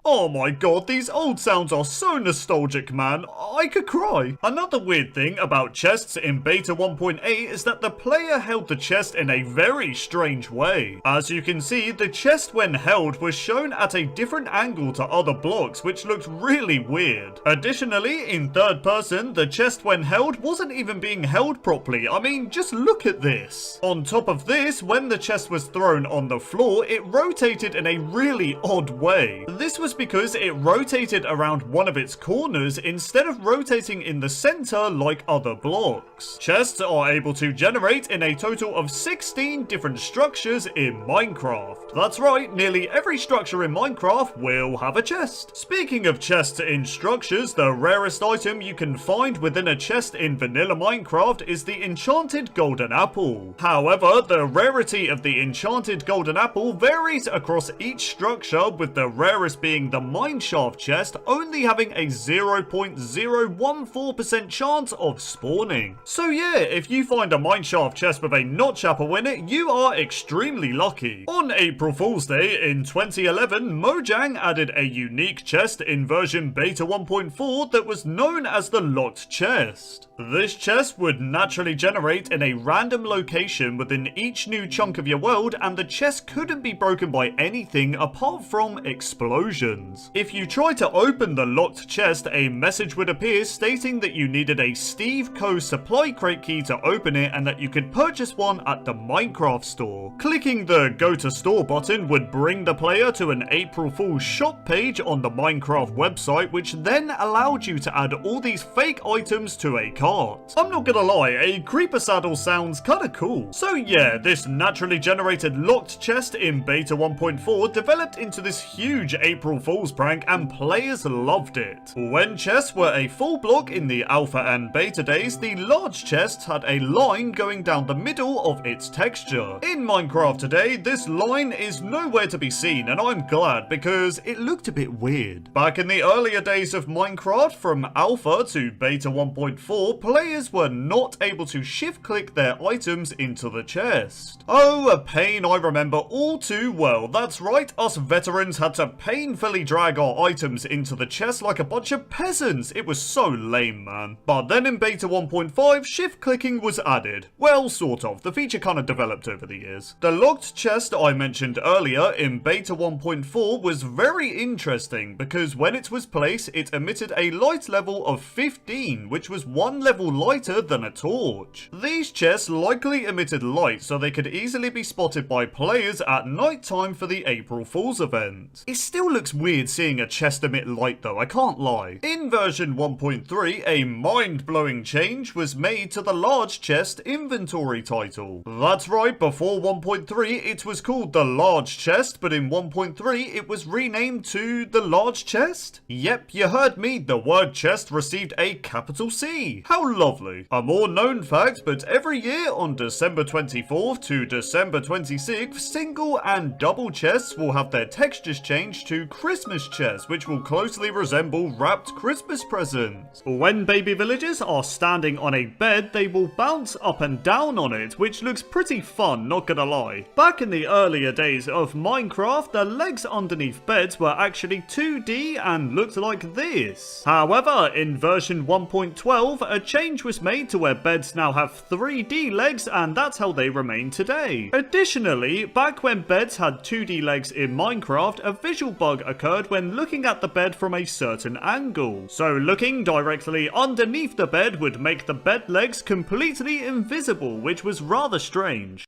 Oh my god, these old sounds are so nostalgic, man. I could cry. Another weird thing about chests in beta 1.8 is that the player held the chest in a very strange way. As you can see, the chest when held was shown at a different angle to other blocks, which looked really weird. Additionally, in third person, the chest when held wasn't even being held properly. I mean, just look at this. On top of this, when the chest was thrown on the floor, it rotated in a really odd way. This was because it rotated around one of its corners instead of rotating in the center like other blocks. Chests are able to generate in a total of 16 different structures in Minecraft. That's right, nearly every structure in Minecraft will have a chest. Speaking of chests in structures, the rarest item you can find within a chest in vanilla Minecraft is the enchanted golden apple. However, the rarity of the enchanted golden apple varies across each structure, with the rarest being making the mineshaft chest only having a 0.014% chance of spawning. So yeah, if you find a mineshaft chest with a notch apple in it, you are extremely lucky. On April Fool's Day in 2011, Mojang added a unique chest in version beta 1.4 that was known as the locked chest. This chest would naturally generate in a random location within each new chunk of your world, and the chest couldn't be broken by anything apart from explosions. If you try to open the locked chest, a message would appear stating that you needed a Steve Co supply crate key to open it and that you could purchase one at the Minecraft store. Clicking the Go to Store button would bring the player to an April Fool's shop page on the Minecraft website, which then allowed you to add all these fake items to a cart. I'm not gonna lie, a creeper saddle sounds kinda cool. So yeah, this naturally generated locked chest in beta 1.4 developed into this huge April Fool's prank, and players loved it. When chests were a full block in the alpha and beta days, the large chest had a line going down the middle of its texture. In Minecraft today, this line is nowhere to be seen, and I'm glad because it looked a bit weird. Back in the earlier days of Minecraft, from alpha to beta 1.4, players were not able to shift click their items into the chest. Oh, a pain I remember all too well. That's right, us veterans had to painfully drag our items into the chest like a bunch of peasants. It was so lame, man. But then in beta 1.5, shift clicking was added. Well, sort of. The feature kind of developed over the years. The locked chest I mentioned earlier in beta 1.4 was very interesting because when it was placed, it emitted a light level of 15, which was one level lighter than a torch. These chests likely emitted light so they could easily be spotted by players at night time for the April Fool's event. It still looks weird seeing a chest emit light though, I can't lie. In version 1.3, a mind-blowing change was made to the large chest inventory title. That's right, before 1.3 it was called the large chest, but in 1.3 it was renamed to the large chest? Yep, you heard me, the word chest received a capital C. How lovely. A more known fact, but every year on December 24th to December 26th, single and double chests will have their textures changed to Christmas chests, which will closely resemble wrapped Christmas presents. When baby villagers are standing on a bed, they will bounce up and down on it, which looks pretty fun, not gonna lie. Back in the earlier days of Minecraft, the legs underneath beds were actually 2D and looked like this. However, in version 1.12, a change was made to where beds now have 3D legs, and that's how they remain today. Additionally, back when beds had 2D legs in Minecraft, a visual bug occurred when looking at the bed from a certain angle. So looking directly underneath the bed would make the bed legs completely invisible, which was rather strange.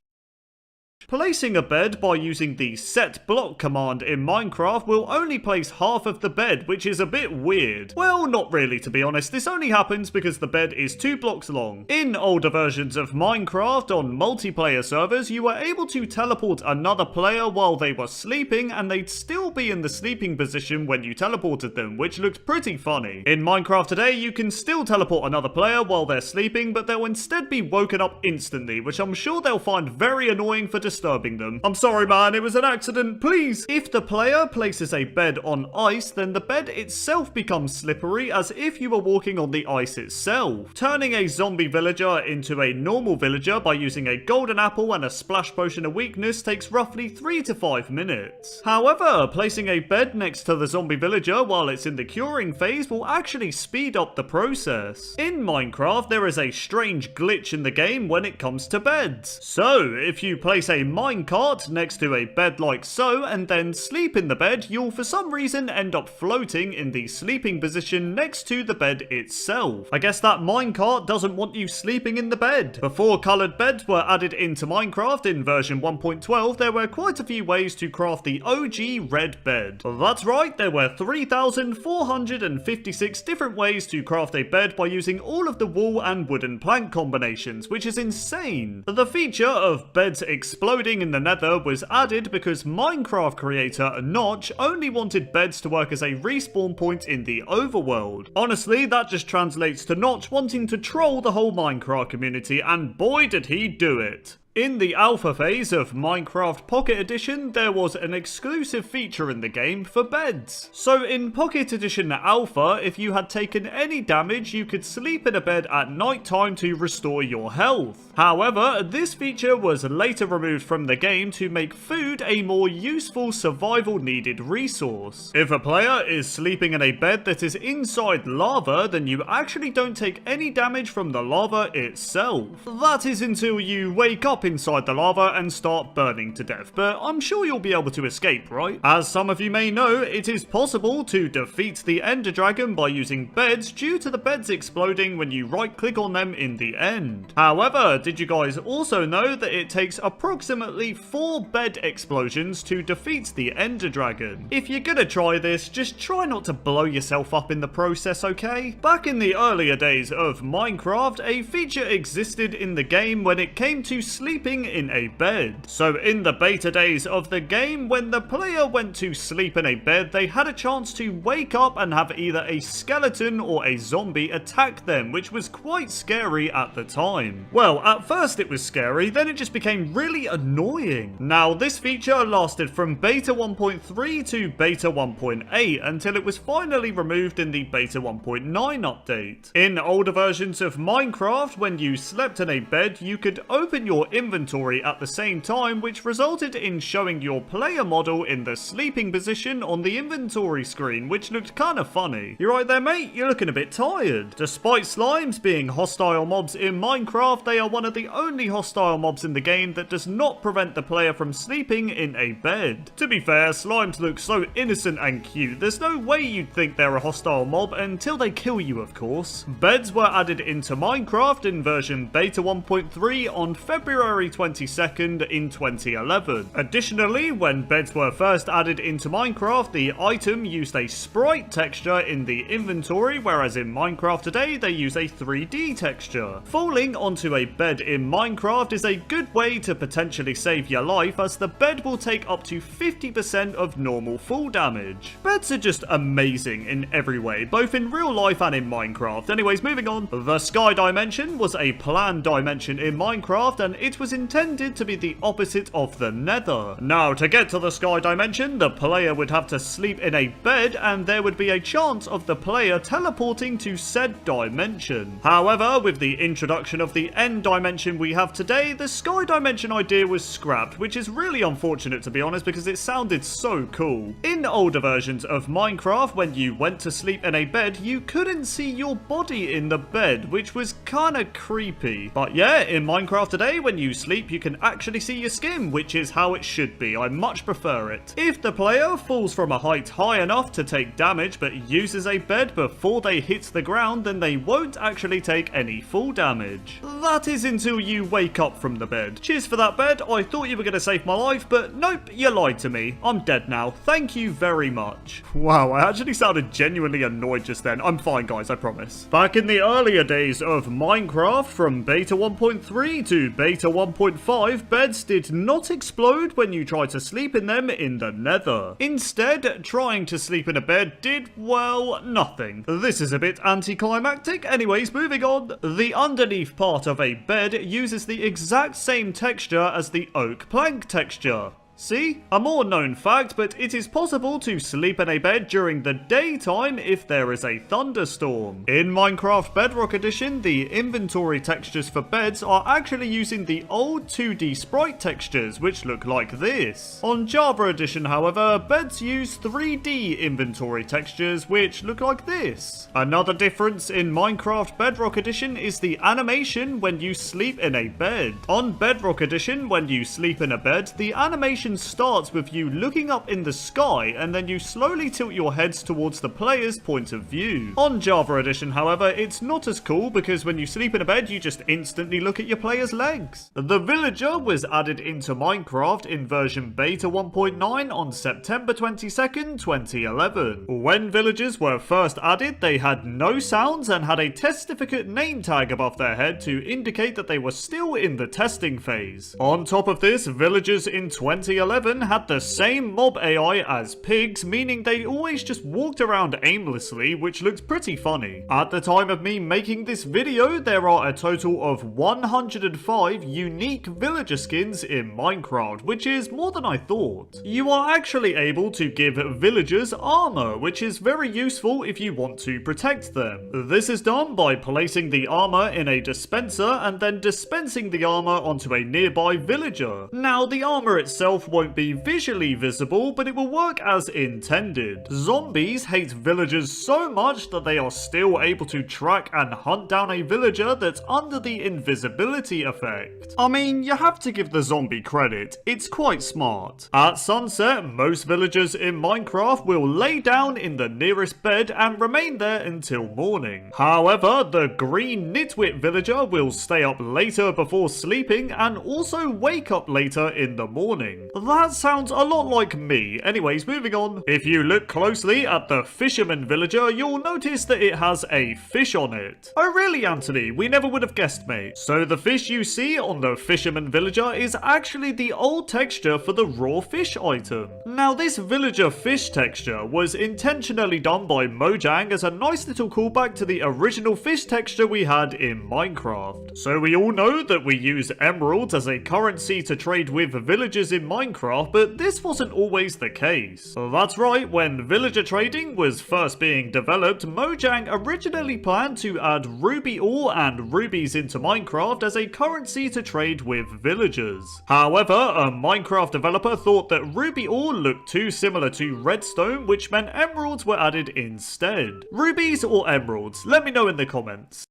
Placing a bed by using the set block command in Minecraft will only place half of the bed, which is a bit weird. Well, not really, to be honest. This only happens because the bed is 2 blocks long. In older versions of Minecraft on multiplayer servers, you were able to teleport another player while they were sleeping, and they'd still be in the sleeping position when you teleported them, which looked pretty funny. In Minecraft today, you can still teleport another player while they're sleeping, but they'll instead be woken up instantly, which I'm sure they'll find very annoying for disturbing them. I'm sorry, man, it was an accident, please. If the player places a bed on ice, then the bed itself becomes slippery as if you were walking on the ice itself. Turning a zombie villager into a normal villager by using a golden apple and a splash potion of weakness takes roughly 3 to 5 minutes. However, placing a bed next to the zombie villager while it's in the curing phase will actually speed up the process. In Minecraft, there is a strange glitch in the game when it comes to beds. So, if you place a minecart next to a bed like so and then sleep in the bed, you'll for some reason end up floating in the sleeping position next to the bed itself. I guess that minecart doesn't want you sleeping in the bed. Before coloured beds were added into Minecraft in version 1.12, there were quite a few ways to craft the OG red bed. That's right, there were 3,456 different ways to craft a bed by using all of the wool and wooden plank combinations, which is insane. The feature of beds exploding in the nether was added because Minecraft creator Notch only wanted beds to work as a respawn point in the overworld. Honestly, that just translates to Notch wanting to troll the whole Minecraft community, and boy did he do it. In the alpha phase of Minecraft Pocket Edition, there was an exclusive feature in the game for beds. So in Pocket Edition Alpha, if you had taken any damage, you could sleep in a bed at night time to restore your health. However, this feature was later removed from the game to make food a more useful survival needed resource. If a player is sleeping in a bed that is inside lava, then you actually don't take any damage from the lava itself. That is until you wake up inside the lava and start burning to death, but I'm sure you'll be able to escape, right? As some of you may know, it is possible to defeat the Ender Dragon by using beds due to the beds exploding when you right click on them in the end. However, did you guys also know that it takes approximately 4 bed explosions to defeat the Ender Dragon? If you're gonna try this, just try not to blow yourself up in the process, okay? Back in the earlier days of Minecraft, a feature existed in the game when it came to sleeping in a bed. So in the beta days of the game, when the player went to sleep in a bed, they had a chance to wake up and have either a skeleton or a zombie attack them, which was quite scary at the time. Well, at first it was scary, then it just became really annoying. Now, this feature lasted from beta 1.3 to beta 1.8 until it was finally removed in the beta 1.9 update. In older versions of Minecraft, when you slept in a bed, you could open your inventory at the same time, which resulted in showing your player model in the sleeping position on the inventory screen, which looked kind of funny. You right there, mate? You're looking a bit tired. Despite slimes being hostile mobs in Minecraft, they are one of the only hostile mobs in the game that does not prevent the player from sleeping in a bed. To be fair, slimes look so innocent and cute, there's no way you'd think they're a hostile mob until they kill you, of course. Beds were added into Minecraft in version beta 1.3 on February 22nd in 2011. Additionally, when beds were first added into Minecraft, the item used a sprite texture in the inventory, whereas in Minecraft today, they use a 3D texture. Falling onto a bed in Minecraft is a good way to potentially save your life, as the bed will take up to 50% of normal fall damage. Beds are just amazing in every way, both in real life and in Minecraft. Anyways, moving on. The Sky Dimension was a planned dimension in Minecraft, and it was intended to be the opposite of the Nether. Now, to get to the Sky Dimension, the player would have to sleep in a bed, and there would be a chance of the player teleporting to said dimension. However, with the introduction of the End Dimension we have today, the Sky Dimension idea was scrapped, which is really unfortunate, to be honest, because it sounded so cool. In older versions of Minecraft, when you went to sleep in a bed, you couldn't see your body in the bed, which was kinda creepy. But yeah, in Minecraft today, when you sleep, you can actually see your skin, which is how it should be. I much prefer it. If the player falls from a height high enough to take damage but uses a bed before they hit the ground, then they won't actually take any fall damage. That is until you wake up from the bed. Cheers for that, bed. I thought you were going to save my life, but nope, you lied to me. I'm dead now. Thank you very much. Wow, I actually sounded genuinely annoyed just then. I'm fine, guys, I promise. Back in the earlier days of Minecraft, from beta 1.3 to beta 1.5, beds did not explode when you tried to sleep in them in the Nether. Instead, trying to sleep in a bed did, well, nothing. This is a bit anticlimactic. Anyways, moving on. The underneath part of a bed uses the exact same texture as the oak plank texture. See? A more known fact, but it is possible to sleep in a bed during the daytime if there is a thunderstorm. In Minecraft Bedrock Edition, the inventory textures for beds are actually using the old 2D sprite textures, which look like this. On Java Edition, however, beds use 3D inventory textures, which look like this. Another difference in Minecraft Bedrock Edition is the animation when you sleep in a bed. On Bedrock Edition, when you sleep in a bed, the animation starts with you looking up in the sky, and then you slowly tilt your heads towards the player's point of view. On Java Edition, however, it's not as cool, because when you sleep in a bed, you just instantly look at your player's legs. The villager was added into Minecraft in version beta 1.9 on September 22nd, 2011. When villagers were first added, they had no sounds and had a testificate name tag above their head to indicate that they were still in the testing phase. On top of this, villagers in 2011 2011 had the same mob AI as pigs, meaning they always just walked around aimlessly, which looked pretty funny. At the time of me making this video, there are a total of 105 unique villager skins in Minecraft, which is more than I thought. You are actually able to give villagers armor, which is very useful if you want to protect them. This is done by placing the armor in a dispenser and then dispensing the armor onto a nearby villager. Now, the armor itself won't be visually visible, but it will work as intended. Zombies hate villagers so much that they are still able to track and hunt down a villager that's under the invisibility effect. I mean, you have to give the zombie credit, it's quite smart. At sunset, most villagers in Minecraft will lay down in the nearest bed and remain there until morning. However, the green nitwit villager will stay up later before sleeping and also wake up later in the morning. That sounds a lot like me. Anyways, moving on. If you look closely at the fisherman villager, you'll notice that it has a fish on it. Oh really, Anthony? We never would have guessed, mate. So the fish you see on the fisherman villager is actually the old texture for the raw fish item. Now, this villager fish texture was intentionally done by Mojang as a nice little callback to the original fish texture we had in Minecraft. So we all know that we use emeralds as a currency to trade with villagers in Minecraft, but this wasn't always the case. That's right, when villager trading was first being developed, Mojang originally planned to add ruby ore and rubies into Minecraft as a currency to trade with villagers. However, a Minecraft developer thought that ruby ore looked too similar to redstone, which meant emeralds were added instead. Rubies or emeralds? Let me know in the comments.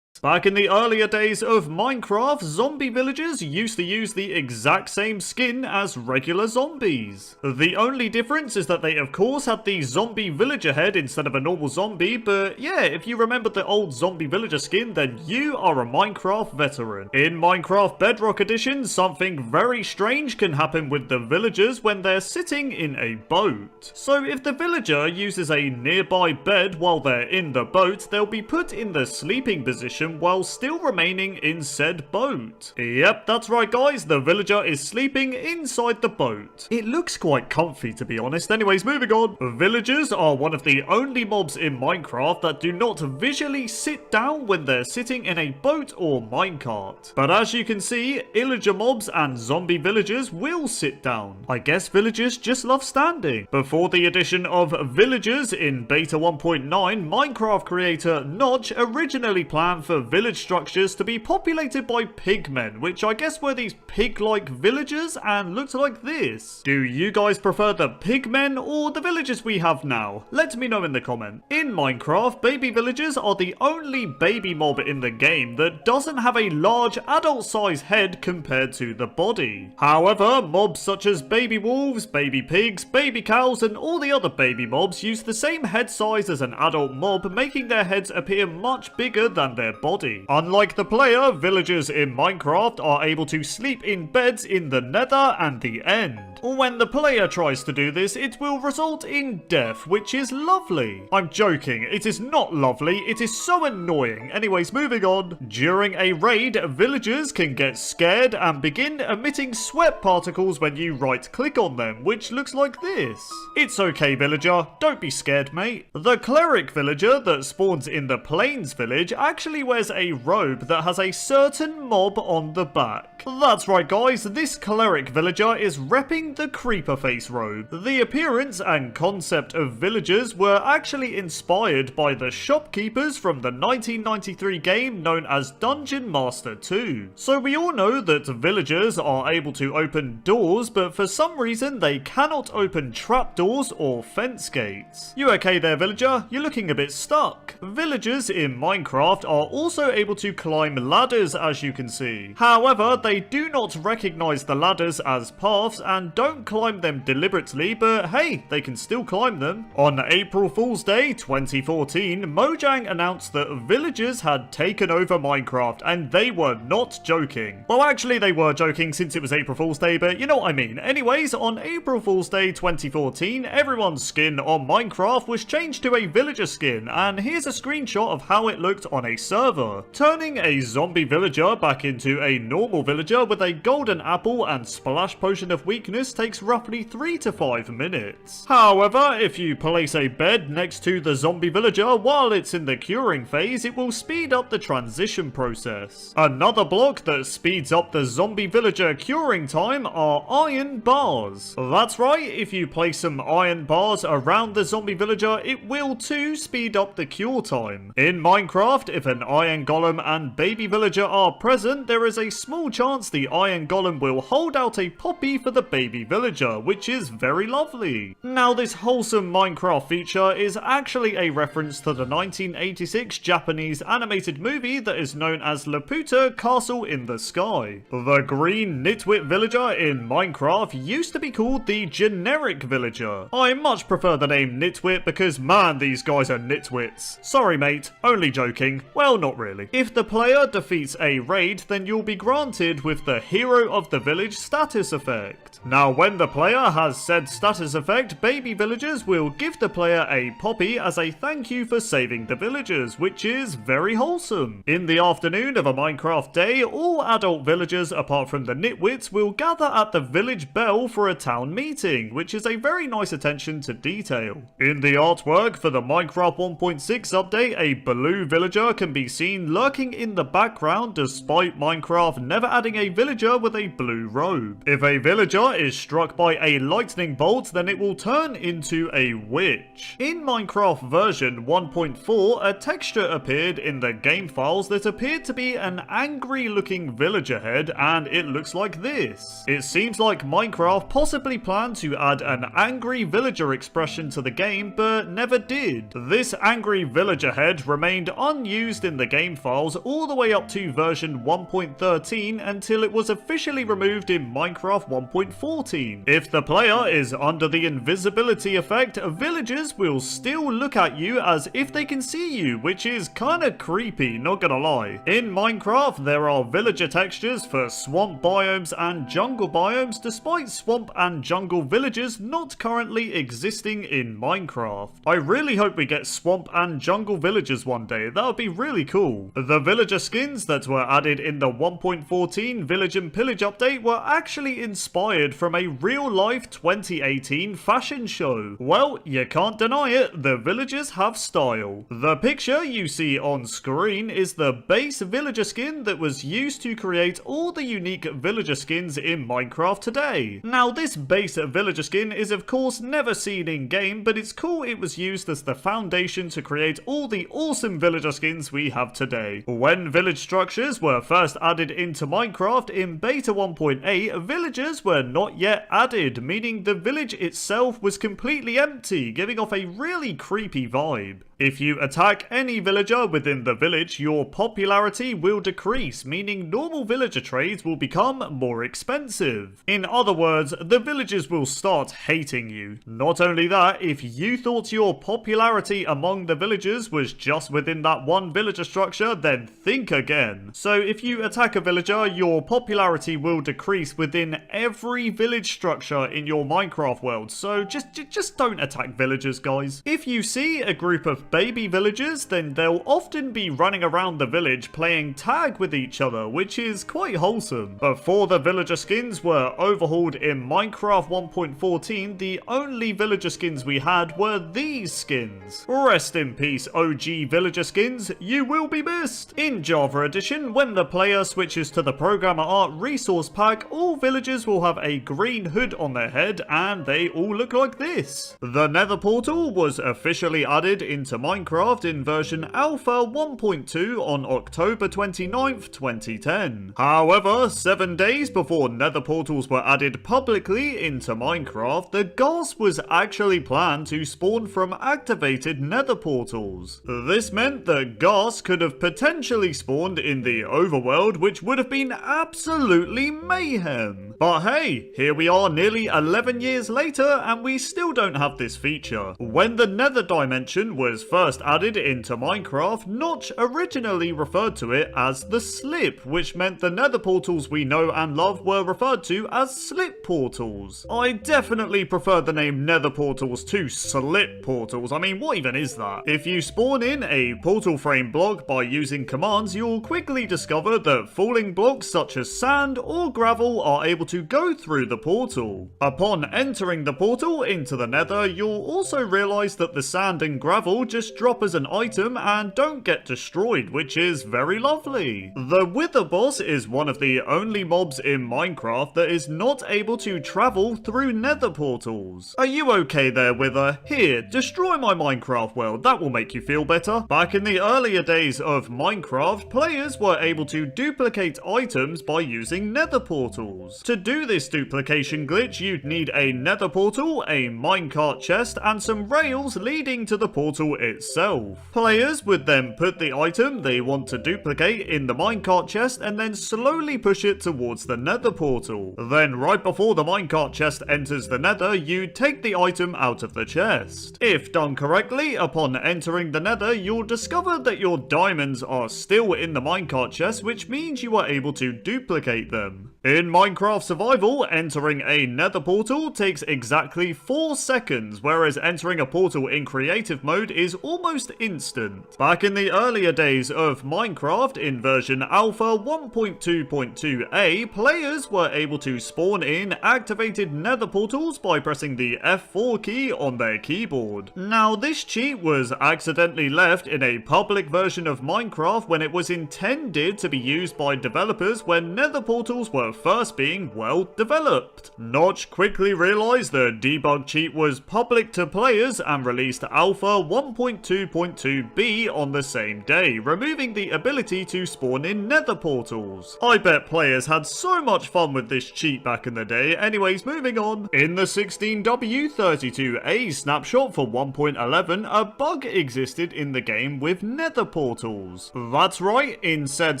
Back in the earlier days of Minecraft, zombie villagers used to use the exact same skin as regular zombies. The only difference is that they of course had the zombie villager head instead of a normal zombie, but yeah, if you remember the old zombie villager skin, then you are a Minecraft veteran. In Minecraft Bedrock Edition, something very strange can happen with the villagers when they're sitting in a boat. So if the villager uses a nearby bed while they're in the boat, they'll be put in the sleeping position while still remaining in said boat. Yep, that's right guys, the villager is sleeping inside the boat. It looks quite comfy to be honest. Anyways, moving on. Villagers are one of the only mobs in Minecraft that do not visually sit down when they're sitting in a boat or minecart. But as you can see, illager mobs and zombie villagers will sit down. I guess villagers just love standing. Before the addition of villagers in beta 1.9, Minecraft creator Notch originally planned for village structures to be populated by pigmen, which I guess were these pig-like villagers and looked like this. Do you guys prefer the pigmen or the villagers we have now? Let me know in the comment. In Minecraft, baby villagers are the only baby mob in the game that doesn't have a large adult-sized head compared to the body. However, mobs such as baby wolves, baby pigs, baby cows, and all the other baby mobs use the same head size as an adult mob, making their heads appear much bigger than their body. Unlike the player, villagers in Minecraft are able to sleep in beds in the Nether and the End. When the player tries to do this, it will result in death, which is lovely. I'm joking, it is not lovely, it is so annoying. Anyways, moving on. During a raid, villagers can get scared and begin emitting sweat particles when you right click on them, which looks like this. It's okay, villager, don't be scared, mate. The cleric villager that spawns in the Plains village actually wears a robe that has a certain mob on the back. That's right guys, this cleric villager is repping the creeper face robe. The appearance and concept of villagers were actually inspired by the shopkeepers from the 1993 game known as Dungeon Master 2. So we all know that villagers are able to open doors, but for some reason they cannot open trapdoors or fence gates. You okay there, villager? You're looking a bit stuck. Villagers in Minecraft are also able to climb ladders, as you can see. However, they do not recognize the ladders as paths and don't climb them deliberately, but hey, they can still climb them. On April Fool's Day 2014, Mojang announced that villagers had taken over Minecraft, and they were not joking. Well, actually they were joking since it was April Fool's Day, but you know what I mean. Anyways, on April Fool's Day 2014, everyone's skin on Minecraft was changed to a villager skin, and here's a screenshot of how it looked on a server. server, turning a zombie villager back into a normal villager with a golden apple and splash potion of weakness takes roughly 3 to 5 minutes. However, if you place a bed next to the zombie villager while it's in the curing phase, it will speed up the transition process. Another block that speeds up the zombie villager curing time are iron bars. That's right, if you place some iron bars around the zombie villager, it will too speed up the cure time. In Minecraft, if an iron golem and baby villager are present, there is a small chance the iron golem will hold out a poppy for the baby villager, which is very lovely. Now, this wholesome Minecraft feature is actually a reference to the 1986 Japanese animated movie that is known as Laputa Castle in the Sky. The green nitwit villager in Minecraft used to be called the generic villager. I much prefer the name nitwit because man, these guys are nitwits. Sorry mate, only joking. Well, not really. If the player defeats a raid, then you'll be granted with the Hero of the Village status effect. Now, when the player has said status effect, baby villagers will give the player a poppy as a thank you for saving the villagers, which is very wholesome. In the afternoon of a Minecraft day, all adult villagers apart from the nitwits will gather at the village bell for a town meeting, which is a very nice attention to detail. In the artwork for the Minecraft 1.6 update, a blue villager can be seen lurking in the background despite Minecraft never adding a villager with a blue robe. If a villager is struck by a lightning bolt, then it will turn into a witch. In Minecraft version 1.4, a texture appeared in the game files that appeared to be an angry looking villager head, and it looks like this. It seems like Minecraft possibly planned to add an angry villager expression to the game, but never did. This angry villager head remained unused in the game files all the way up to version 1.13 until it was officially removed in Minecraft 1.14. If the player is under the invisibility effect, villagers will still look at you as if they can see you, which is kinda creepy, not gonna lie. In Minecraft, there are villager textures for swamp biomes and jungle biomes, despite swamp and jungle villagers not currently existing in Minecraft. I really hope we get swamp and jungle villagers one day, that would be really cool. The villager skins that were added in the 1.14 Village and Pillage update were actually inspired from a real-life 2018 fashion show. Well, you can't deny it, the villagers have style. The picture you see on screen is the base villager skin that was used to create all the unique villager skins in Minecraft today. Now, this base villager skin is of course never seen in game, but it's cool it was used as the foundation to create all the awesome villager skins we have today. When village structures were first added into Minecraft in beta 1.8, villagers were not yet added, meaning the village itself was completely empty, giving off a really creepy vibe. If you attack any villager within the village, your popularity will decrease, meaning normal villager trades will become more expensive. In other words, the villagers will start hating you. Not only that, if you thought your popularity among the villagers was just within that one villager structure, then think again. So if you attack a villager, your popularity will decrease within every village structure in your Minecraft world, so just don't attack villagers, guys. If you see a group of baby villagers, then they'll often be running around the village playing tag with each other, which is quite wholesome. Before the villager skins were overhauled in Minecraft 1.14, the only villager skins we had were these skins. Rest in peace, OG villager skins, you will be missed. In Java Edition, when the player switches to the Programmer Art resource pack, all villagers will have a green hood on their head and they all look like this. The Nether portal was officially added into Minecraft in version Alpha 1.2 on October 29th, 2010. However, 7 days before Nether portals were added publicly into Minecraft, the Ghast was actually planned to spawn from activated Nether portals. This meant that Ghast could have potentially spawned in the overworld, which would have been absolutely mayhem. But hey, here we are nearly 11 years later and we still don't have this feature. When the Nether dimension was first added into Minecraft, Notch originally referred to it as the slip, which meant the Nether portals we know and love were referred to as slip portals. I definitely prefer the name Nether portals to slip portals. I mean, what even is that? If you spawn in a portal frame block by using commands, you'll quickly discover that falling blocks such as sand or gravel are able to go through the portal. Upon entering the portal into the Nether, you'll also realize that the sand and gravel just drop as an item and don't get destroyed, which is very lovely. The Wither boss is one of the only mobs in Minecraft that is not able to travel through Nether portals. Are you okay there, Wither? Here, destroy my Minecraft world, that will make you feel better. Back in the earlier days of Minecraft, players were able to duplicate items by using Nether portals. To do this duplication glitch, you'd need a Nether portal, a minecart chest, and some rails leading to the portal itself. Players would then put the item they want to duplicate in the minecart chest and then slowly push it towards the Nether portal. Then right before the minecart chest enters the Nether, you take the item out of the chest. If done correctly, upon entering the Nether, you'll discover that your diamonds are still in the minecart chest, which means you are able to duplicate them. In Minecraft Survival, entering a Nether portal takes exactly 4 seconds, whereas entering a portal in creative mode is almost instant. Back in the earlier days of Minecraft, in version Alpha 1.2.2a, players were able to spawn in activated Nether portals by pressing the F4 key on their keyboard. Now, this cheat was accidentally left in a public version of Minecraft when it was intended to be used by developers when Nether portals were first being well developed. Notch quickly realized the debug cheat was public to players and released Alpha 1.2.2b on the same day, removing the ability to spawn in Nether portals. I bet players had so much fun with this cheat back in the day. Anyways, moving on. In the 16W32A snapshot for 1.11, a bug existed in the game with Nether portals. That's right, in said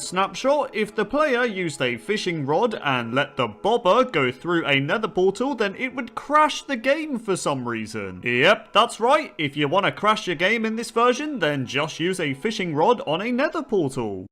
snapshot, if the player used a fishing rod and let the bobber go through a Nether portal, then it would crash the game for some reason. Yep, that's right, if you want to crash your game in this version, then just use a fishing rod on a Nether portal.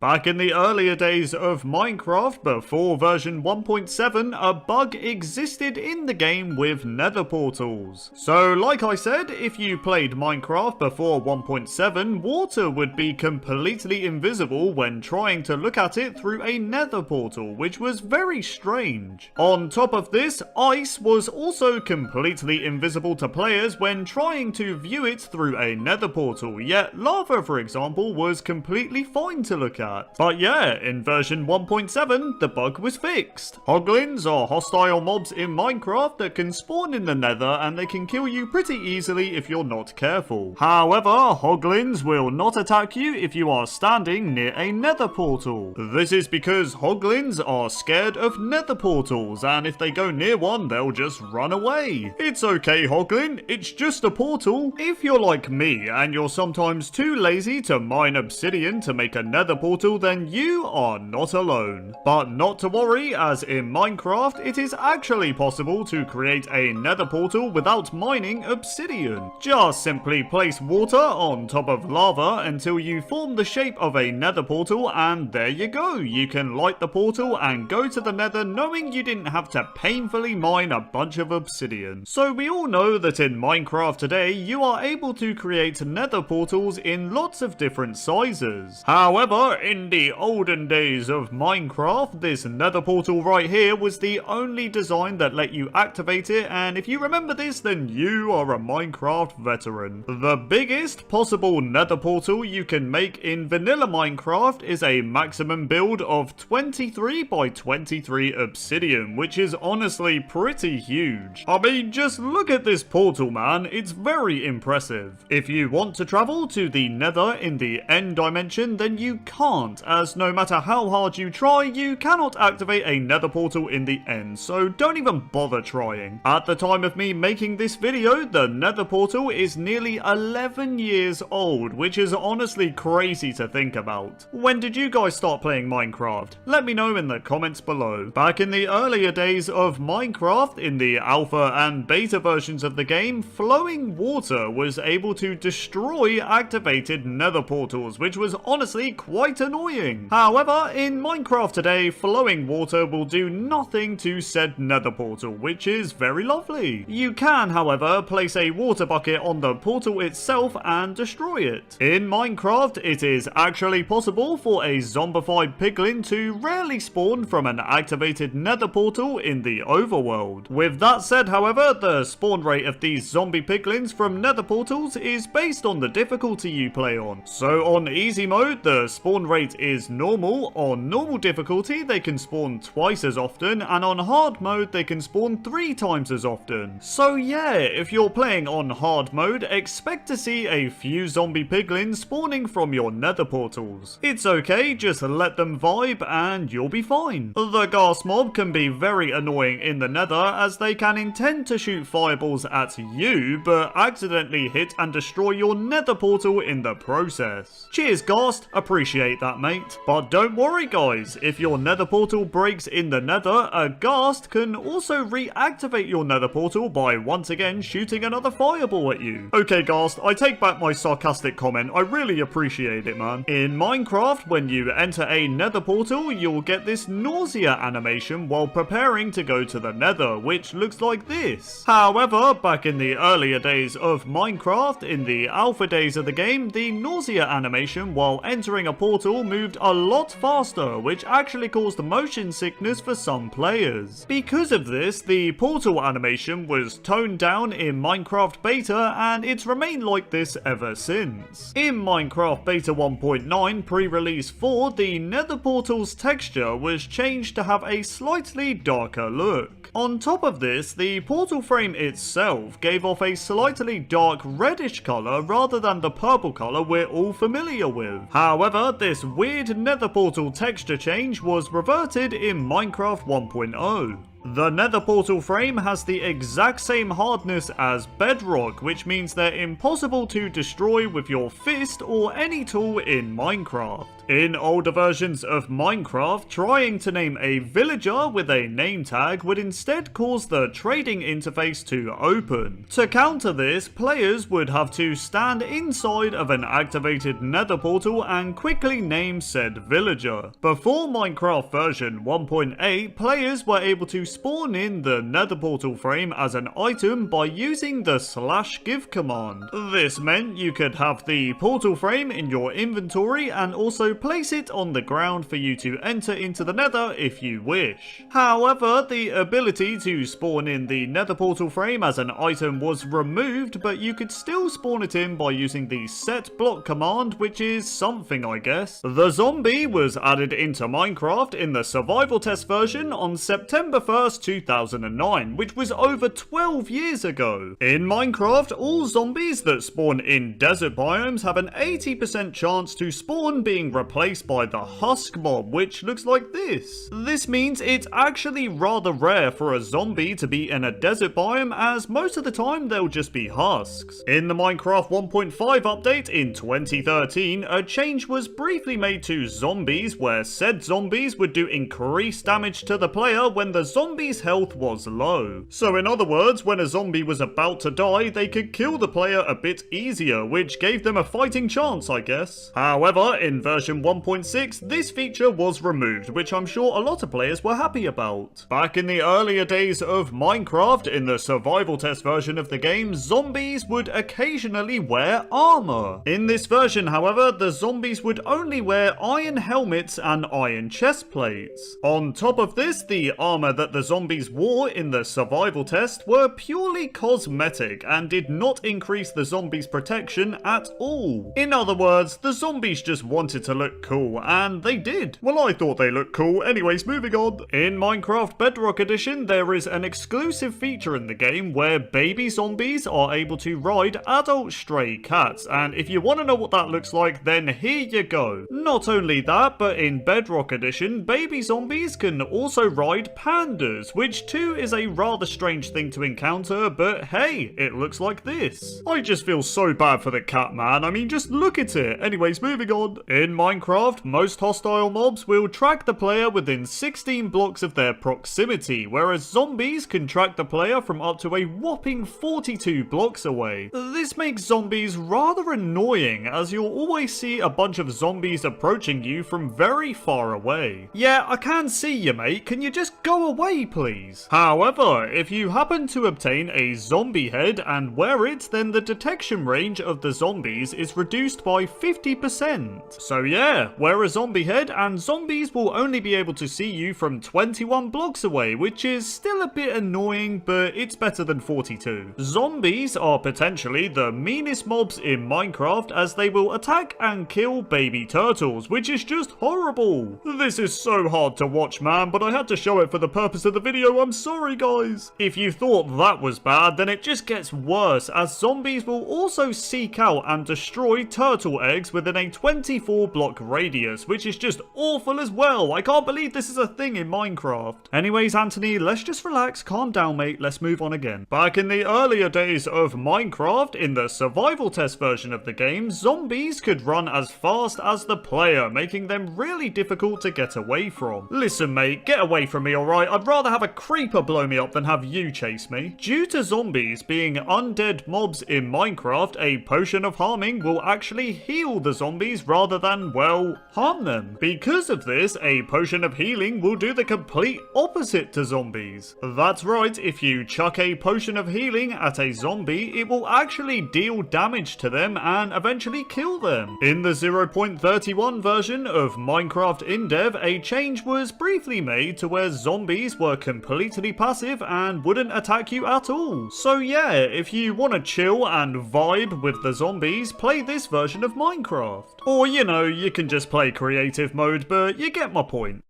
Back in the earlier days of Minecraft, before version 1.7, a bug existed in the game with Nether portals. So, like I said, if you played Minecraft before 1.7, water would be completely invisible when trying to look at it through a Nether portal, which was very strange. On top of this, ice was also completely invisible to players when trying to view it through a Nether portal, yet lava, for example, was completely fine to look at. But yeah, in version 1.7, the bug was fixed. Hoglins are hostile mobs in Minecraft that can spawn in the Nether and they can kill you pretty easily if you're not careful. However, Hoglins will not attack you if you are standing near a Nether portal. This is because Hoglins are scared of Nether portals, and if they go near one, they'll just run away. It's okay, Hoglin, it's just a portal. If you're like me and you're sometimes too lazy to mine obsidian to make a Nether portal, then you are not alone. But not to worry, as in Minecraft, it is actually possible to create a Nether portal without mining obsidian. Just simply place water on top of lava until you form the shape of a Nether portal, and there you go. You can light the portal and go to the Nether knowing you didn't have to painfully mine a bunch of obsidian. So we all know that in Minecraft today, you are able to create Nether portals in lots of different sizes. However, in the olden days of Minecraft, this Nether portal right here was the only design that let you activate it, and if you remember this, then you are a Minecraft veteran. The biggest possible Nether portal you can make in vanilla Minecraft is a maximum build of 23 by 23 obsidian, which is honestly pretty huge. I mean, just look at this portal, man, it's very impressive. If you want to travel to the Nether in the end dimension, then you can't can't, as no matter how hard you try, you cannot activate a nether portal in the end, so don't even bother trying. At the time of me making this video, the nether portal is nearly 11 years old, which is honestly crazy to think about. When did you guys start playing Minecraft? Let me know in the comments below. Back in the earlier days of Minecraft, in the alpha and beta versions of the game, flowing water was able to destroy activated nether portals, which was honestly quite annoying. However, in Minecraft today, flowing water will do nothing to said nether portal, which is very lovely. You can, however, place a water bucket on the portal itself and destroy it. In Minecraft, it is actually possible for a zombified piglin to rarely spawn from an activated nether portal in the overworld. With that said, however, the spawn rate of these zombie piglins from nether portals is based on the difficulty you play on. So on easy mode, the spawn rate is normal. On normal difficulty, they can spawn twice as often, and on hard mode, they can spawn 3 times as often. So yeah, if you're playing on hard mode, expect to see a few zombie piglins spawning from your nether portals. It's okay, just let them vibe and you'll be fine. The ghast mob can be very annoying in the nether, as they can intend to shoot fireballs at you, but accidentally hit and destroy your nether portal in the process. Cheers ghast, appreciate that mate. But don't worry guys, if your nether portal breaks in the nether, a ghast can also reactivate your nether portal by once again shooting another fireball at you. Okay ghast, I take back my sarcastic comment, I really appreciate it man. In Minecraft, when you enter a nether portal, you'll get this nausea animation while preparing to go to the nether, which looks like this. However, back in the earlier days of Minecraft, in the alpha days of the game, the nausea animation while entering a portal moved a lot faster, which actually caused motion sickness for some players. Because of this, the portal animation was toned down in Minecraft Beta, and it's remained like this ever since. In Minecraft Beta 1.9 pre-release 4, the nether portal's texture was changed to have a slightly darker look. On top of this, the portal frame itself gave off a slightly dark reddish colour rather than the purple colour we're all familiar with. However, this weird nether portal texture change was reverted in Minecraft 1.0. The nether portal frame has the exact same hardness as bedrock, which means they're impossible to destroy with your fist or any tool in Minecraft. In older versions of Minecraft, trying to name a villager with a name tag would instead cause the trading interface to open. To counter this, players would have to stand inside of an activated nether portal and quickly name said villager. Before Minecraft version 1.8, players were able to spawn in the nether portal frame as an item by using the /give command. This meant you could have the portal frame in your inventory and also place it on the ground for you to enter into the nether if you wish. However, the ability to spawn in the nether portal frame as an item was removed, but you could still spawn it in by using the set block command, which is something I guess. The zombie was added into Minecraft in the survival test version on September 1st, 2009, which was over 12 years ago. In Minecraft, all zombies that spawn in desert biomes have an 80% chance to spawn being replaced by the husk mob, which looks like this. This means it's actually rather rare for a zombie to be in a desert biome, as most of the time they'll just be husks. In the Minecraft 1.5 update in 2013, a change was briefly made to zombies, where said zombies would do increased damage to the player when the zombie's health was low. So in other words, when a zombie was about to die, they could kill the player a bit easier, which gave them a fighting chance, I guess. However, in version 1.6, this feature was removed, which I'm sure a lot of players were happy about. Back in the earlier days of Minecraft, in the survival test version of the game, zombies would occasionally wear armor. In this version, however, the zombies would only wear iron helmets and iron chest plates. On top of this, the armor that the the zombies wore in the survival test were purely cosmetic and did not increase the zombies' protection at all. In other words, the zombies just wanted to look cool, and they did. Well, I thought they looked cool. Anyways, moving on. In Minecraft Bedrock Edition, there is an exclusive feature in the game where baby zombies are able to ride adult stray cats, and if you want to know what that looks like, then here you go. Not only that, but in Bedrock Edition, baby zombies can also ride pandas, which too is a rather strange thing to encounter, but hey, it looks like this. I just feel so bad for the cat, man. I mean, just look at it. Anyways, moving on. In Minecraft, most hostile mobs will track the player within 16 blocks of their proximity, whereas zombies can track the player from up to a whopping 42 blocks away. This makes zombies rather annoying, as you'll always see a bunch of zombies approaching you from very far away. Yeah, I can see you, mate. Can you just go away, please? However, if you happen to obtain a zombie head and wear it, then the detection range of the zombies is reduced by 50%. So yeah, wear a zombie head and zombies will only be able to see you from 21 blocks away, which is still a bit annoying, but it's better than 42. Zombies are potentially the meanest mobs in Minecraft, as they will attack and kill baby turtles, which is just horrible. This is so hard to watch, man, but I had to show it for the purpose of the video. I'm sorry, guys. If you thought that was bad, then it just gets worse, as zombies will also seek out and destroy turtle eggs within a 24 block radius, which is just awful as well. I can't believe this is a thing in Minecraft. Anyways, Anthony, let's just relax, calm down, mate. Let's move on again. Back in the earlier days of Minecraft, in the survival test version of the game, zombies could run as fast as the player, making them really difficult to get away from. Listen, mate, get away from me, alright? I'd rather have a creeper blow me up than have you chase me. Due to zombies being undead mobs in Minecraft, a potion of harming will actually heal the zombies rather than, well, harm them. Because of this, a potion of healing will do the complete opposite to zombies. That's right, if you chuck a potion of healing at a zombie, it will actually deal damage to them and eventually kill them. In the 0.31 version of Minecraft InDev, a change was briefly made to where zombies were completely passive and wouldn't attack you at all. So yeah, if you want to chill and vibe with the zombies, play this version of Minecraft. Or, you know, you can just play creative mode, but you get my point.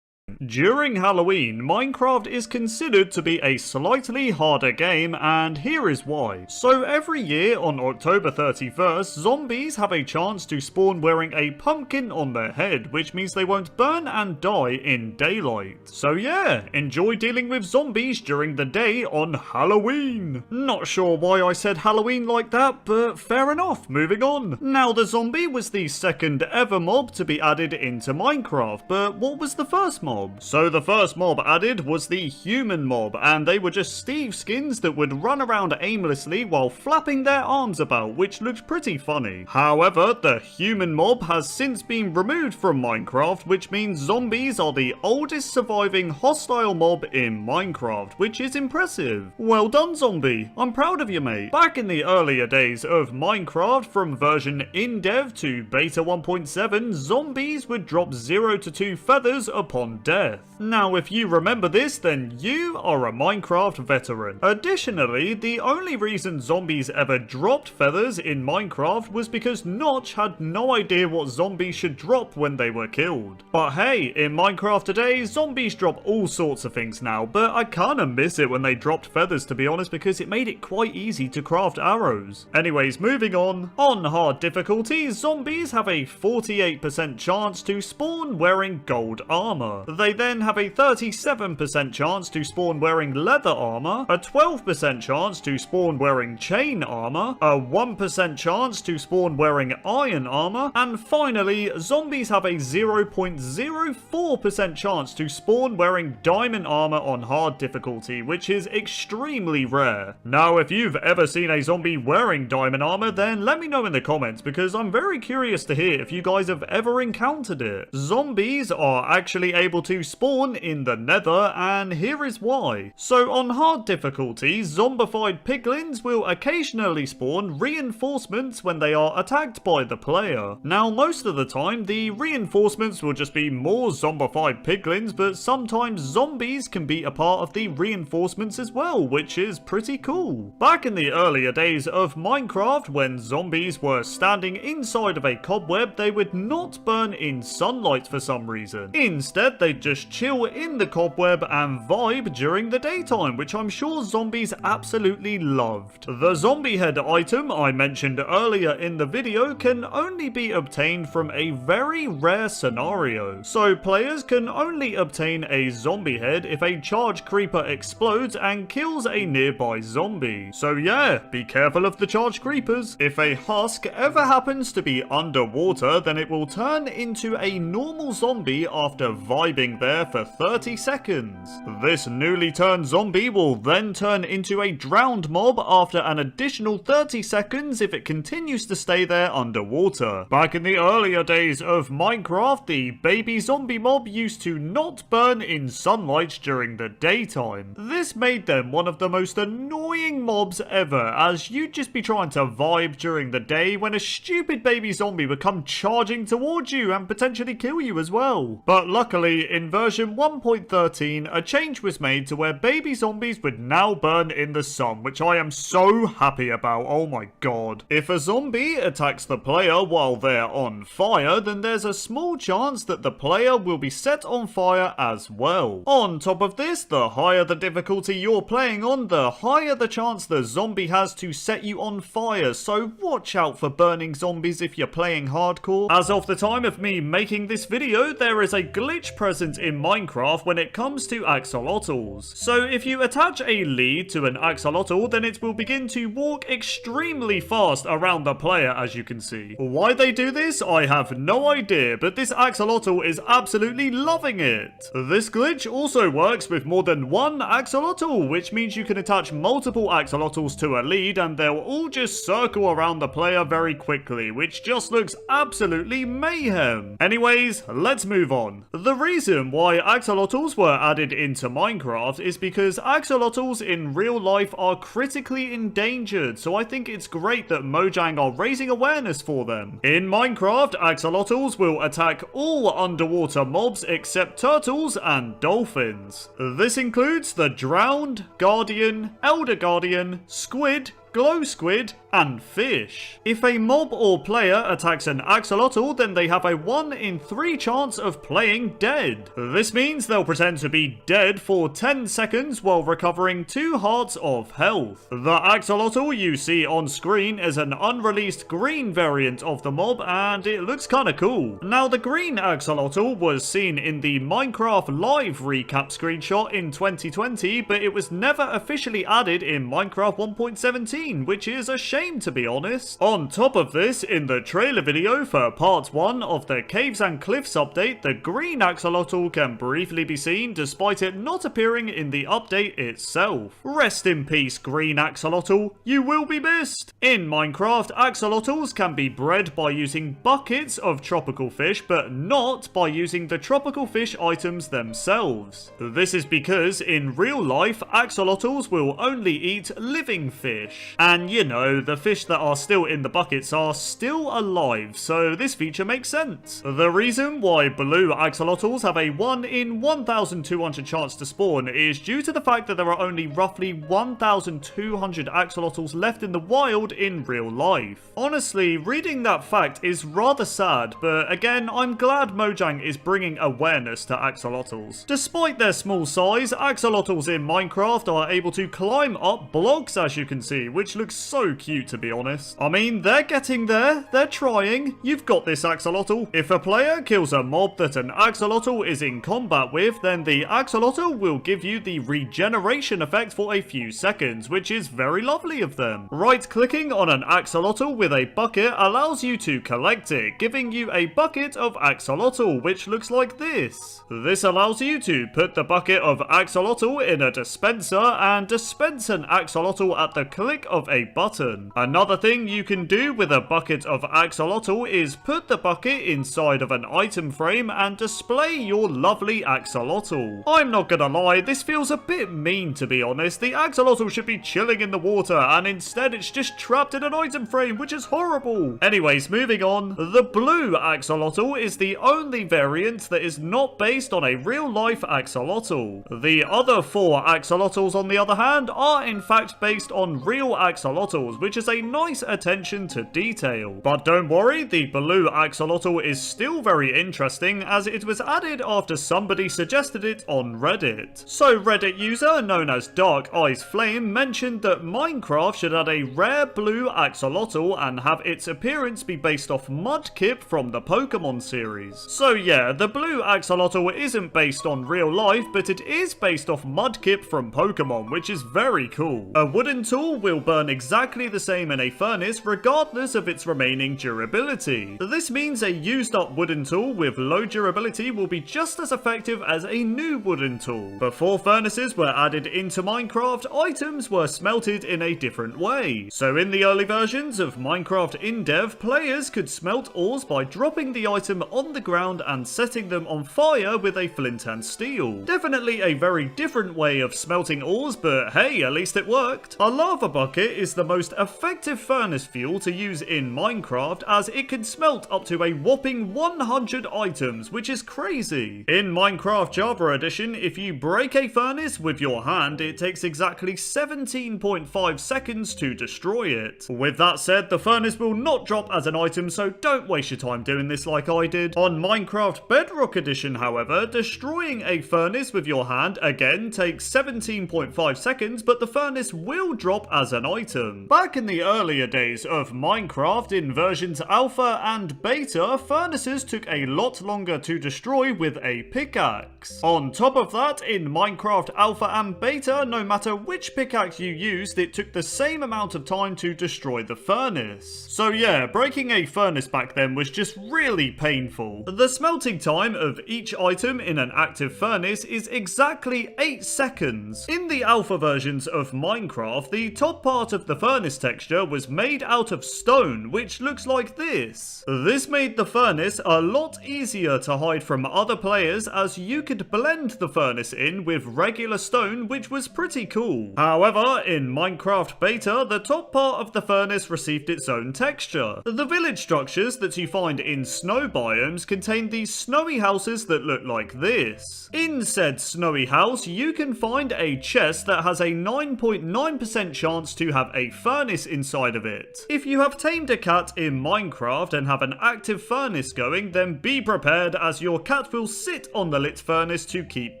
During Halloween, Minecraft is considered to be a slightly harder game, and here is why. So every year on October 31st, zombies have a chance to spawn wearing a pumpkin on their head, which means they won't burn and die in daylight. So yeah, enjoy dealing with zombies during the day on Halloween. Not sure why I said Halloween like that, but fair enough, moving on. Now, the zombie was the second ever mob to be added into Minecraft, but what was the first mob? So the first mob added was the human mob, and they were just Steve skins that would run around aimlessly while flapping their arms about, which looked pretty funny. However, the human mob has since been removed from Minecraft, which means zombies are the oldest surviving hostile mob in Minecraft, which is impressive. Well done, zombie. I'm proud of you, mate. Back in the earlier days of Minecraft, from version InDev to beta 1.7, zombies would drop 0 to 2 feathers upon death. Now, if you remember this, then you are a Minecraft veteran. Additionally, the only reason zombies ever dropped feathers in Minecraft was because Notch had no idea what zombies should drop when they were killed. But hey, in Minecraft today, zombies drop all sorts of things now, but I kinda miss it when they dropped feathers, to be honest, because it made it quite easy to craft arrows. Anyways, moving on. On hard difficulty, zombies have a 48% chance to spawn wearing gold armor. They then have a 37% chance to spawn wearing leather armor, a 12% chance to spawn wearing chain armor, a 1% chance to spawn wearing iron armor, and finally, zombies have a 0.04% chance to spawn wearing diamond armor on hard difficulty, which is extremely rare. Now, if you've ever seen a zombie wearing diamond armor, then let me know in the comments, because I'm very curious to hear if you guys have ever encountered it. Zombies are actually able to spawn in the Nether, and here is why. So on hard difficulty, zombified piglins will occasionally spawn reinforcements when they are attacked by the player. Now most of the time the reinforcements will just be more zombified piglins, but sometimes zombies can be a part of the reinforcements as well, which is pretty cool. Back in the earlier days of Minecraft, when zombies were standing inside of a cobweb, they would not burn in sunlight for some reason. Instead, they'd just chill in the cobweb and vibe during the daytime, which I'm sure zombies absolutely loved. The zombie head item I mentioned earlier in the video can only be obtained from a very rare scenario. So players can only obtain a zombie head if a charge creeper explodes and kills a nearby zombie. So yeah, be careful of the charge creepers. If a husk ever happens to be underwater, then it will turn into a normal zombie after vibing there for 30 seconds. This newly turned zombie will then turn into a drowned mob after an additional 30 seconds if it continues to stay there underwater. Back in the earlier days of Minecraft, the baby zombie mob used to not burn in sunlight during the daytime. This made them one of the most annoying mobs ever, as you'd just be trying to vibe during the day when a stupid baby zombie would come charging towards you and potentially kill you as well. But luckily, in version 1.13, a change was made to where baby zombies would now burn in the sun, which I am so happy about. Oh my god. If a zombie attacks the player while they're on fire, then there's a small chance that the player will be set on fire as well. On top of this, the higher the difficulty you're playing on, the higher the chance the zombie has to set you on fire, so watch out for burning zombies if you're playing hardcore. As of the time of me making this video, there is a glitch present in Minecraft when it comes to axolotls. So if you attach a lead to an axolotl, then it will begin to walk extremely fast around the player, as you can see. Why they do this, I have no idea, but this axolotl is absolutely loving it. This glitch also works with more than one axolotl, which means you can attach multiple axolotls to a lead and they'll all just circle around the player very quickly, which just looks absolutely mayhem. Anyways, let's move on. The reason why axolotls were added into Minecraft is because axolotls in real life are critically endangered, so I think it's great that Mojang are raising awareness for them. In Minecraft, axolotls will attack all underwater mobs except turtles and dolphins. This includes the drowned, guardian, elder guardian, squid, glow squid, and fish. If a mob or player attacks an axolotl, then they have a 1 in 3 chance of playing dead. This means they'll pretend to be dead for 10 seconds while recovering 2 hearts of health. The axolotl you see on screen is an unreleased green variant of the mob, and it looks kinda cool. Now, the green axolotl was seen in the Minecraft Live recap screenshot in 2020, but it was never officially added in Minecraft 1.17, which is a shame, to be honest. On top of this, in the trailer video for part 1 of the Caves and Cliffs update, the green axolotl can briefly be seen despite it not appearing in the update itself. Rest in peace, green axolotl. You will be missed. In Minecraft, axolotls can be bred by using buckets of tropical fish, but not by using the tropical fish items themselves. This is because in real life, axolotls will only eat living fish. And you know, the fish that are still in the buckets are still alive, so this feature makes sense. The reason why blue axolotls have a 1 in 1,200 chance to spawn is due to the fact that there are only roughly 1,200 axolotls left in the wild in real life. Honestly, reading that fact is rather sad, but again, I'm glad Mojang is bringing awareness to axolotls. Despite their small size, axolotls in Minecraft are able to climb up blocks, as you can see, which looks so cute, to be honest. I mean, they're getting there. They're trying. You've got this, axolotl. If a player kills a mob that an axolotl is in combat with, then the axolotl will give you the regeneration effect for a few seconds, which is very lovely of them. Right-clicking on an axolotl with a bucket allows you to collect it, giving you a bucket of axolotl, which looks like this. This allows you to put the bucket of axolotl in a dispenser and dispense an axolotl at the click click of a button. Another thing you can do with a bucket of axolotl is put the bucket inside of an item frame and display your lovely axolotl. I'm not gonna lie, this feels a bit mean to be honest. The axolotl should be chilling in the water and instead it's just trapped in an item frame, which is horrible. Anyways, moving on. The blue axolotl is the only variant that is not based on a real life axolotl. The other 4 axolotls on the other hand are in fact based on real axolotls, which is a nice attention to detail. But don't worry, the blue axolotl is still very interesting as it was added after somebody suggested it on Reddit. So Reddit user known as Dark Eyes Flame mentioned that Minecraft should add a rare blue axolotl and have its appearance be based off Mudkip from the Pokemon series. So yeah, the blue axolotl isn't based on real life, but it is based off Mudkip from Pokemon, which is very cool. A wooden tool will burn exactly the same in a furnace regardless of its remaining durability. This means a used up wooden tool with low durability will be just as effective as a new wooden tool. Before furnaces were added into Minecraft, items were smelted in a different way. So in the early versions of Minecraft in dev, players could smelt ores by dropping the item on the ground and setting them on fire with a flint and steel. Definitely a very different way of smelting ores, but hey, at least it worked. A lava bucket is the most effective furnace fuel to use in Minecraft as it can smelt up to a whopping 100 items, which is crazy. In Minecraft Java Edition, if you break a furnace with your hand, it takes exactly 17.5 seconds to destroy it. With that said, the furnace will not drop as an item, so don't waste your time doing this like I did. On Minecraft Bedrock Edition, however, destroying a furnace with your hand again takes 17.5 seconds, but the furnace will drop as an item. Back in the earlier days of Minecraft, in versions Alpha and Beta, furnaces took a lot longer to destroy with a pickaxe. On top of that, in Minecraft Alpha and Beta, no matter which pickaxe you used, it took the same amount of time to destroy the furnace. So yeah, breaking a furnace back then was just really painful. The smelting time of each item in an active furnace is exactly 8 seconds. In the alpha versions of Minecraft, the top part of the furnace texture was made out of stone, which looks like this. This made the furnace a lot easier to hide from other players as you could blend the furnace in with regular stone, which was pretty cool. However, in Minecraft Beta, the top part of the furnace received its own texture. The village structures that you find in snow biomes contain these snowy houses that look like this. In said snowy house, you can find a chest that has a 9.9% chance to have a furnace inside of it. If you have tamed a cat in Minecraft and have an active furnace going, then be prepared as your cat will sit on the lit furnace to keep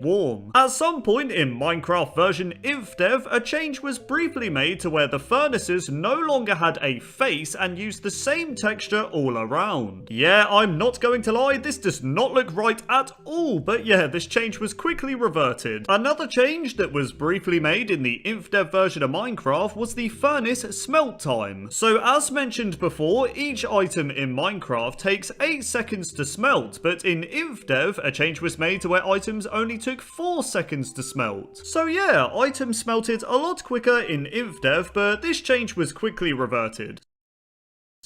warm. At some point in Minecraft version InfDev, a change was briefly made to where the furnaces no longer had a face and used the same texture all around. Yeah, I'm not going to lie, this does not look right at all, but yeah, this change was quickly reverted. Another change that was briefly made in the InfDev version of Minecraft was the furnace smelt time. So as mentioned before, each item in Minecraft takes 8 seconds to smelt, but in InfDev, a change was made to where items only took 4 seconds to smelt. So yeah, items smelted a lot quicker in InfDev, but this change was quickly reverted.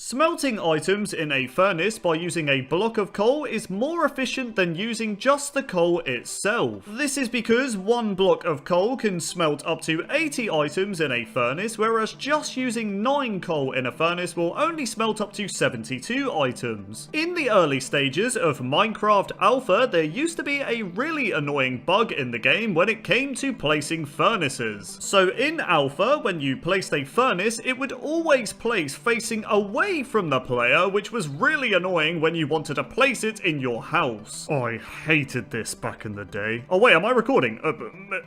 Smelting items in a furnace by using a block of coal is more efficient than using just the coal itself. This is because one block of coal can smelt up to 80 items in a furnace, whereas just using 9 coal in a furnace will only smelt up to 72 items. In the early stages of Minecraft Alpha, there used to be a really annoying bug in the game when it came to placing furnaces. So in Alpha, when you placed a furnace, it would always place facing away from the player, which was really annoying when you wanted to place it in your house. I hated this back in the day. Oh wait, am I recording?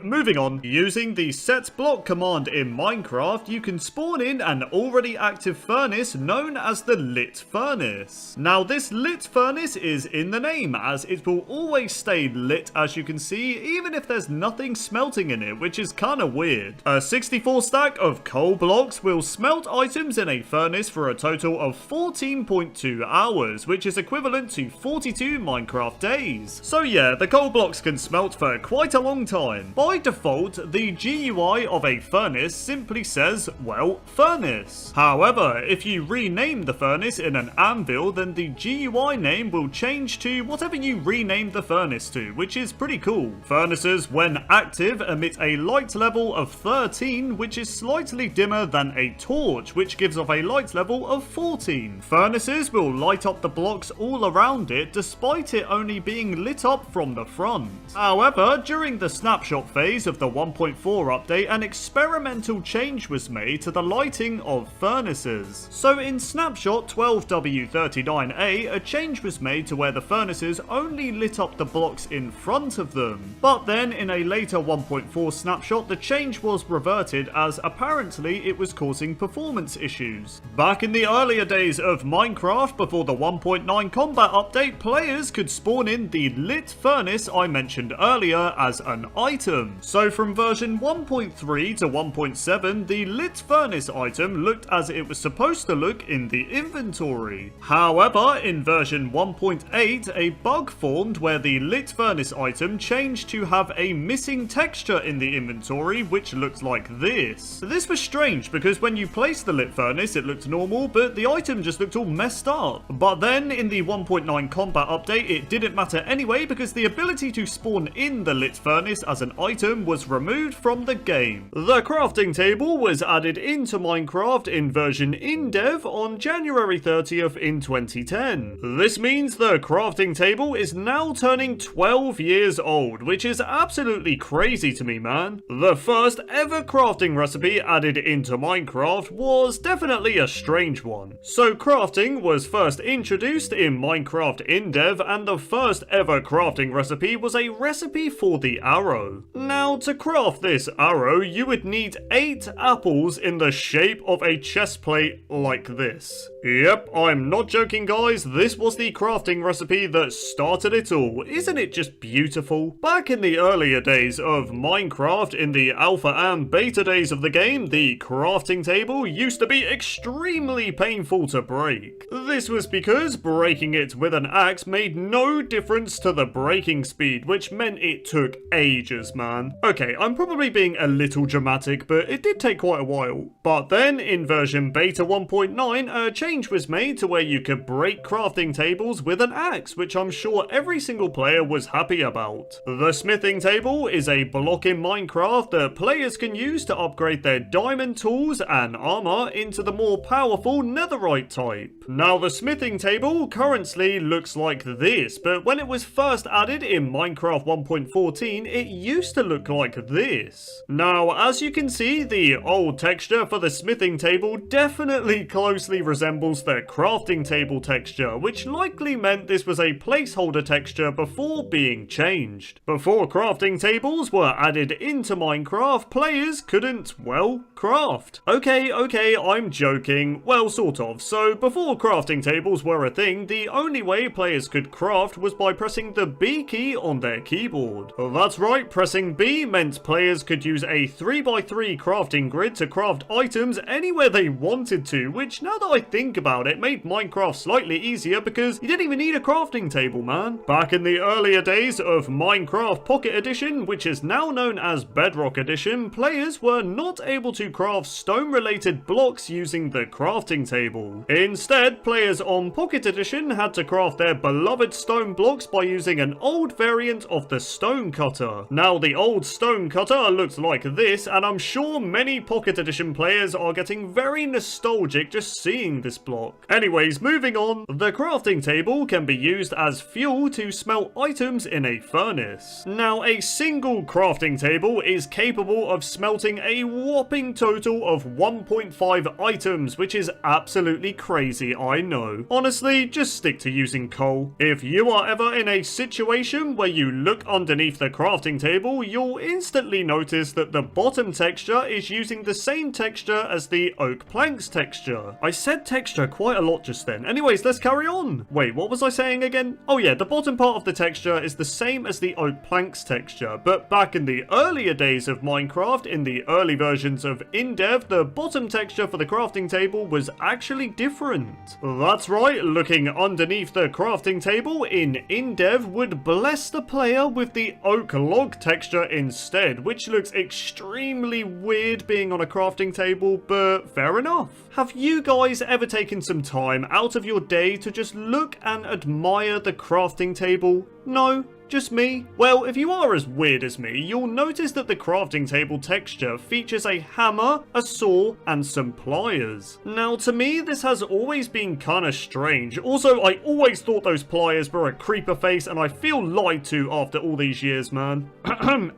Moving on. Using the set block command in Minecraft, you can spawn in an already active furnace known as the lit furnace. Now this lit furnace is in the name as it will always stay lit, as you can see, even if there's nothing smelting in it, which is kinda weird. A 64 stack of coal blocks will smelt items in a furnace for a total total of 14.2 hours, which is equivalent to 42 Minecraft days. So yeah, the coal blocks can smelt for quite a long time. By default, the GUI of a furnace simply says, well, furnace. However, if you rename the furnace in an anvil, then the GUI name will change to whatever you renamed the furnace to, which is pretty cool. Furnaces, when active, emit a light level of 13, which is slightly dimmer than a torch, which gives off a light level of 14. Furnaces will light up the blocks all around it, despite it only being lit up from the front. However, during the snapshot phase of the 1.4 update, an experimental change was made to the lighting of furnaces. So in snapshot 12W39A, a change was made to where the furnaces only lit up the blocks in front of them. But then in a later 1.4 snapshot, the change was reverted as apparently it was causing performance issues. Back in the earlier days of Minecraft, before the 1.9 combat update, players could spawn in the lit furnace I mentioned earlier as an item. So from version 1.3 to 1.7, the lit furnace item looked as it was supposed to look in the inventory. However, in version 1.8, a bug formed where the lit furnace item changed to have a missing texture in the inventory, which looked like this. This was strange because when you placed the lit furnace, it looked normal, but the item just looked all messed up. But then in the 1.9 combat update, it didn't matter anyway because the ability to spawn in the lit furnace as an item was removed from the game. The crafting table was added into Minecraft in version InDev on January 30th in 2010. This means the crafting table is now turning 12 years old, which is absolutely crazy to me, man. The first ever crafting recipe added into Minecraft was definitely a strange one. So crafting was first introduced in Minecraft InDev, and the first ever crafting recipe was a recipe for the arrow. Now, to craft this arrow, you would need 8 apples in the shape of a chest plate like this. Yep, I'm not joking, guys, this was the crafting recipe that started it all. Isn't it just beautiful? Back in the earlier days of Minecraft, in the alpha and beta days of the game, the crafting table used to be extremely painful to break. This was because breaking it with an axe made no difference to the breaking speed, which meant it took ages, man. Okay, I'm probably being a little dramatic, but it did take quite a while. But then, in version beta 1.9, a change was made to where you could break crafting tables with an axe, which I'm sure every single player was happy about. The smithing table is a block in Minecraft that players can use to upgrade their diamond tools and armor into the more powerful netherite type. Now, the smithing table currently looks like this, but when it was first added in Minecraft 1.14, it used to look like this. Now, as you can see, the old texture for the smithing table definitely closely resembles the crafting table texture, which likely meant this was a placeholder texture before being changed. Before crafting tables were added into Minecraft, players couldn't, well, craft. Okay, I'm joking. Well, sort of. So, before crafting tables were a thing, the only way players could craft was by pressing the B key on their keyboard. That's right, pressing B meant players could use a 3x3 crafting grid to craft items anywhere they wanted to, which, now that I think about it, made Minecraft slightly easier because you didn't even need a crafting table, man. Back in the earlier days of Minecraft Pocket Edition, which is now known as Bedrock Edition, players were not able to craft stone-related blocks using the crafting table. Instead, players on Pocket Edition had to craft their beloved stone blocks by using an old variant of the stone cutter. Now, the old stone cutter looked like this, and I'm sure many Pocket Edition players are getting very nostalgic just seeing this block. Anyways, moving on, the crafting table can be used as fuel to smelt items in a furnace. Now, a single crafting table is capable of smelting a whopping total of 1.5 items, which is absolutely crazy, I know. Honestly, just stick to using coal. If you are ever in a situation where you look underneath the crafting table, you'll instantly notice that the bottom texture is using the same texture as the oak planks texture. I said texture quite a lot just then. Anyways, let's carry on. Wait, what was I saying again? Oh yeah, the bottom part of the texture is the same as the oak planks texture, but back in the earlier days of Minecraft, in the early versions of InDev, the bottom texture for the crafting table was actually actually different. That's right, looking underneath the crafting table in InDev would bless the player with the oak log texture instead, which looks extremely weird being on a crafting table, but fair enough. Have you guys ever taken some time out of your day to just look and admire the crafting table? No? Just me? Well, if you are as weird as me, you'll notice that the crafting table texture features a hammer, a saw, and some pliers. Now, to me, this has always been kinda strange. Also, I always thought those pliers were a creeper face, and I feel lied to after all these years, man.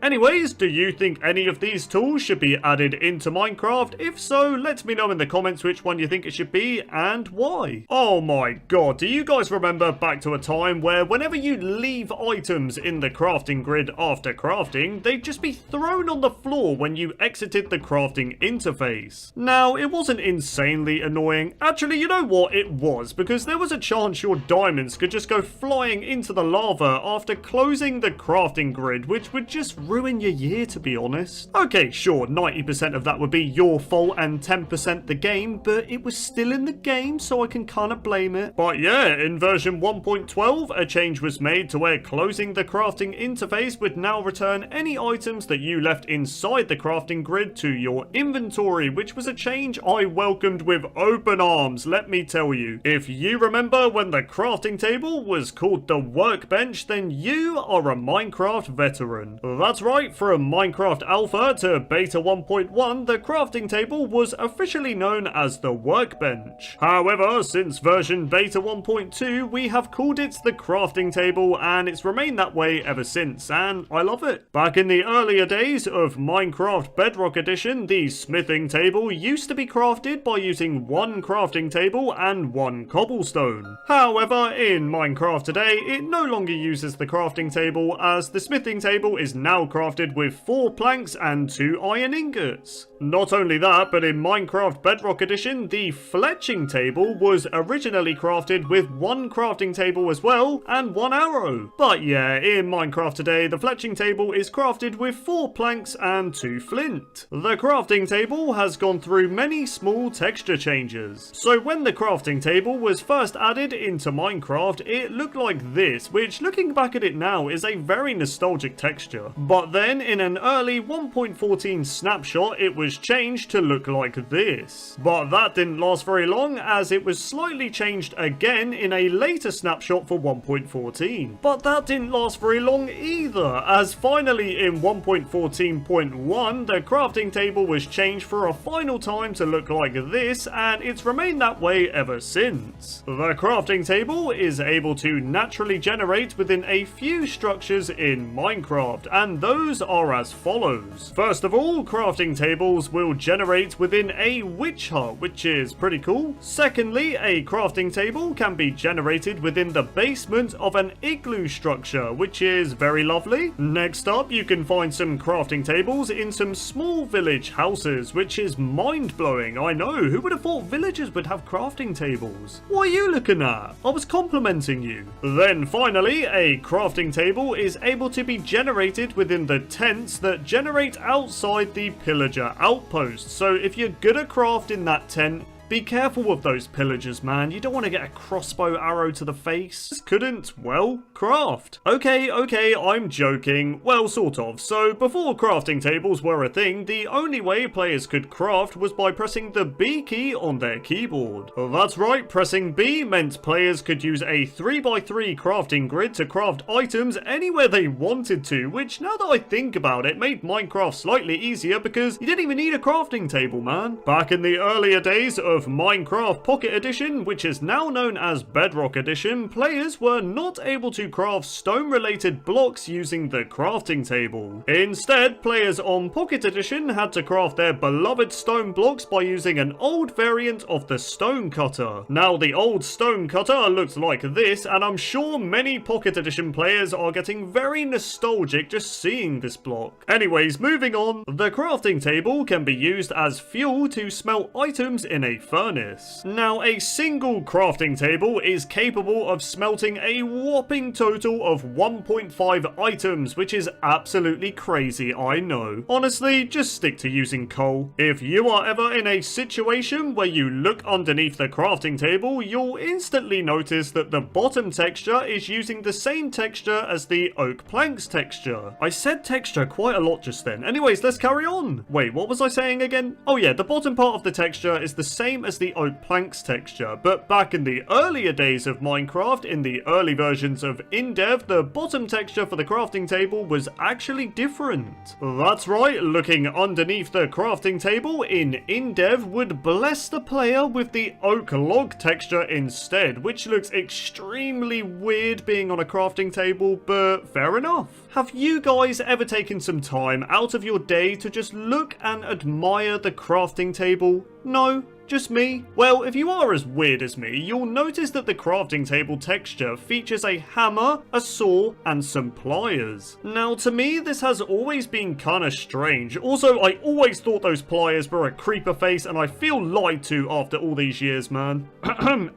Anyways, do you think any of these tools should be added into Minecraft? If so, let me know in the comments which one you think it should be, and why. Oh my god, do you guys remember back to a time where whenever you leave items in the crafting grid after crafting, they'd just be thrown on the floor when you exited the crafting interface? Now, it wasn't insanely annoying. Actually, you know what? It was, because there was a chance your diamonds could just go flying into the lava after closing the crafting grid, which would just ruin your year, to be honest. Okay, sure, 90% of that would be your fault and 10% the game, but it was still in the game, so I can kind of blame it. But yeah, in version 1.12, a change was made to where closing the crafting interface would now return any items that you left inside the crafting grid to your inventory, which was a change I welcomed with open arms, let me tell you. If you remember when the crafting table was called the workbench, then you are a Minecraft veteran. That's right, from Minecraft Alpha to Beta 1.1, the crafting table was officially known as the workbench. However, since version Beta 1.2, we have called it the crafting table, and it's remained that way ever since, and I love it. Back in the earlier days of Minecraft Bedrock Edition, the smithing table used to be crafted by using one crafting table and one cobblestone. However, in Minecraft today, it no longer uses the crafting table, as the smithing table is now crafted with 4 planks and 2 iron ingots. Not only that, but in Minecraft Bedrock Edition, the fletching table was originally crafted with 1 crafting table as well, and 1 arrow. But yeah, in Minecraft today, the fletching table is crafted with 4 planks and 2 flint. The crafting table has gone through many small texture changes. So when the crafting table was first added into Minecraft, it looked like this, which looking back at it now is a very nostalgic texture. But then in an early 1.14 snapshot, it was changed to look like this. But that didn't last very long, as it was slightly changed again in a later snapshot for 1.14. But that didn't last very long either, as finally in 1.14.1 the crafting table was changed for a final time to look like this, and it's remained that way ever since. The crafting table is able to naturally generate within a few structures in Minecraft, and those are as follows. First of all, crafting tables will generate within a witch hut, which is pretty cool. Secondly, a crafting table can be generated within the basement of an igloo structure, which is very lovely. Next up, you can find some crafting tables in some small village houses, which is mind-blowing. I know, who would have thought villagers would have crafting tables? What are you looking at? I was complimenting you. Then finally, a crafting table is able to be generated within the tents that generate outside the pillager outpost. So if you're good at crafting that tent, be careful with those pillagers, man. You don't want to get a crossbow arrow to the face. Just couldn't, well, craft. Okay, I'm joking. Well, sort of. So, before crafting tables were a thing, the only way players could craft was by pressing the B key on their keyboard. That's right, pressing B meant players could use a 3x3 crafting grid to craft items anywhere they wanted to, which, now that I think about it, made Minecraft slightly easier because you didn't even need a crafting table, man. Back in the earlier days of Minecraft Pocket Edition, which is now known as Bedrock Edition, players were not able to craft stone-related blocks using the crafting table. Instead, players on Pocket Edition had to craft their beloved stone blocks by using an old variant of the stone cutter. Now, the old stone cutter looked like this, and I'm sure many Pocket Edition players are getting very nostalgic just seeing this block. Anyways, moving on, the crafting table can be used as fuel to smelt items in a furnace. Now, a single crafting table is capable of smelting a whopping total of 1.5 items, which is absolutely crazy, I know. Honestly, just stick to using coal. If you are ever in a situation where you look underneath the crafting table, you'll instantly notice that the bottom texture is using the same texture as the oak planks texture. I said texture quite a lot just then. Anyways, let's carry on. Wait, what was I saying again? Oh yeah, the bottom part of the texture is the same as the oak planks texture, but back in the earlier days of Minecraft, in the early versions of InDev, the bottom texture for the crafting table was actually different. That's right, looking underneath the crafting table in InDev would bless the player with the oak log texture instead, which looks extremely weird being on a crafting table, but fair enough. Have you guys ever taken some time out of your day to just look and admire the crafting table? No? Just me? Well, if you are as weird as me, you'll notice that the crafting table texture features a hammer, a saw, and some pliers. Now, to me, this has always been kinda strange. Also, I always thought those pliers were a creeper face, and I feel lied to after all these years, man.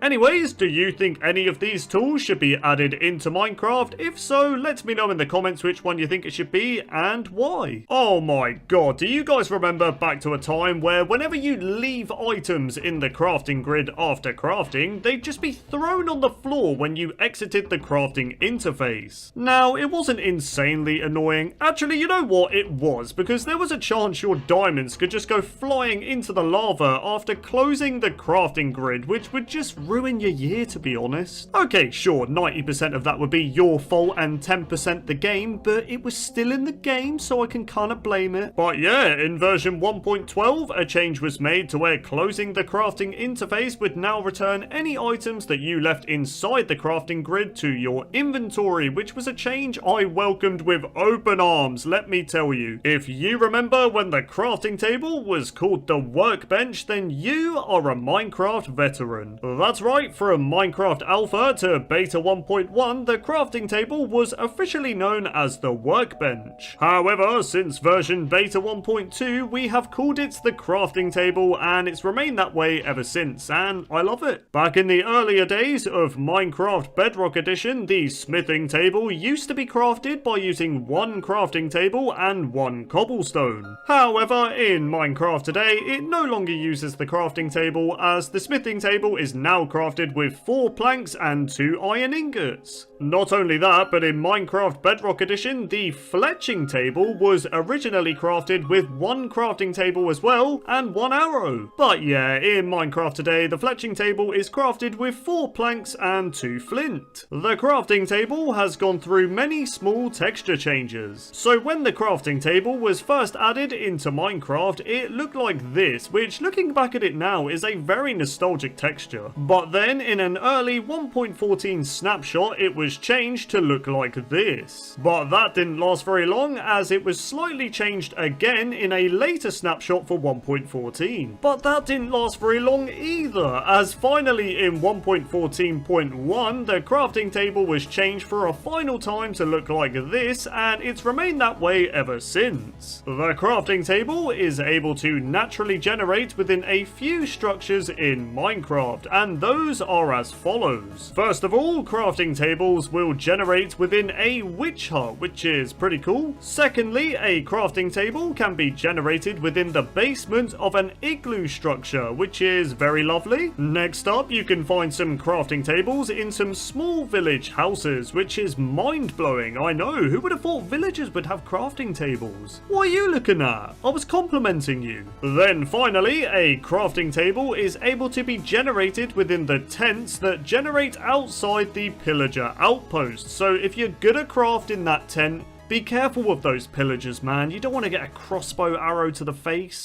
Anyways, do you think any of these tools should be added into Minecraft? If so, let me know in the comments which one you think it should be, and why. Oh my god, do you guys remember back to a time where whenever you'd leave items in the crafting grid after crafting, they'd just be thrown on the floor when you exited the crafting interface? Now, it wasn't insanely annoying. Actually, you know what? It was, because there was a chance your diamonds could just go flying into the lava after closing the crafting grid, which would just ruin your year, to be honest. Okay, sure, 90% of that would be your fault and 10% the game, but it was still in the game, so I can kind of blame it. But yeah, in version 1.12, a change was made to where closing the crafting interface would now return any items that you left inside the crafting grid to your inventory, which was a change I welcomed with open arms, let me tell you. If you remember when the crafting table was called the workbench, then you are a Minecraft veteran. That's right, from Minecraft Alpha to Beta 1.1, the crafting table was officially known as the workbench. However, since version Beta 1.2, we have called it the crafting table, and it's remained that way ever since, and I love it. Back in the earlier days of Minecraft Bedrock Edition, the smithing table used to be crafted by using one crafting table and one cobblestone. However, in Minecraft today, it no longer uses the crafting table, as the smithing table is now crafted with 4 planks and 2 iron ingots. Not only that, but in Minecraft Bedrock Edition, the fletching table was originally crafted with 1 crafting table as well, and 1 arrow. But yeah, in Minecraft today, the fletching table is crafted with 4 planks and 2 flint. The crafting table has gone through many small texture changes. So when the crafting table was first added into Minecraft, it looked like this, which looking back at it now is a very nostalgic texture. But then in an early 1.14 snapshot, it was changed to look like this. But that didn't last very long, as it was slightly changed again in a later snapshot for 1.14. But that didn't last very long either, as finally in 1.14.1 the crafting table was changed for a final time to look like this, and it's remained that way ever since. The crafting table is able to naturally generate within a few structures in Minecraft, and those are as follows. First of all, crafting tables will generate within a witch hut, which is pretty cool. Secondly, a crafting table can be generated within the basement of an igloo structure, which is very lovely. Next up, you can find some crafting tables in some small village houses, which is mind-blowing. I know, who would have thought villagers would have crafting tables? What are you looking at? I was complimenting you. Then finally, a crafting table is able to be generated within the tents that generate outside the pillager outpost. So if you're good at crafting that tent, be careful with those pillagers, man. You don't want to get a crossbow arrow to the face.